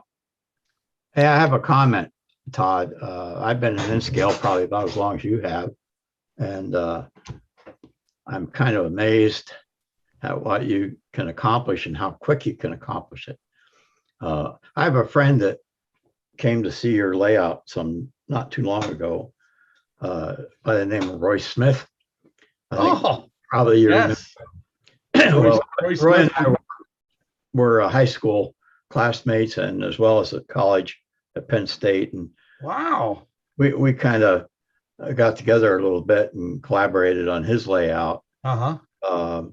Hey, I have a comment, Todd. I've been in Inscale probably about as long as you have. And I'm kind of amazed at what you can accomplish and how quick you can accomplish it. I have a friend that came to see your layout not too long ago by the name of Roy Smith. I think probably you remember. Well, Roy and I were high school classmates and as well as at college at Penn State. And wow, we kind of got together a little bit and collaborated on his layout. I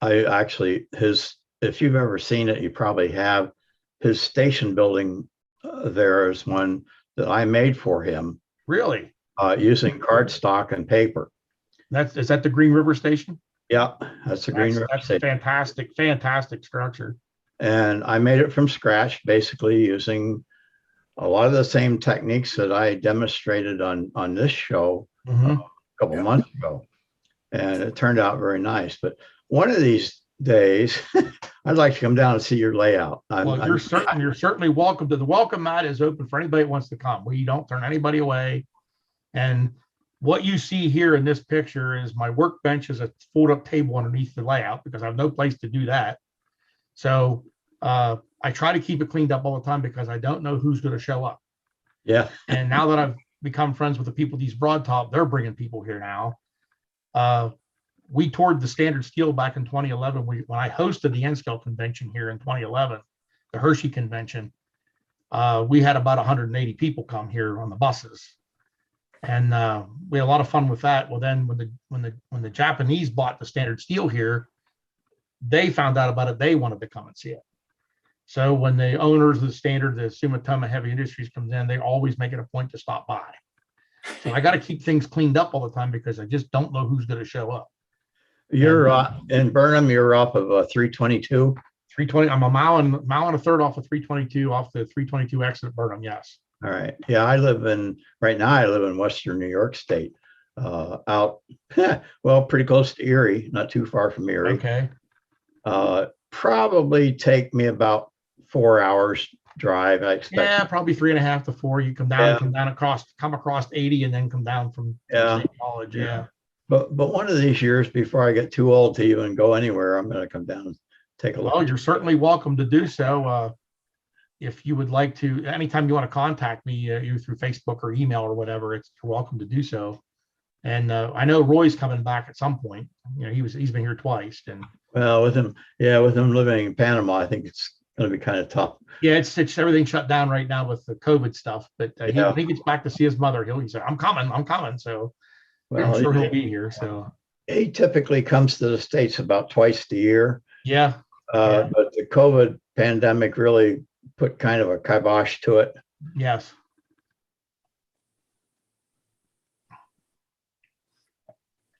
actually, if you've ever seen it, you probably have. His station building there is one that I made for him. Really? Using cardstock and paper. Is that the Green River Station? Yeah, that's the Green River That's Station. fantastic structure. And I made it from scratch, basically using a lot of the same techniques that I demonstrated on this show a couple months ago. And it turned out very nice. But one of these days, I'd like to come down and see your layout. You're certainly welcome to. The welcome mat is open for anybody that wants to come. We don't turn anybody away. And what you see here in this picture is my workbench is a fold up table underneath the layout because I have no place to do that. So I try to keep it cleaned up all the time because I don't know who's going to show up. Yeah. And now that I've become friends with the people, these Broad Top, they're bringing people here now. We toured the Standard Steel back in 2011. When I hosted the Nscale convention here in 2011, the Hershey convention, we had about 180 people come here on the buses. And we had a lot of fun with that. Well, then when the Japanese bought the Standard Steel here, they found out about it. They wanted to come and see it. So when the owners of the Standard, the Sumitomo Heavy Industries comes in, they always make it a point to stop by. So I got to keep things cleaned up all the time because I just don't know who's going to show up. You're in Burnham. You're off of 322. 320. I'm a mile and a third off of 322 off the 322 exit at Burnham. Yes. All right. Yeah, right now I live in Western New York State, out, pretty close to Erie, not too far from Erie. Okay. Probably take me about 4 hours drive. I expect. Yeah, probably 3.5 to 4. You come across 80 and then come down from State College. Yeah. But one of these years, before I get too old to even go anywhere, I'm going to come down and take a look. Well, you're certainly welcome to do so. If you would like to, anytime you want to contact me, either through Facebook or email or whatever, you're welcome to do so. And I know Roy's coming back at some point. He's been here twice. And well, with him living in Panama, I think it's going to be kind of tough. Yeah, it's everything shut down right now with the COVID stuff. But when he gets back to see his mother, he'll say, "I'm coming." So I'm sure he'll be here. So he typically comes to the States about twice a year. Yeah. But the COVID pandemic really put kind of a kibosh to it. Yes.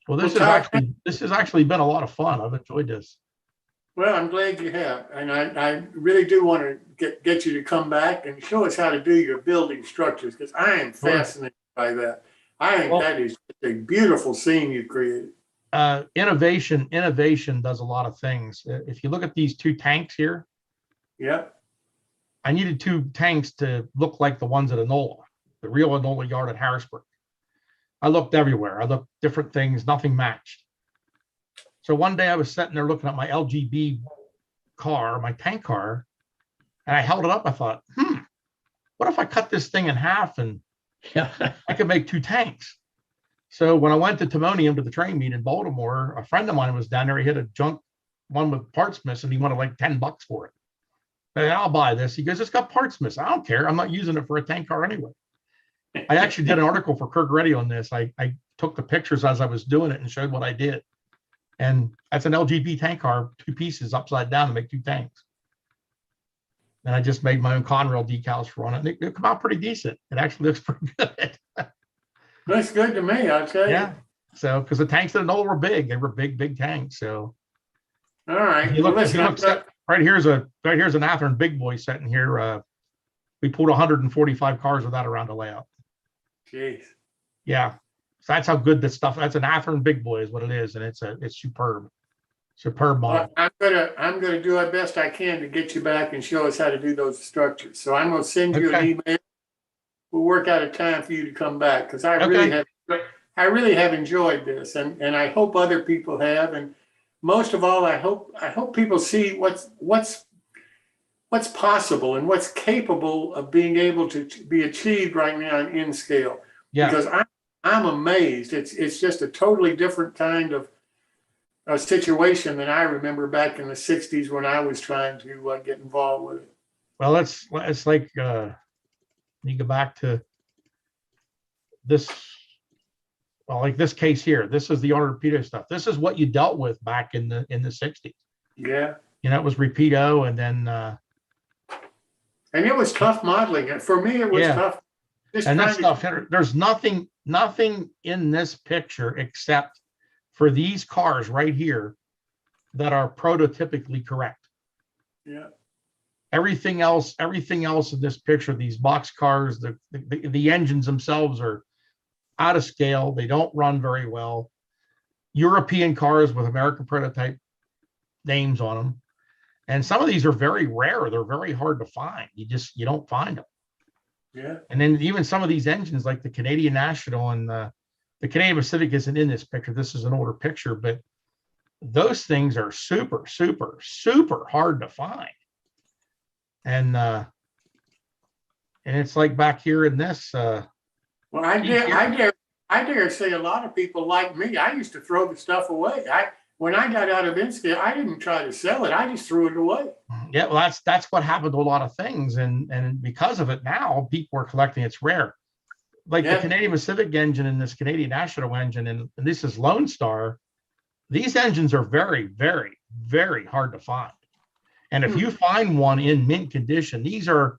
Well, this has actually been a lot of fun. I've enjoyed this. Well, I'm glad you have. And I really do want to get you to come back and show us how to do your building structures because I am fascinated by that. I think that is a beautiful scene you created. Innovation does a lot of things. If you look at these two tanks here. Yeah. I needed two tanks to look like the ones at Enola, the real Enola yard at Harrisburg. I looked everywhere. I looked different things, nothing matched. So one day I was sitting there looking at my LGB car, my tank car, and I held it up. I thought, what if I cut this thing in half and I could make 2 tanks? So when I went to Timonium to the train meet in Baltimore, a friend of mine was down there. He had a junk one with parts missing. He wanted like $10 for it. I said, I'll buy this. He goes, it's got parts missing. I don't care. I'm not using it for a tank car anyway. I actually did an article for Kirk Reddy on this. I took the pictures as I was doing it and showed what I did. And that's an LGB tank car, 2 pieces upside down to make 2 tanks. And I just made my own Conrail decals for on it. And it come out pretty decent. It actually looks pretty good. Looks good to me, I'll tell you. Yeah. So, because the tanks that were big, they were big tanks. So, All right. if you look, Well, if you listen, look, right here's an Athearn big boy sitting here. We pulled 145 cars with that around the layout. Jeez. Yeah. So that's how good this stuff. That's an Athearn big boy is what it is, and it's superb model. Well, I'm gonna do my best I can to get you back and show us how to do those structures. So I'm gonna send you an Okay. email. We'll work out a time for you to come back, because I really have enjoyed this, and I hope other people have. And most of all, I hope people see what's possible and what's capable of being able to be achieved right now in Inscale. Yeah. Because I'm amazed. It's just a totally different kind of a situation than I remember back in the 60s when I was trying to get involved with it. Well, it's like you go back to this. Well, like this case here. This is the Orford stuff. This is what you dealt with back in the 60s. Yeah. You know, it was Rapido, and then And it was tough modeling. And for me, it was Yeah. tough. Just and this trying stuff. There's nothing in this picture except for these cars right here that are prototypically correct. Yeah. Everything else in this picture, these box cars, the engines themselves are out of scale. They don't run very well. European cars with American prototype names on them. And some of these are very rare. They're very hard to find. You don't find them. Yeah. And then even some of these engines, like the Canadian National and the Canadian Pacific isn't in this picture. This is an older picture, but those things are super hard to find. And it's like back here in this. Well, I dare say a lot of people like me. I used to throw the stuff away. When I got out of Inscale, I didn't try to sell it. I just threw it away. Yeah, well, that's what happened to a lot of things, and because of it, now people are collecting. It's rare, like the Canadian Pacific engine and this Canadian National engine, and this is Lone Star. These engines are very hard to find, and if you find one in mint condition, these are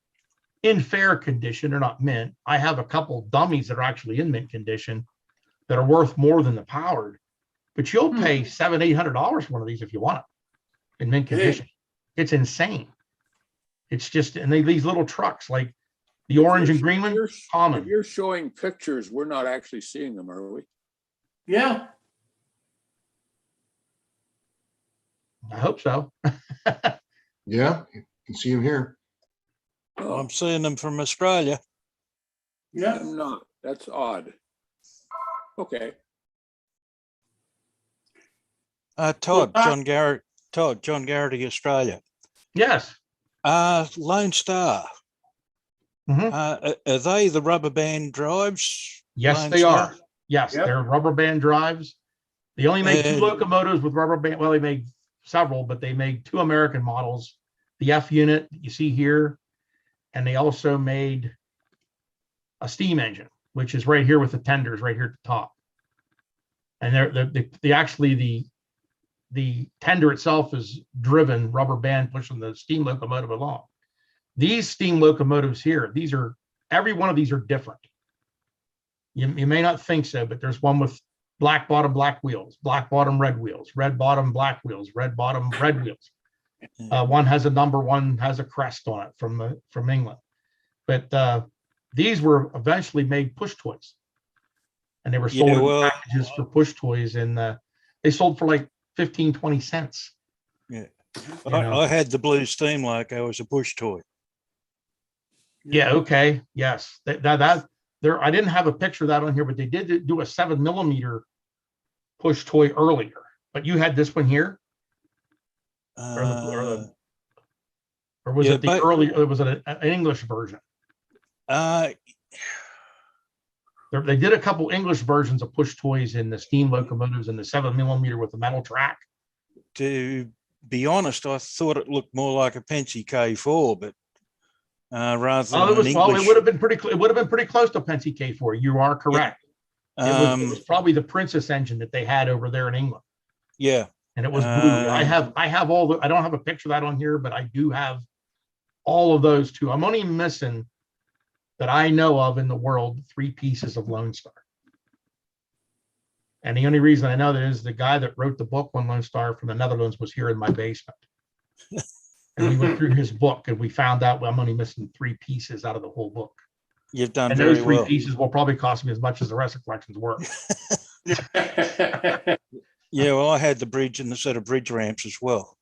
in fair condition. They're not mint. I have a couple dummies that are actually in mint condition that are worth more than the powered. But you'll pay $700-800 for one of these if you want it in mint condition. It's insane. It's just, and these little trucks like the orange and green one, common. If you're showing pictures, we're not actually seeing them, are we? Yeah. I hope so. Yeah, you can see them here. Oh, I'm seeing them from Australia. Yeah. I'm not. That's odd. Okay. Todd, Well, John Garrity, Australia. Yes. Lone Star. Are they the rubber band drives? Yes, Lone they Star? are. Yes, Yep. they're rubber band drives. They only make 2 And- locomotives with rubber band. Well, they made several, but they made 2 American models. The F unit that you see here, and they also made a steam engine, which is right here with the tenders right here at the top. And they actually the tender itself is driven rubber band pushing the steam locomotive along. These steam locomotives here, every one of these are different. You may not think so, but there's one with black bottom, black wheels, black bottom, red wheels, red bottom, black wheels, red bottom, red wheels. One has a number, one has a crest on it from England. But these were eventually made push toys, and they were sold in packages for push toys, and they sold for like 15-20 cents. Yeah. You know? I had the blue steam loco as a push toy. Yeah. Okay. Yes. That there. I didn't have a picture of that on here, but they did do a 7mm push toy earlier. but you had this one here, or was yeah, it the but- early? Or was it an English version? They did a couple English versions of push toys in the steam locomotives and the 7mm with the metal track. To be honest, I thought it looked more like a Penske K4, but rather than It was, an well, English, it would have been pretty. It would have been pretty close to Penske K4. You are correct. It was probably the Princess engine that they had over there in England, yeah, and it was blue. I have all the. I don't have a picture of that on here, but I do have all of those too. I'm only missing, that I know of in the world, 3 pieces of Lone Star. And the only reason I know that is the guy that wrote the book on Lone Star from the Netherlands was here in my basement. And we went through his book and we found out I'm only missing 3 pieces out of the whole book. you've done And very those 3 well. pieces will probably cost me as much as the rest of the collection's worth. Yeah, well, I had the bridge and the set of bridge ramps as well.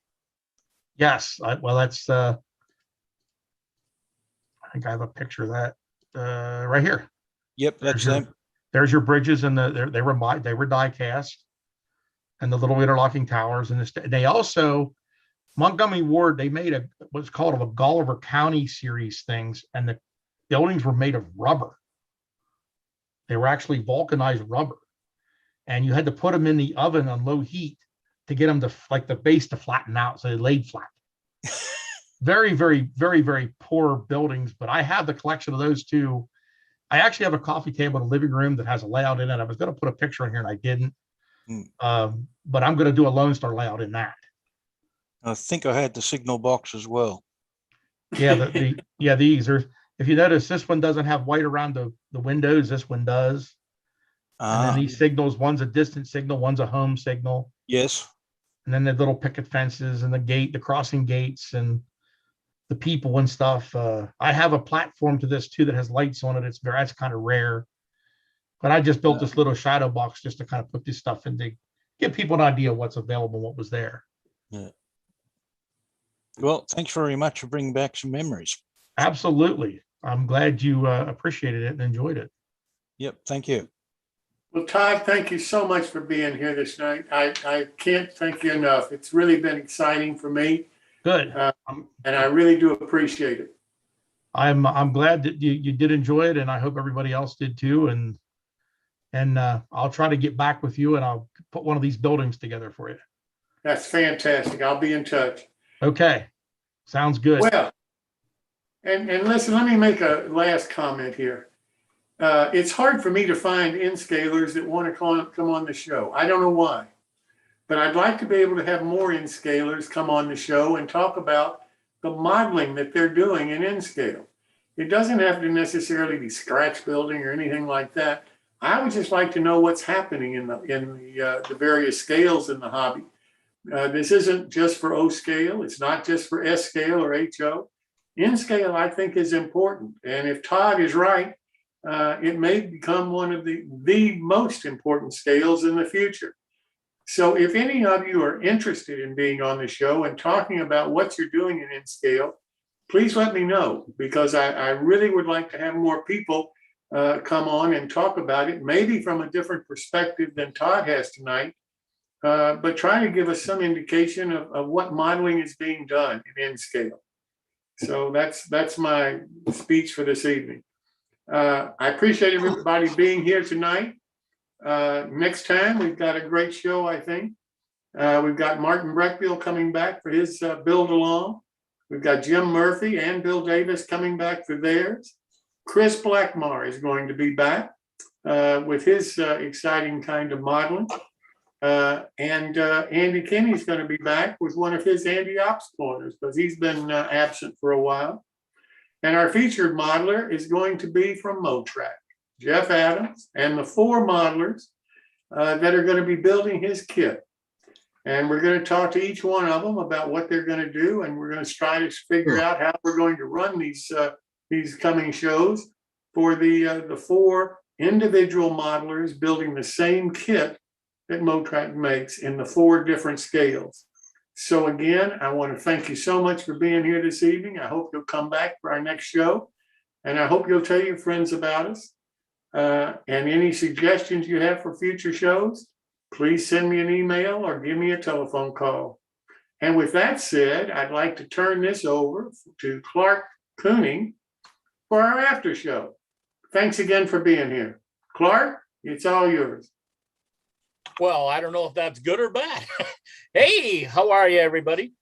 Yes, well, that's, I think I have a picture of that right here. Yep, that's There's your- them. There's your bridges, and they were die cast, and the little interlocking towers. And they also, Montgomery Ward, they made what's called a Gulliver County series things, and the buildings were made of rubber. They were actually vulcanized rubber, and you had to put them in the oven on low heat to get them to, like, the base to flatten out, so they laid flat. Very, very, very, very poor buildings, but I have the collection of those too. I actually have a coffee table in the living room that has a layout in it. I was going to put a picture in here and I didn't. But I'm going to do a Lone Star layout in that. I think I had the signal box as well. Yeah, these are, if you notice, this one doesn't have white around the windows. This one does. And then these signals, one's a distant signal, one's a home signal. Yes. And then the little picket fences and the crossing gates and the people and stuff. I have a platform to this too that has lights on it. That's kind of rare, but I just built this little shadow box just to kind of put this stuff in to give people an idea of what's available, what was there. Yeah. Well, thanks very much for bringing back some memories. Absolutely. I'm glad you appreciated it and enjoyed it. Yep. Thank you. Well, Todd, thank you so much for being here this night. I can't thank you enough. It's really been exciting for me. Good. And I really do appreciate it. I'm glad that you did enjoy it, and I hope everybody else did too. And I'll try to get back with you, and I'll put one of these buildings together for you. That's fantastic. I'll be in touch. Okay. Sounds good. Well, and listen, let me make a last comment here. It's hard for me to find Nscalers that want to come on the show. I don't know why. But I'd like to be able to have more Nscalers come on the show and talk about the modeling that they're doing in Inscale. It doesn't have to necessarily be scratch building or anything like that. I would just like to know what's happening in the various scales in the hobby. This isn't just for O scale. It's not just for S scale or HO. Inscale, I think, is important. And if Todd is right, it may become one of the most important scales in the future. So if any of you are interested in being on the show and talking about what you're doing in Inscale, please let me know, because I really would like to have more people come on and talk about it, maybe from a different perspective than Todd has tonight, but try to give us some indication of what modeling is being done in Inscale. So that's my speech for this evening. I appreciate everybody being here tonight. Next time, we've got a great show, I think. We've got Martin Breckville coming back for his build along. We've got Jim Murphy and Bill Davis coming back for theirs. Chris Blackmar is going to be back with his exciting kind of modeling. And Andy Kinney's going to be back with one of his Andy Ops corners, because he's been absent for a while. And our featured modeler is going to be from Motrack, Jeff Adams, and the 4 modelers that are going to be building his kit. And we're going to talk to each one of them about what they're going to do, and we're going to try to figure out how we're going to run these coming shows for the 4 individual modelers building the same kit that Motrack makes in the 4 different scales. So again, I want to thank you so much for being here this evening. I hope you'll come back for our next show, and I hope you'll tell your friends about us. And any suggestions you have for future shows, please send me an email or give me a telephone call. And with that said, I'd like to turn this over to Clark Cooning for our after show. Thanks again for being here. Clark, it's all yours. Well, I don't know if that's good or bad. Hey, how are you, everybody?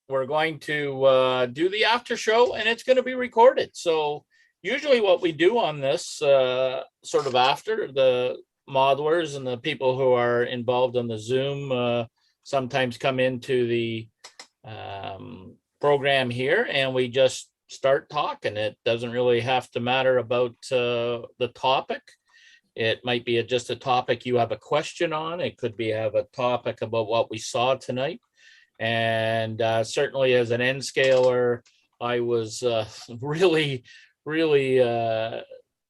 We're going to do the after show, and it's going to be recorded. So usually what we do on this sort of after, the modelers and the people who are involved on the Zoom sometimes come into the program here, and we just start talking. It doesn't really have to matter about the topic. It might be just a topic you have a question on. It could be have a topic about what we saw tonight. And certainly as an Nscaler, I was really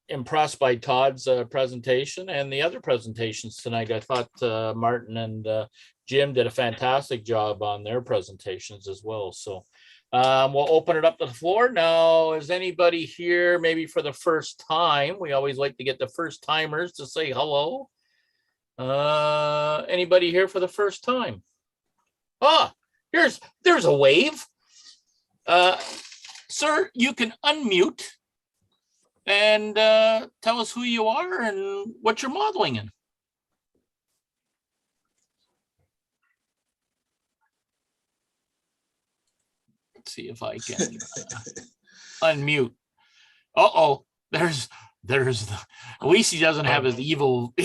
impressed by Todd's presentation and the other presentations tonight. I thought Martin and Jim did a fantastic job on their presentations as well. So we'll open it up to the floor. Now, is anybody here maybe for the first time? We always like to get the first timers to say hello. Anybody here for the first time? Ah, there's a wave. Sir, you can unmute and tell us who you are and what you're modeling in. Let's see if I can unmute. Uh-oh, there's the, at least he doesn't have his evil,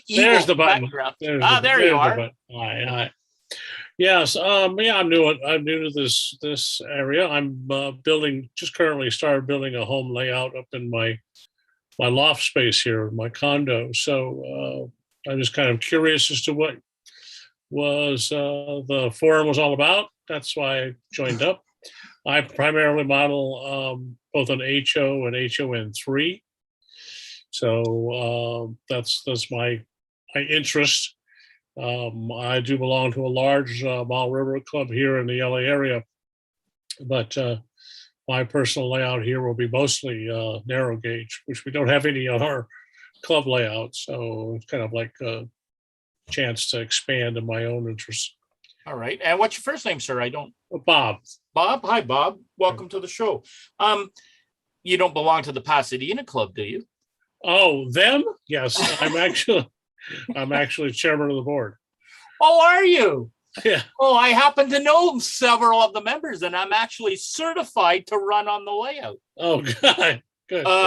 There's the button. background. There's There you are. Hi. Yes, I'm new to this area. I'm currently started building a home layout up in my loft space here, my condo. So I'm just kind of curious as to what was the forum was all about. That's why I joined up. I primarily model both an HO and HON3. So that's my interest. I do belong to a large model railroad club here in the LA area, but my personal layout here will be mostly narrow gauge, which we don't have any on our club layout. So it's kind of like a chance to expand in my own interests. All right. And what's your first name, sir? I don't. Bob. Bob. Hi, Bob. Welcome to the show. You don't belong to the Pasadena Club, do you? Oh, them? Yes, I'm actually chairman of the board. Oh, are you? Yeah. Oh, I happen to know several of the members, and I'm actually certified to run on the layout. Oh, good.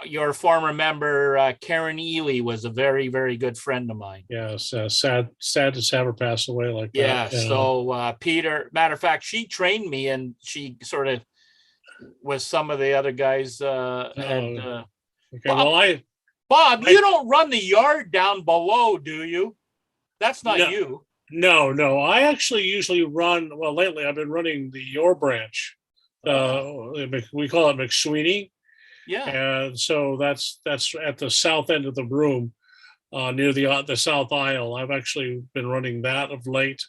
Your former member, Karen Ely, was a very, very good friend of mine. Yes, sad to have her pass away like Yeah. that. Yeah. So Peter, matter of fact, she trained me, and she sort of with some of the other guys. Okay. Bob, you don't run the yard down below, do you? That's not you. No. I actually usually run. Well, lately I've been running the Your branch. We call it McSweeney. Yeah. And so that's at the south end of the room, near the south aisle. I've actually been running that of late.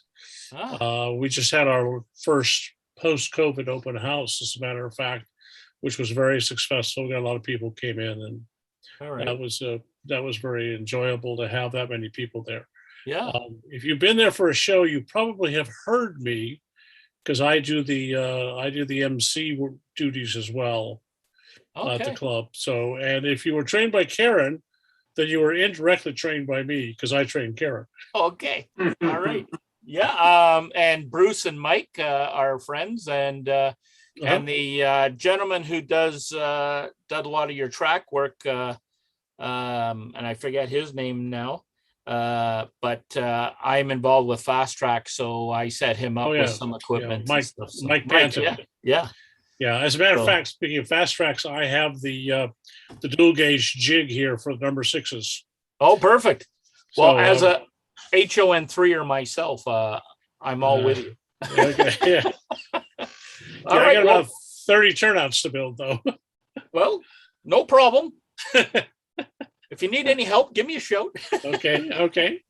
We just had our first post-COVID open house, as a matter of fact, which was very successful. We got a lot of people came in, and that was very enjoyable to have that many people there. Yeah. If you've been there for a show, you probably have heard me, because I do the MC duties as well at the club. So, and if you were trained by Karen, then you were indirectly trained by me, because I trained Karen. Okay. All right. Yeah. And Bruce and Mike are friends, and the gentleman who does a lot of your track work, and I forget his name now, but I'm involved with Fast Track, so I set him up with some equipment. Yeah. Mike Panton. Yeah. As a matter of fact, speaking of Fast Tracks, I have the dual gauge jig here for the number 6s. Oh, perfect. Well, so, as a HON3er myself, I'm all with you. Okay. Yeah. All right, I got about 30 turnouts to build, though. Well, no problem. If you need any help, give me a shout. Okay.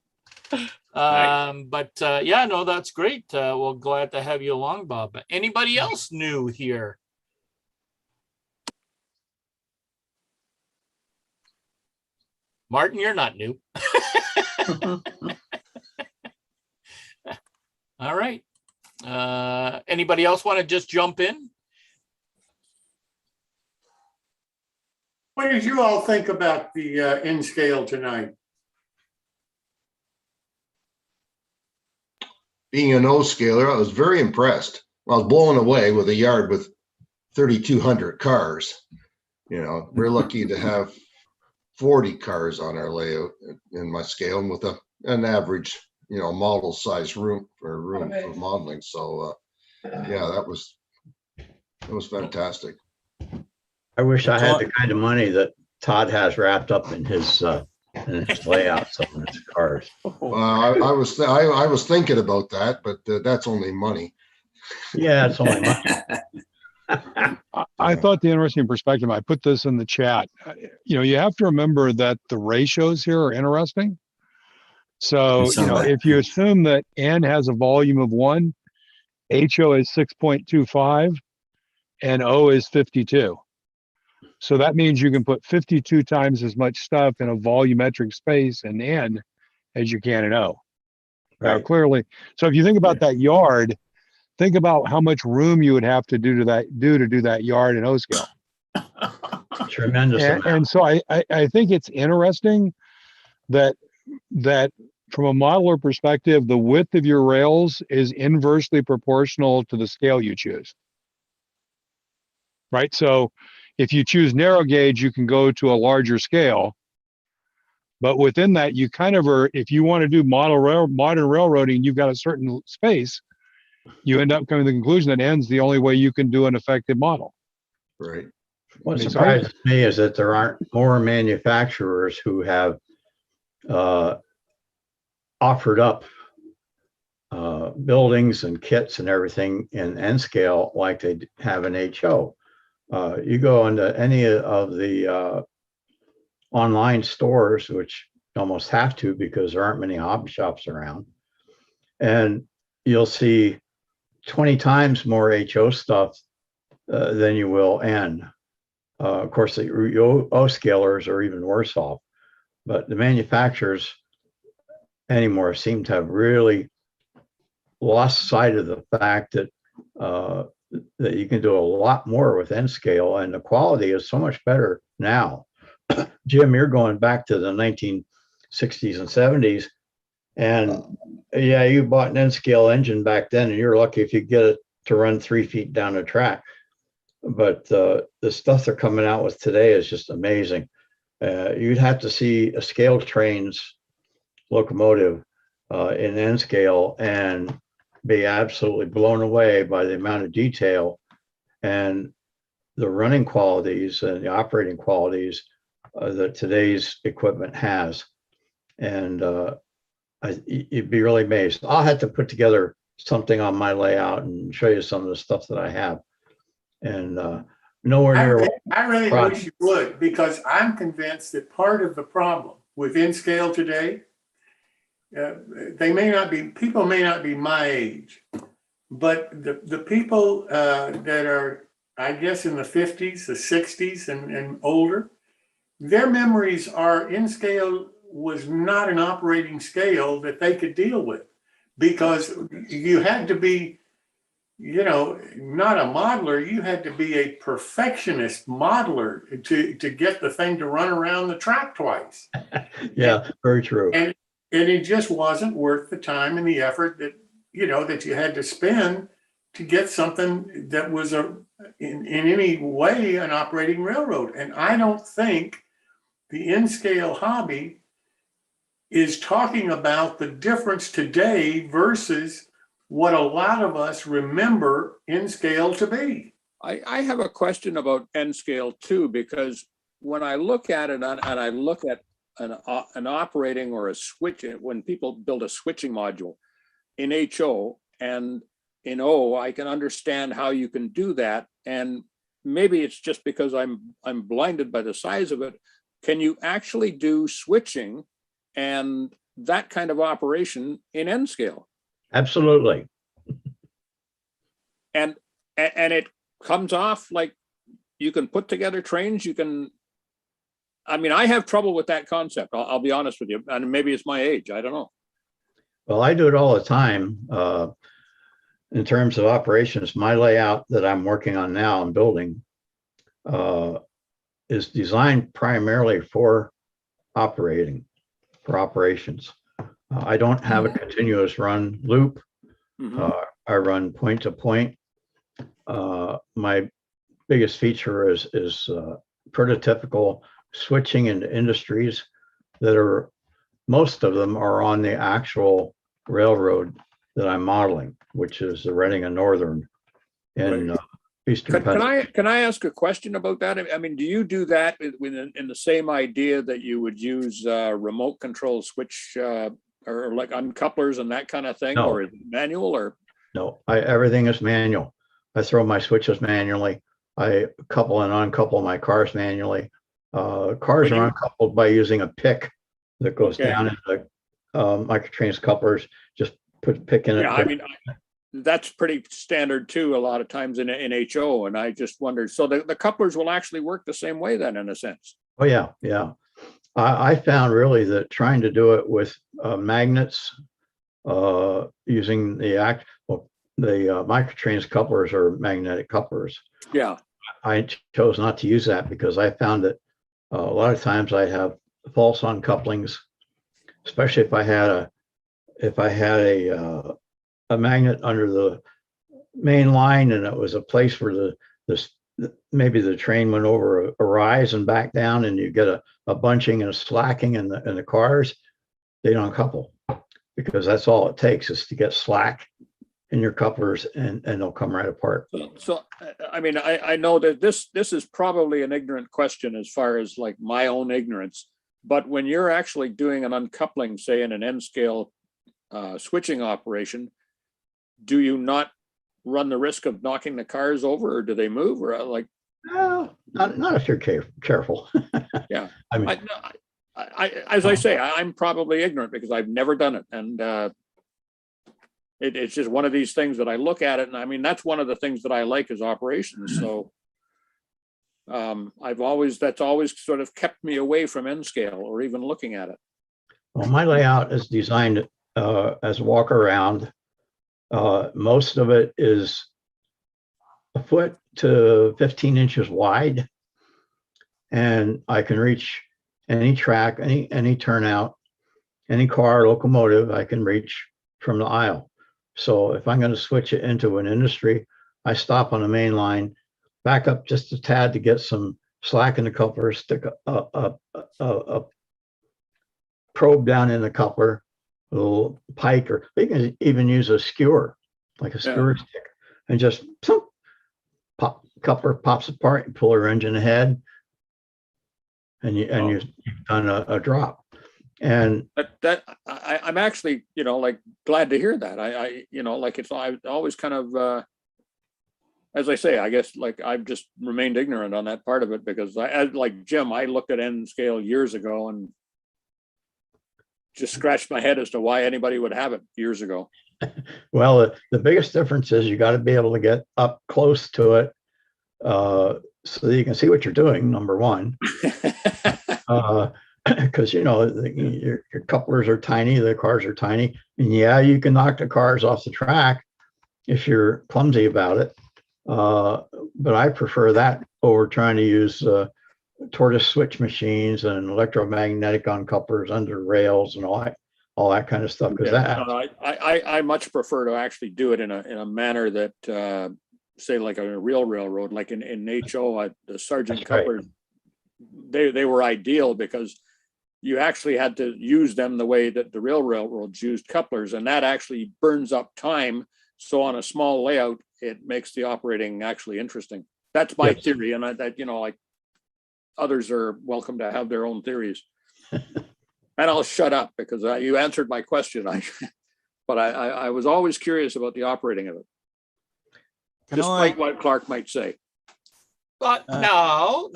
But yeah, no, that's great. Well, glad to have you along, Bob. Anybody else new here? Martin, you're not new. All right. Anybody else want to just jump in? What did you all think about the Nscale tonight? Being a no scaler, I was very impressed. I was blown away with a yard with 3,200 cars. You know, we're lucky to have 40 cars on our layout in my scale, and with an average, you know, model size room for modeling. So yeah, that was fantastic. I wish I had the kind of money that Todd has wrapped up in his layouts on his cars. I was thinking about that, but that's only money. Yeah, it's only money. I thought the interesting perspective, I put this in the chat. You know, you have to remember that the ratios here are interesting. So, you know, if you assume that N has a volume of 1, HO is 6.25, and O is 52. So that means you can put 52 times as much stuff in a volumetric space in N as you can in O. Now, Right. clearly, so if you think about that yard, think about how much room you would have to do that yard in O scale. Tremendous amount. And so I think it's interesting that from a modeler perspective, the width of your rails is inversely proportional to the scale you choose. Right? So if you choose narrow gauge, you can go to a larger scale. But within that, you kind of are, if you want to do modern railroading, you've got a certain space, you end up coming to the conclusion that N's the only way you can do an effective model. Right. What surprises me is that there aren't more manufacturers who have offered up buildings and kits and everything in Nscale like they have in HO. You go into any of the online stores, which you almost have to because there aren't many hobby shops around, and you'll see 20 times more HO stuff than you will N. Of course, the O scalers are even worse off, but the manufacturers anymore seem to have really lost sight of the fact that that you can do a lot more with Nscale, and the quality is so much better now. Jim, you're going back to the 1960s and 70s, and yeah, you bought an Nscale engine back then, and you're lucky if you get it to run 3 feet down the track. But the stuff they're coming out with today is just amazing. You'd have to see a scale trains locomotive in Nscale and be absolutely blown away by the amount of detail and the running qualities and the operating qualities that today's equipment has. And you'd be really amazed. I'll have to put together something on my layout and show you some of the stuff that I have. And nowhere near. I really wish you would, because I'm convinced that part of the problem with Inscale today, people may not be my age, but the people that are, I guess, in the 50s, the 60s and older, their memories are Inscale was not an operating scale that they could deal with, because you had to be, you know, not a modeler, you had to be a perfectionist modeler to get the thing to run around the track twice. Yeah, very true. And it just wasn't worth the time and the effort that, you know, that you had to spend to get something that was in any way an operating railroad. And I don't think the Inscale hobby is talking about the difference today versus what a lot of us remember Inscale to be. I have a question about Nscale too, because when I look at it and I look at an operating or a switch, when people build a switching module in HO and in O, I can understand how you can do that. And maybe it's just because I'm blinded by the size of it. Can you actually do switching and that kind of operation in Nscale? Absolutely. And it comes off like you can put together trains, you can, I mean, I have trouble with that concept. I'll be honest with you. And maybe it's my age. I don't know. Well, I do it all the time. In terms of operations, my layout that I'm working on now and building is designed primarily for operations. I don't have a continuous run loop. I run point to point. My biggest feature is prototypical switching into industries that are, most of them are on the actual railroad that I'm modeling, which is the Reading and Northern in Eastern Pennsylvania. Can I ask a question about that? I mean, do you do that in the same idea that you would use remote control switch or like uncouplers and that kind of thing, No. or is it manual or? No, everything is manual. I throw my switches manually. I couple and uncouple my cars manually. Cars are uncoupled by using a pick that goes down into microtrains couplers. Just put a pick in it. Yeah, I mean, that's pretty standard too, a lot of times in HO. And I just wondered, so the couplers will actually work the same way then, in a sense. Oh, yeah, yeah. I found really that trying to do it with magnets using the microtrains couplers or magnetic couplers. Yeah. I chose not to use that because I found that a lot of times I have false uncouplings, especially if I had a magnet under the main line and it was a place where maybe the train went over a rise and back down, and you get a bunching and a slacking in the cars. They don't couple because that's all it takes is to get slack in your couplers and they'll come right apart. So I mean, I know that this is probably an ignorant question as far as like my own ignorance, but when you're actually doing an uncoupling, say in an Nscale switching operation, do you not run the risk of knocking the cars over, or do they move, or like? No, not if you're careful. Yeah, I mean, as I say, I'm probably ignorant because I've never done it, and it's just one of these things that I look at it, and I mean that's one of the things that I like is operations. So that's always sort of kept me away from Nscale or even looking at it. well, my layout is designed as walk around. Most of it is a foot to 15 inches wide, and I can reach any track, any turnout, any car, locomotive I can reach from the aisle. So if I'm going to switch it into an industry, I stop on the main line, back up just a tad to get some slack in the coupler, stick a probe down in the coupler, a little pike, or you can even use a skewer, like a skewer stick, and just pop, coupler pops apart, you pull your engine ahead, and you've done a drop. And I'm actually, like glad to hear that. I always kind of, as I say, I guess like I've just remained ignorant on that part of it because like Jim, I looked at Nscale years ago and just scratched my head as to why anybody would have it years ago. Well, the biggest difference is you got to be able to get up close to it so that you can see what you're doing, number one. Because your couplers are tiny, the cars are tiny, and yeah, you can knock the cars off the track if you're clumsy about it. But I prefer that over trying to use tortoise switch machines and electromagnetic uncouplers under rails and all that kind of stuff. Because I much prefer to actually do it in a manner that say like a real railroad, like in HO, the Sergeant couplers. Right. They were ideal because you actually had to use them the way that the real railroads used couplers, and that actually burns up time. So on a small layout, it makes the operating actually interesting. That's my theory, and like others are welcome to have their own theories. And I'll shut up because you answered my question. But I was always curious about the operating of it, despite what Clark might say. But no.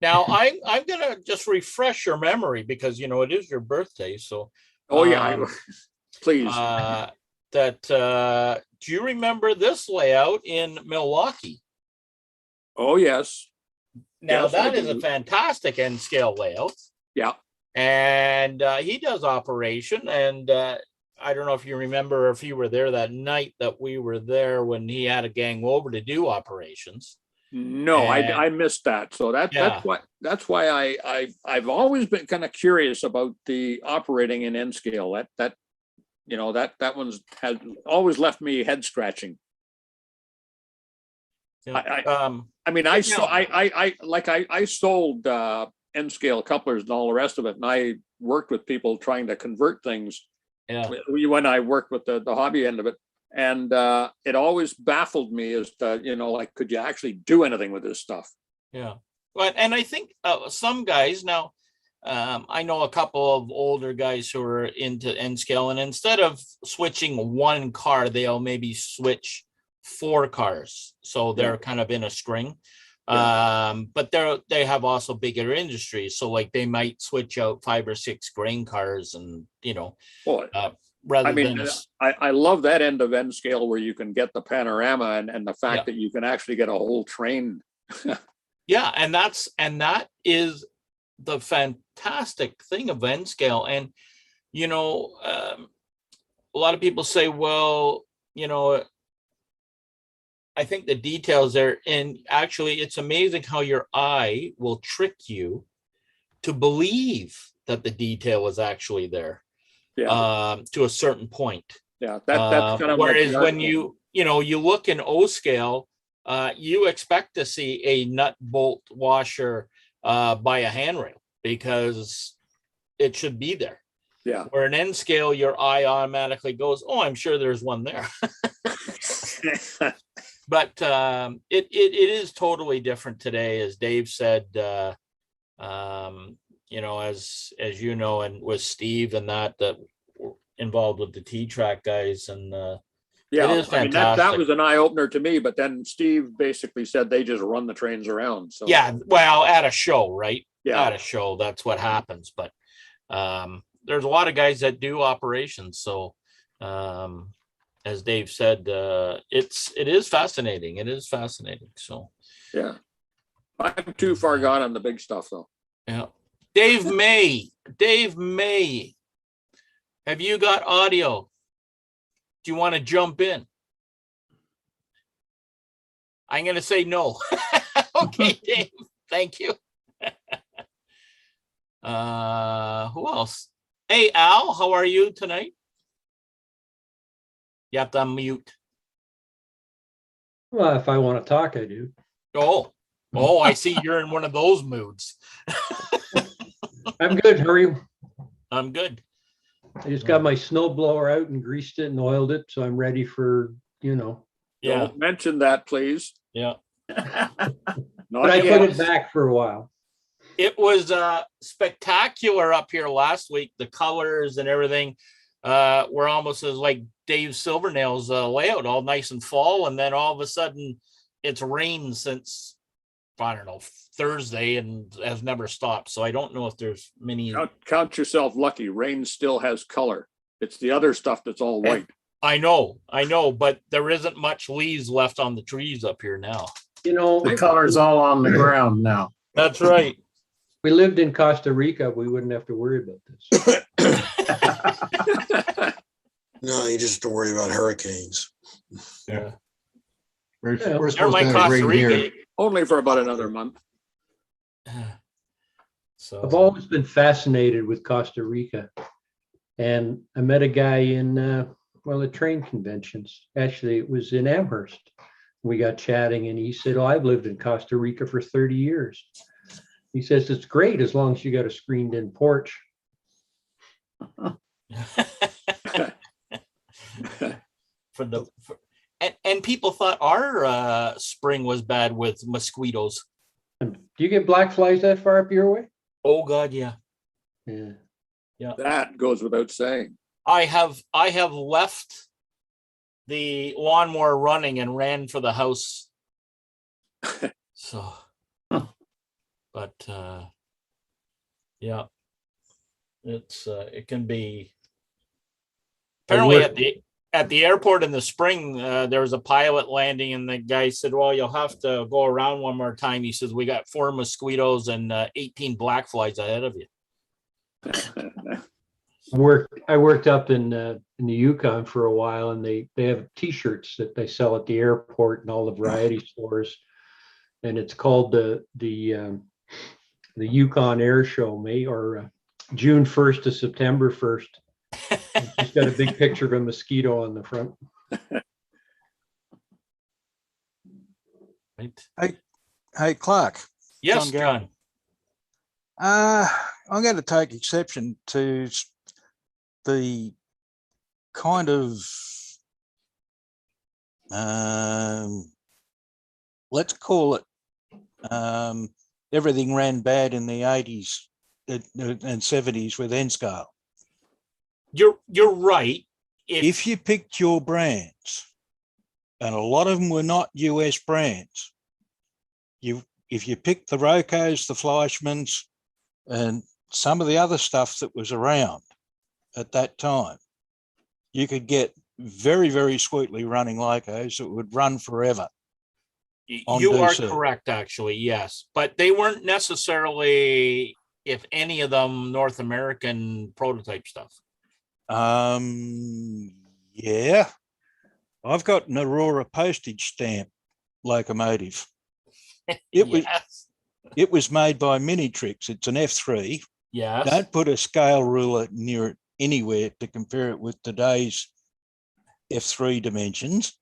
Now I'm gonna just refresh your memory because it is your birthday. So please. Do you remember this layout in Milwaukee? Oh yes. Now Yes, I that is a do. fantastic Nscale layout. Yeah. And he does operation. And I don't know if you remember, if you were there that night that we were there when he had a gang over to do operations. No, And- I missed that. So Yeah. that's why I've always been kind of curious about the operating in Nscale. That you know, that one's had always left me head scratching. I mean, I sold Nscale couplers and all the rest of it, and I worked with people trying to convert things. Yeah. When I worked with the hobby end of it, and it always baffled me as to, you know, like, could you actually do anything with this stuff? Yeah. But and I think some guys now, I know a couple of older guys who are into Nscale, and instead of switching one car, they'll maybe switch 4 cars. So they're kind of in a string. But they have also bigger industries. So like they might switch out 5 or 6 grain cars, and you know, rather I mean, than I love that end of Nscale where you can get the panorama and the fact that you can actually get a whole train. yeah, and that is the fantastic thing of Nscale. And you know, a lot of people say, well, you know, I think the details there, and actually it's amazing how your eye will trick you to believe that the detail is actually there. To a certain point. Yeah, that's kind of whereas when you look in O scale, you expect to see a nut bolt washer by a handrail because it should be there. Yeah. Where in N scale, your eye automatically goes, "Oh, I'm sure there's one there." But it is totally different today, as Dave said. You know, as you know, and with Steve and that were involved with the T-Track guys, and it is fantastic. I mean, that was an eye opener to me. But then Steve basically said they just run the trains around. So yeah, well, at a show, right? Yeah, at a show, that's what happens. But there's a lot of guys that do operations. So as Dave said, it is fascinating. It is fascinating. So yeah, I'm too far gone on the big stuff though. Yeah. Dave May, have you got audio? Do you want to jump in? I'm going to say no. Okay, Dave, thank you. Who else? Hey, Al, how are you tonight? You have to unmute. Well, if I want to talk, I do. Oh, I see you're in one of those moods. I'm good. How are you? I'm good. I just got my snow blower out and greased it and oiled it, so I'm ready for, you know. Yeah. Don't mention that, please. Yeah. But I put it back for a while. It was spectacular up here last week. The colors and everything were almost as like Dave Silvernail's layout, all nice and fall. And then all of a sudden it's rained since, I don't know, Thursday, and has never stopped. So I don't know if there's many. Count yourself lucky. Rain still has color. It's the other stuff that's all white. I know, but there isn't much leaves left on the trees up here now. You know, The color's all on the ground now. That's right. We lived in Costa Rica, we wouldn't have to worry about this. No, you just don't worry about hurricanes. Yeah. Yeah. We're supposed to have rain here. Only for about another month. So I've always been fascinated with Costa Rica. And I met a guy in, the train conventions. Actually, it was in Amherst. We got chatting and he said, I've lived in Costa Rica for 30 years. He says, it's great as long as you got a screened in porch. And people thought our spring was bad with mosquitoes. Do you get black flies that far up your way? Oh God, yeah. Yeah. That goes without saying. I have left the lawnmower running and ran for the house. So, but yeah, it's it can be. Apparently At the airport in the spring, there was a pilot landing, and the guy said, "Well, you'll have to go around one more time." He says, "We got 4 mosquitoes and 18 black flies ahead of you." I worked up in the Yukon for a while, and they have T-shirts that they sell at the airport and all the variety stores, and it's called the Yukon Air Show, June 1st to September 1st. It's got a big picture of a mosquito on the front. Right. Hey, Clark. Yes, John. I'm going to take exception to the kind of, let's call it, everything ran bad in the 80s and 70s with Nscale. You're right. If you picked your brands, and a lot of them were not US brands, if you picked the Rocos, the Fleischmans, and some of the other stuff that was around at that time, you could get very, very sweetly running Locos that would run forever. You are correct, actually, yes. But they weren't necessarily, if any of them, North American prototype stuff. Yeah. I've got an Aurora postage stamp locomotive. It was made by Trix. It's an F3. Yes. Don't put a scale ruler near it anywhere to compare it with today's F3 dimensions.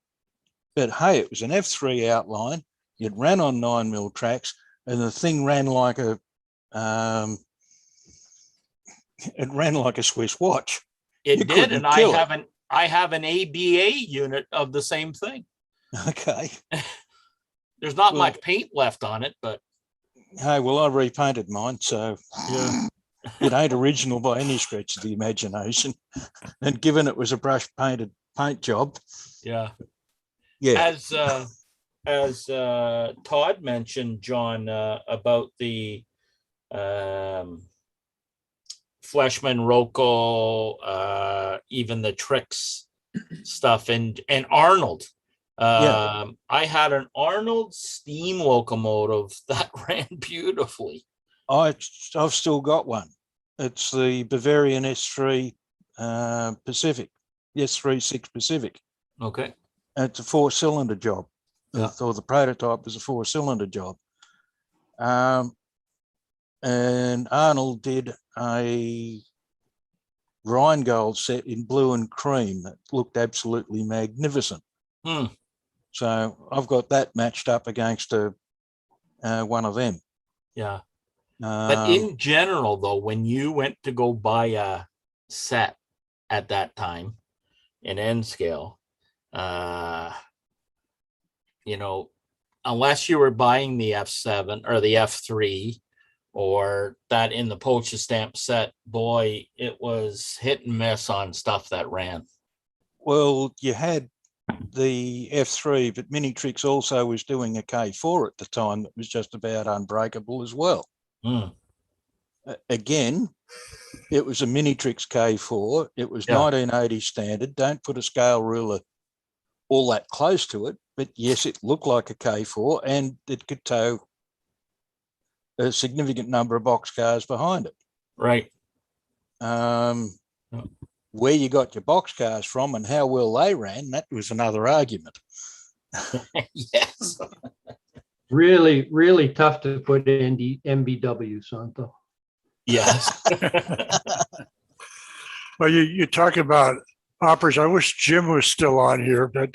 But hey, it was an F3 outline. It ran on 9mm tracks, and the thing ran like a Swiss watch. It did, and I have an ABA unit of the same thing. Okay. There's not much paint left on it, but hey, well, I repainted mine, so yeah, it ain't original by any stretch of the imagination. And given it was a brush painted paint job, yeah. As Todd mentioned, John, about the Fleshman, Rocco, even the Trix stuff, and Arnold. I had an Arnold steam locomotive that ran beautifully. I've still got one. It's the Bavarian S3 Pacific, S36 Pacific. Okay. It's a 4-cylinder job, or the prototype was a 4-cylinder job. And Arnold did a Rheingold set in blue and cream that looked absolutely magnificent. So I've got that matched up against one of them. Yeah. But in general, though, when you went to go buy a set at that time in Nscale, unless you were buying the F7 or the F3 or that in the postage stamp set, boy, it was hit and miss on stuff that ran. Well, you had the F3, but Trix also was doing a K4 at the time that was just about unbreakable as well. Again, it was a Trix K4. It was 1980 standard. Don't put a scale ruler all that close to it, but yes, it looked like a K4, and it could tow a significant number of boxcars behind it. Right. Where you got your boxcars from and how well they ran, that was another argument. Yes. Really, really tough to put in the MBWs on though. Yes. Well, you talk about operas. I wish Jim was still on here, but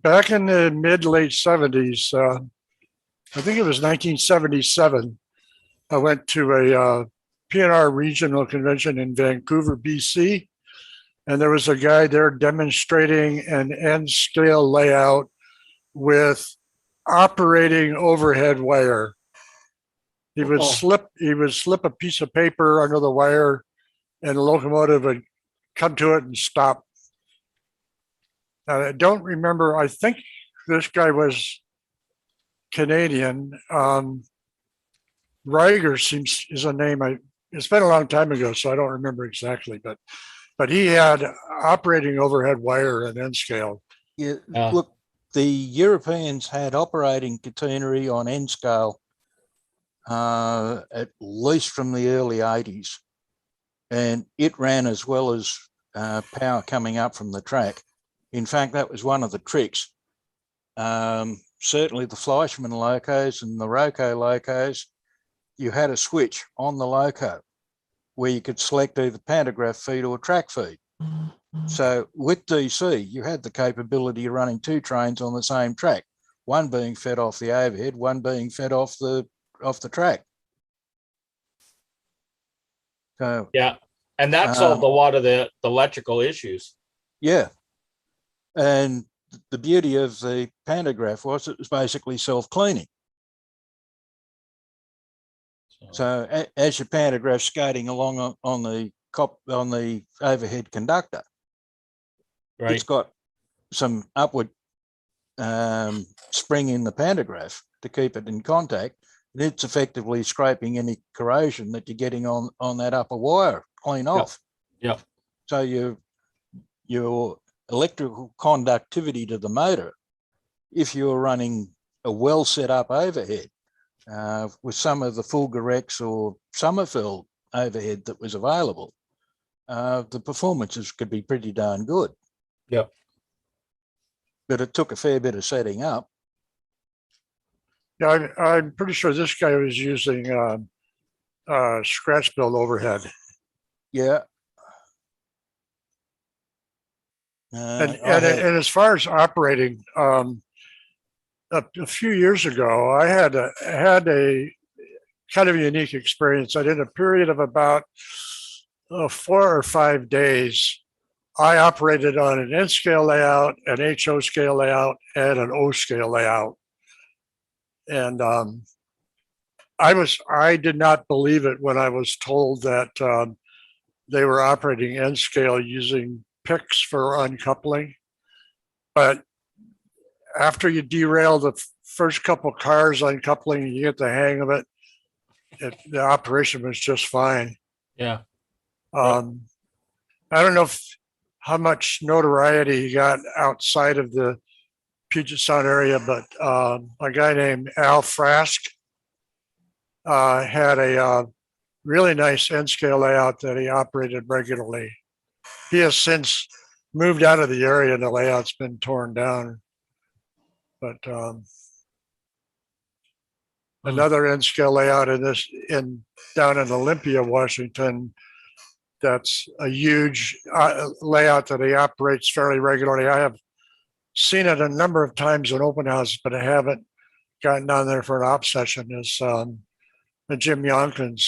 back in the mid-late 70s, I think it was 1977, I went to a P&R regional convention in Vancouver, BC, and there was a guy there demonstrating an Nscale layout with operating overhead wire. He would slip a piece of paper under the wire, and the locomotive would come to it and stop. Now, I don't remember. I think this guy was Canadian. Reiger is a name. It's been a long time ago, so I don't remember exactly. But but he had operating overhead wire and Nscale. Yeah, Yeah. look, the Europeans had operating catenary on Nscale at least from the early 80s, and it ran as well as power coming up from the track. In fact, that was one of the tricks. Certainly the Fleischmann locos and the Roco locos, you had a switch on the loco where you could select either pantograph feed or track feed. So with DC, you had the capability of running two trains on the same track, one being fed off the overhead, one being fed off the track. So Yeah. And that solved a lot of the electrical issues. yeah. And the beauty of the pantograph was it was basically self-cleaning. So as your pantograph skating along on the overhead conductor, Right. it's got some upward spring in the pantograph to keep it in contact. And it's effectively scraping any corrosion that you're getting on that upper wire clean off. Yep. So your electrical conductivity to the motor, if you're running a well set up overhead with some of the Fulgurex or Sommerfeld overhead that was available, the performances could be pretty darn good. Yep. But it took a fair bit of setting up. Yeah, I'm pretty sure this guy was using scratch build overhead. Yeah. And as far as operating, a few years ago, I had a kind of unique experience. I did a period of about 4 or 5 days. I operated on an N-scale layout, an HO scale layout, and an O scale layout. And I did not believe it when I was told that they were operating N-scale using picks for uncoupling. But after you derail the first couple cars uncoupling, you get the hang of it. The operation was just fine. Yeah. I don't know how much notoriety he got outside of the Puget Sound area, but a guy named Al Frask had a really nice N-scale layout that he operated regularly. He has since moved out of the area and the layout's been torn down. But another N-scale layout down in Olympia, Washington, that's a huge layout that he operates fairly regularly. I have seen it a number of times in open houses, but I haven't gotten down there for an op session. Is Jim Yonkins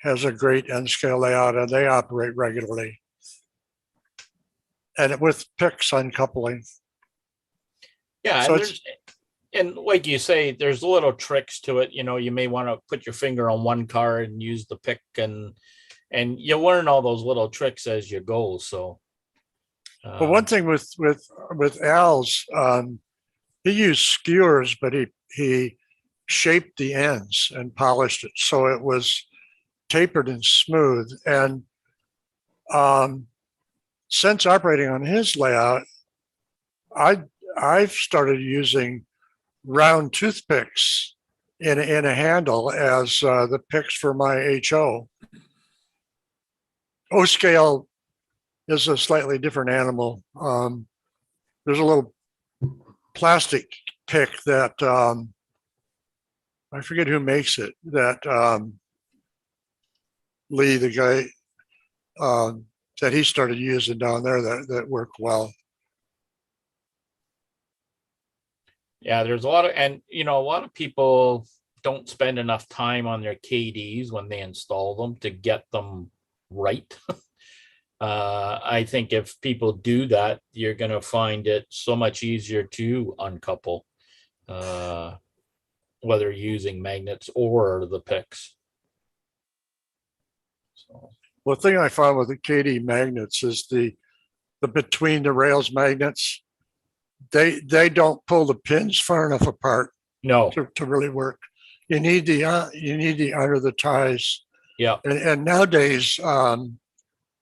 has a great N-scale layout, and they operate regularly, and with picks uncoupling. Yeah. So and like you say, there's little tricks to it. You know, you may want to put your finger on one car and use the pick, and you learn all those little tricks as you go. So, but one thing with Al's, he used skewers, but he shaped the ends and polished it so it was tapered and smooth. And since operating on his layout, I've started using round toothpicks in a handle as the picks for my HO. O scale is a slightly different animal. There's a little plastic pick that I forget who makes it, that Lee, the guy that he started using down there, that worked well. yeah, there's a lot of, and a lot of people don't spend enough time on their KDs when they install them to get them right. I think if people do that, you're going to find it so much easier to uncouple, whether using magnets or the picks. So. Well, the thing I found with the KD magnets is the between the rails magnets, they don't pull the pins far enough apart. No, to really work. You need the under the ties. Yeah. And nowadays,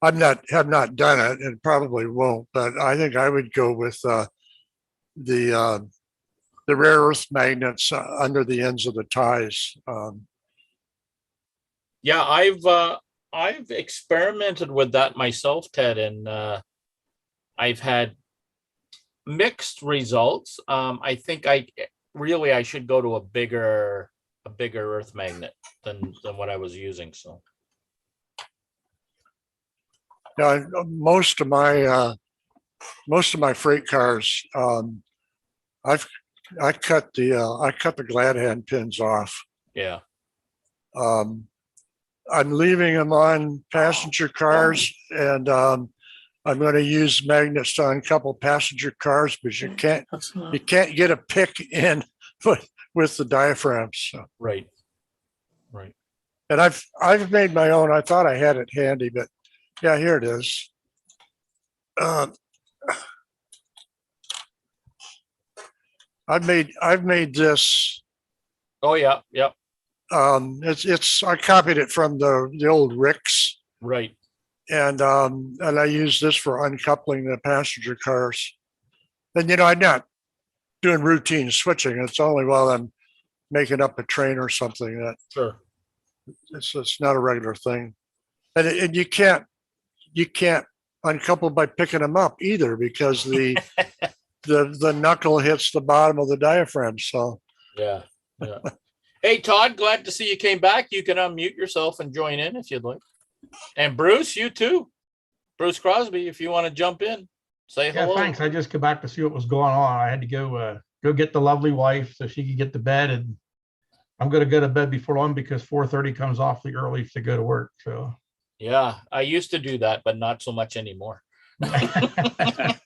have not done it and probably won't, but I think I would go with the rare earth magnets under the ends of the ties. Yeah, I've experimented with that myself, Ted, and I've had mixed results. I think I should go to a bigger earth magnet than what I was using. So Yeah, most of my freight cars, I cut the glad hand pins off. yeah. I'm leaving them on passenger cars, and I'm going to use magnets to uncouple passenger cars, but you can't get a pick in with the diaphragms. So. Right. And I've made my own. I thought I had it handy, but yeah, here it is. I've made this. Oh yeah, yep. I copied it from the old Ricks. Right. And I use this for uncoupling the passenger cars. And I'm not doing routine switching. It's only while I'm making up a train or something that Sure. It's not a regular thing. And you can't uncouple by picking them up either, because the knuckle hits the bottom of the diaphragm. So Yeah. Hey, Todd, glad to see you came back. You can unmute yourself and join in if you'd like. And Bruce, you too. Bruce Crosby, if you want to jump in, say hello. Yeah, thanks. I just got back to see what was going on. I had to go get the lovely wife so she could get to bed, and I'm going to go to bed before long because 4:30 comes awfully early to go to work. So Yeah, I used to do that, but not so much anymore. I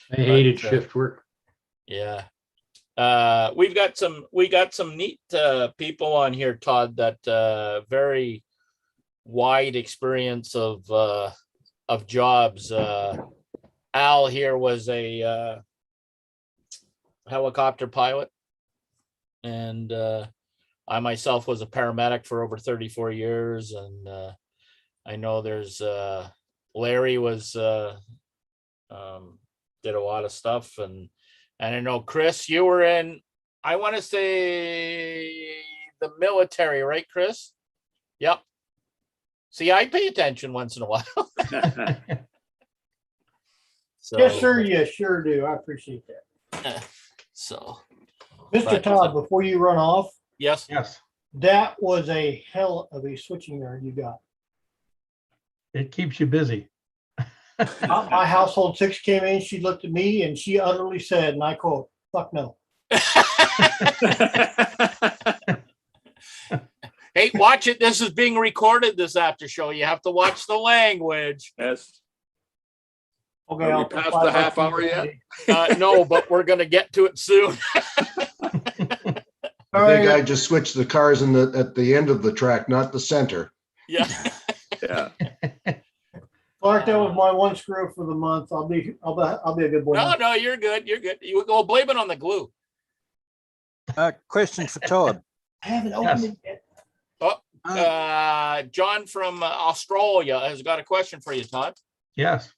hated shift work. Yeah. We got some neat people on here, Todd, that very wide experience of jobs. Al here was a helicopter pilot, and I myself was a paramedic for over 34 years, and I know there's Larry was did a lot of stuff, and I know, Chris, you were in, I want to say, the military, right, Chris? Yep. See, I pay attention once in a while. So, Yes, sir. You sure do. I appreciate that. So, Mr. Todd, before you run off, yes, that was a hell of a switching yard you got. it keeps you busy. My household six came in, she looked at me and she utterly said, and I quote, "Fuck no." Hey, watch it. This is being recorded, this after show. You have to watch the language. Yes. Okay, Are we I'll past provide the half that hour yet? No, but we're going to get to it soon. I think I just switched the cars at the end of the track, not the center. Yeah. Yeah. Clark, that was my one screw for the month. I'll be a good boy. No, you're good. You're good. You go blame it on the glue. Question for Todd. I haven't opened it yet. Oh, John from Australia has got a question for you, Todd. Yes.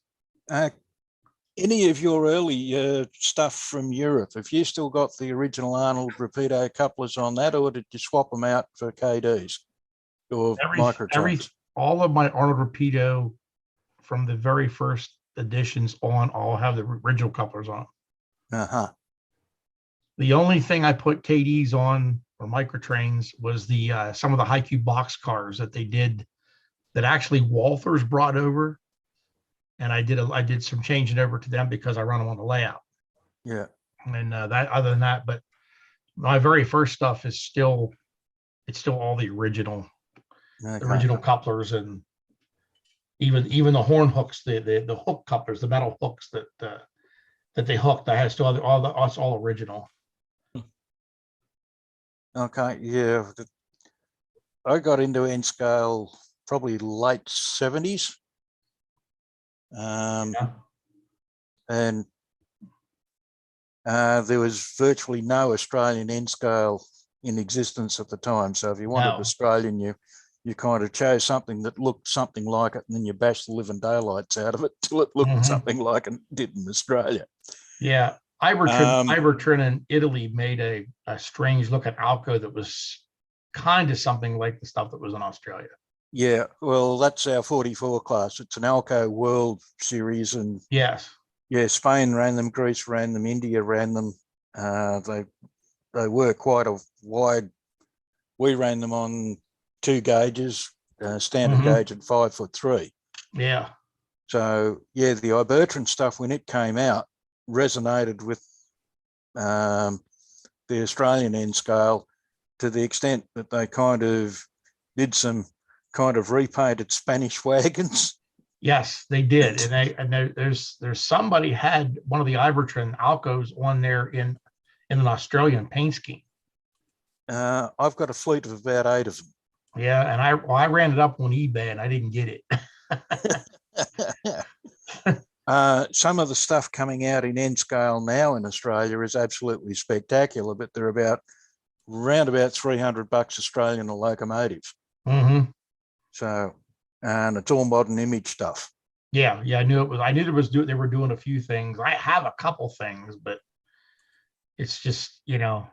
Any of your early stuff from Europe, have you still got the original Arnold Rapido couplers on that, or did you swap them out for KDs or microtrons? All of my Arnold Rapido from the very first editions on all have the original couplers on. The only thing I put KDs on or microtrains was the some of the high cube box cars that they did that actually Walthers brought over, and I did some changing over to them because I run them on the layout. Yeah. And that, other than that, but my very first stuff is still all the original couplers, and even the horn hooks, the hook couplers, the metal hooks that they hooked. I had still it's all original. Okay, yeah. I got into Nscale probably late 70s. And there was virtually no Australian Nscale in existence at the time. So if you wanted Australian, you you kind of chose something that looked something like it, and then you bashed the living daylights out of it till it looked something like it did in Australia. Yeah. Ibertrin in Italy made a strange looking Alco that was kind of something like the stuff that was in Australia. Yeah, well, that's our 44 class. It's an Alco World Series, and yes, yeah, Spain ran them, Greece ran them, India ran them. They were quite a wide. We ran them on 2 gauges, standard gauge at 5'3". Yeah. So yeah, the Ibertrin stuff when it came out resonated with the Australian Nscale to the extent that they kind of did some kind of repainted Spanish wagons. Yes, they did, and there's somebody had one of the Ibertrin Alcos on there in an Australian paint scheme. I've got a fleet of about 8 of them. Yeah, and I ran it up on eBay and I didn't get it. Some of the stuff coming out in Nscale now in Australia is absolutely spectacular, but they're around about $300 Australian a locomotive. So, and it's all modern image stuff. Yeah, I knew it was. I knew they were doing a few things. I have a couple things, but it's just, Yeah.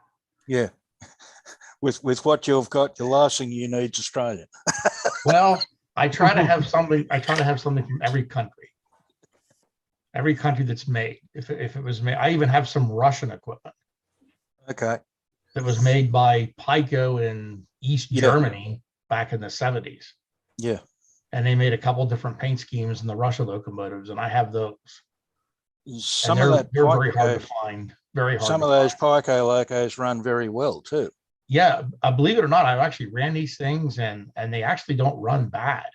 With what you've got, the last thing you need is Australian. Well, I try to have something. I try to have something from every country that's made. If it was made, I even have some Russian equipment. Okay. That was made by Pico in East Germany back in the 70s. Yeah. And they made a couple different paint schemes in the Russia locomotives, and I have those. Some of that they're very hard to find. Very hard. Some of those Pico locos run very well too. Yeah, believe it or not, I've actually ran these things, and they actually don't run bad.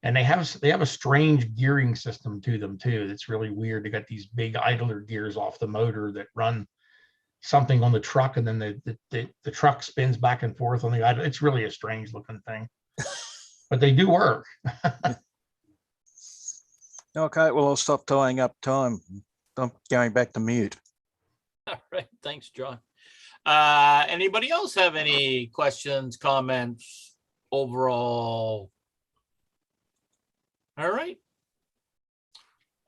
And they have a strange gearing system to them too. That's really weird. They got these big idler gears off the motor that run something on the truck, and then the truck spins back and forth on the idler. It's really a strange looking thing, but they do work. Okay, well, I'll stop tying up time. I'm going back to mute. All right, thanks, John. Anybody else have any questions, comments, overall? All right.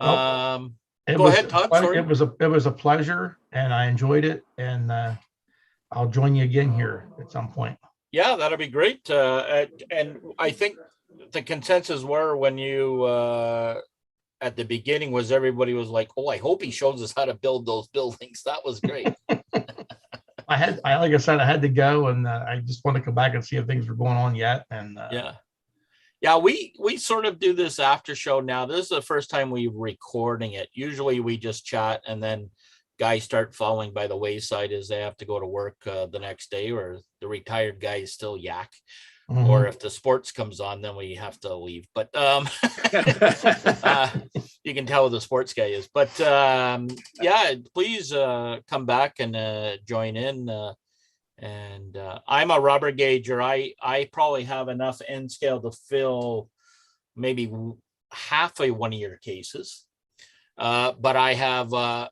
Go ahead, Todd. Sorry. It was a pleasure, and I enjoyed it, and I'll join you again here at some point. Yeah, that'll be great. And I think the consensus were when you at the beginning was everybody was like, "Oh, I hope he shows us how to build those buildings." That was great. like I said, I had to go, and I just want to come back and see if things were going on yet. And yeah, we sort of do this after show now. This is the first time we're recording it. Usually we just chat, and then guys start falling by the wayside as they have to go to work the next day, or the retired guys still yak. Or if the sports comes on, then we have to leave. But you can tell who the sports guy is. But yeah, please come back and join in. And I'm a rubber gauger. I probably have enough Nscale to fill maybe half of one of your cases. But I have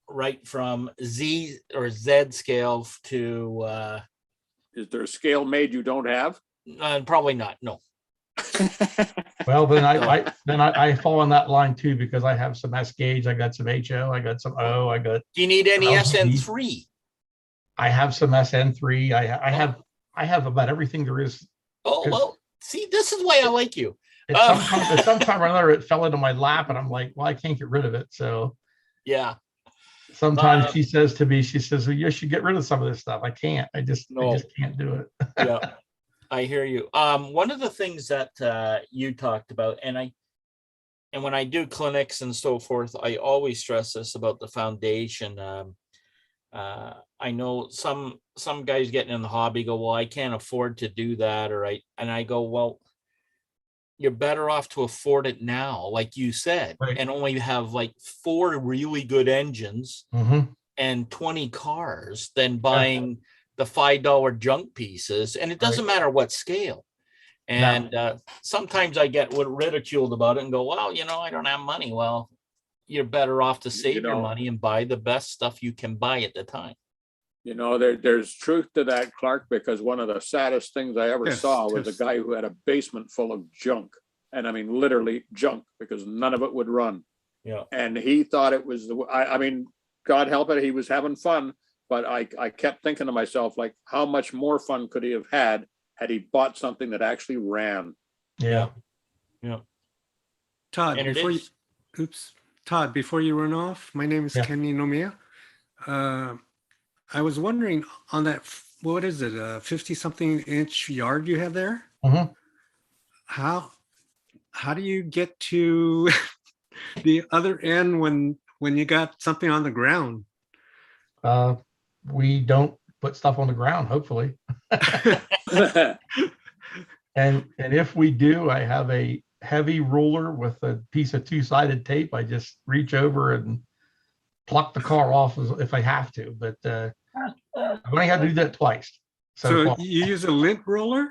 right from Z or Z scale to. Is there a scale made you don't have? Probably not. No. Well, then I fall on that line too, because I have some S gauge, I got some HO, I got some O, I got. Do you need any SN3? I have some SN3. I have about everything there is. Oh, well, see, this is why I like you. At some time or another, it fell into my lap, and I'm like, well, I can't get rid of it. So yeah. Sometimes she says to me, well, you should get rid of some of this stuff. I can't. I just can't do it. Yeah. I hear you. One of the things that you talked about, and when I do clinics and so forth, I always stress this about the foundation. I know some guys getting in the hobby go, well, I can't afford to do that, and I go, well, you're better off to afford it now, like you said, and only have like 4 really good engines and 20 cars than buying the $5 junk pieces. And it doesn't matter what scale. And sometimes I get ridiculed about it and go, well, I don't have money. Well, you're better off to save your money and buy the best stuff you can buy at the time. You know, there's truth to that, Clark, because one of the saddest things I ever Yes, saw was yes. a guy who had a basement full of junk. And I mean, literally junk, because none of it would run. Yeah. And he thought it was I mean, God help it, he was having fun. But I kept thinking to myself, like, how much more fun could he have had he bought something that actually ran? Yeah. Yeah. Todd, And it before you, is. oops, Todd, before you run off, my name is Yeah. Kenny Nomiya. I was wondering on that, what is it, a 50-something inch yard you have there? Mhm. How do you get to the other end when you got something on the ground? We don't put stuff on the ground, hopefully. And if we do, I have a heavy ruler with a piece of two-sided tape. I just reach over and pluck the car off if I have to, but I've only had to do that twice so So far. you use a lint roller?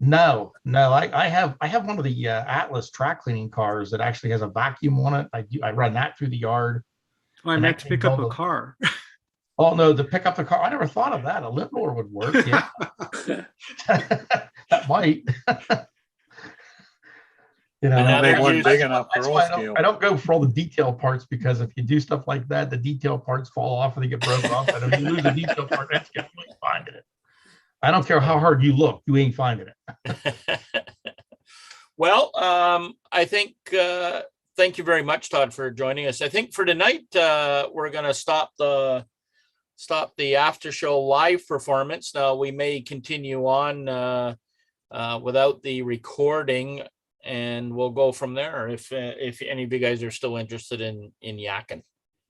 No, I have one of the Atlas track cleaning cars that actually has a vacuum on it. I run that through the yard. Oh, I And meant that to pick cleans up all a the- car. Oh no, to pick up the car. I never thought of that. A lint roller would work. Yeah, that might. You know, Another that's- use- that's big why- that's why I don't go for all the detail parts, because if you do stuff like that, the detail parts fall off and they get broken off. And if you lose a detail part, that's you ain't finding it. I don't care how hard you look, you ain't finding it. Well, I think, thank you very much, Todd, for joining us. I think for tonight, we're going to stop the after show live performance. Now we may continue on without the recording, and we'll go from there if any of you guys are still interested in yakking.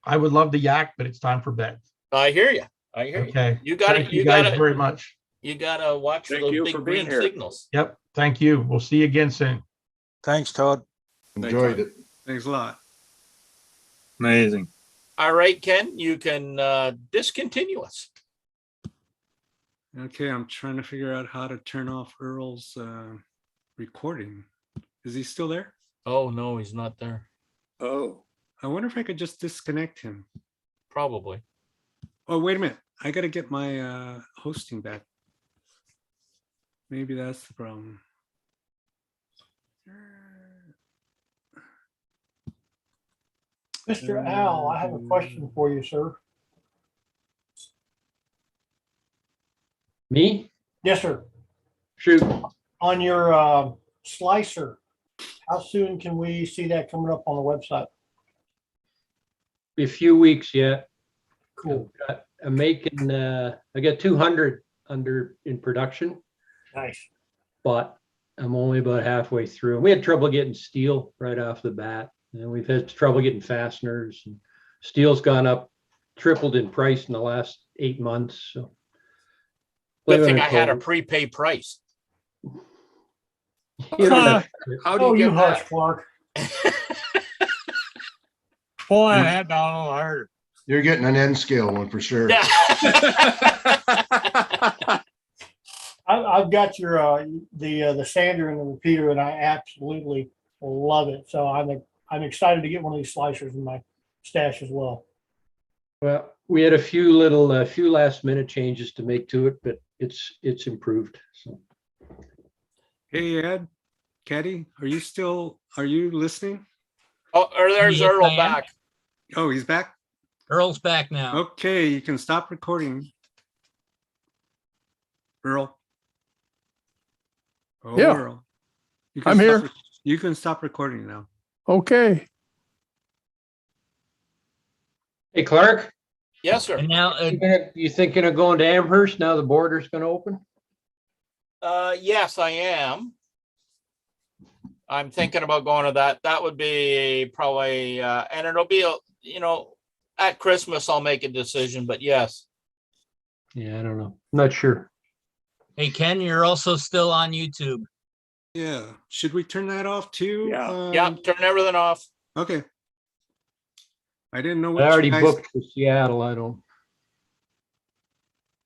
I would love to yak, but it's time for bed. I hear you. I hear you. Okay. You got Thank it. you guys very much. You got to watch for Thank those you big for being green here. signals. Yep. Thank you. We'll see you again soon. Thanks, Todd. Enjoyed it. Thanks a lot. Amazing. All right, Ken, you can discontinue us. Okay, I'm trying to figure out how to turn off Earl's recording. Is he still there? Oh, no, he's not there. Oh, I wonder if I could just disconnect him. Probably. Oh, wait a minute. I got to get my hosting back. Maybe that's the problem. Mr. Al, I have a question for you, sir. Me? Yes, sir. Shoot. On your slicer, how soon can we see that coming up on the website? Be a few weeks yet. Cool. I'm making, I got 200 in production, Nice. but I'm only about halfway through. We had trouble getting steel right off the bat, and we've had trouble getting fasteners. And steel's gone up, tripled in price in the last 8 months. So Good blame it thing on I had a COVID. prepaid price. You know, how do Oh, you you get hush, that? Clark. Boy, I had down a little harder. You're getting an Nscale one for sure. I've got your the sander and the repeater, and I absolutely love it. So I'm excited to get one of these slicers in my stash as well. well, we had a few little, few last minute changes to make to it, but it's improved. So Hey, Ed, Caddy, are you listening? Oh, there's Yes, Earl I am. back. Oh, he's back? Earl's back now. Okay, you can stop recording. Earl. Oh, Yeah. Earl. You can I'm stop here. You can stop recording now. Okay. hey, Clark, Yes, sir. And now, you thinking of going to Amherst now the border's going to open? Yes, I am. I'm thinking about going to that. That would be probably, and it'll be, at Christmas, I'll make a decision, but yes. Yeah, I don't know. Not sure. hey, Ken, you're also still on YouTube. Yeah, should we turn that off too? Yeah. Yeah, turn everything off. Okay. I didn't know I what already you guys, booked for Seattle. I don't.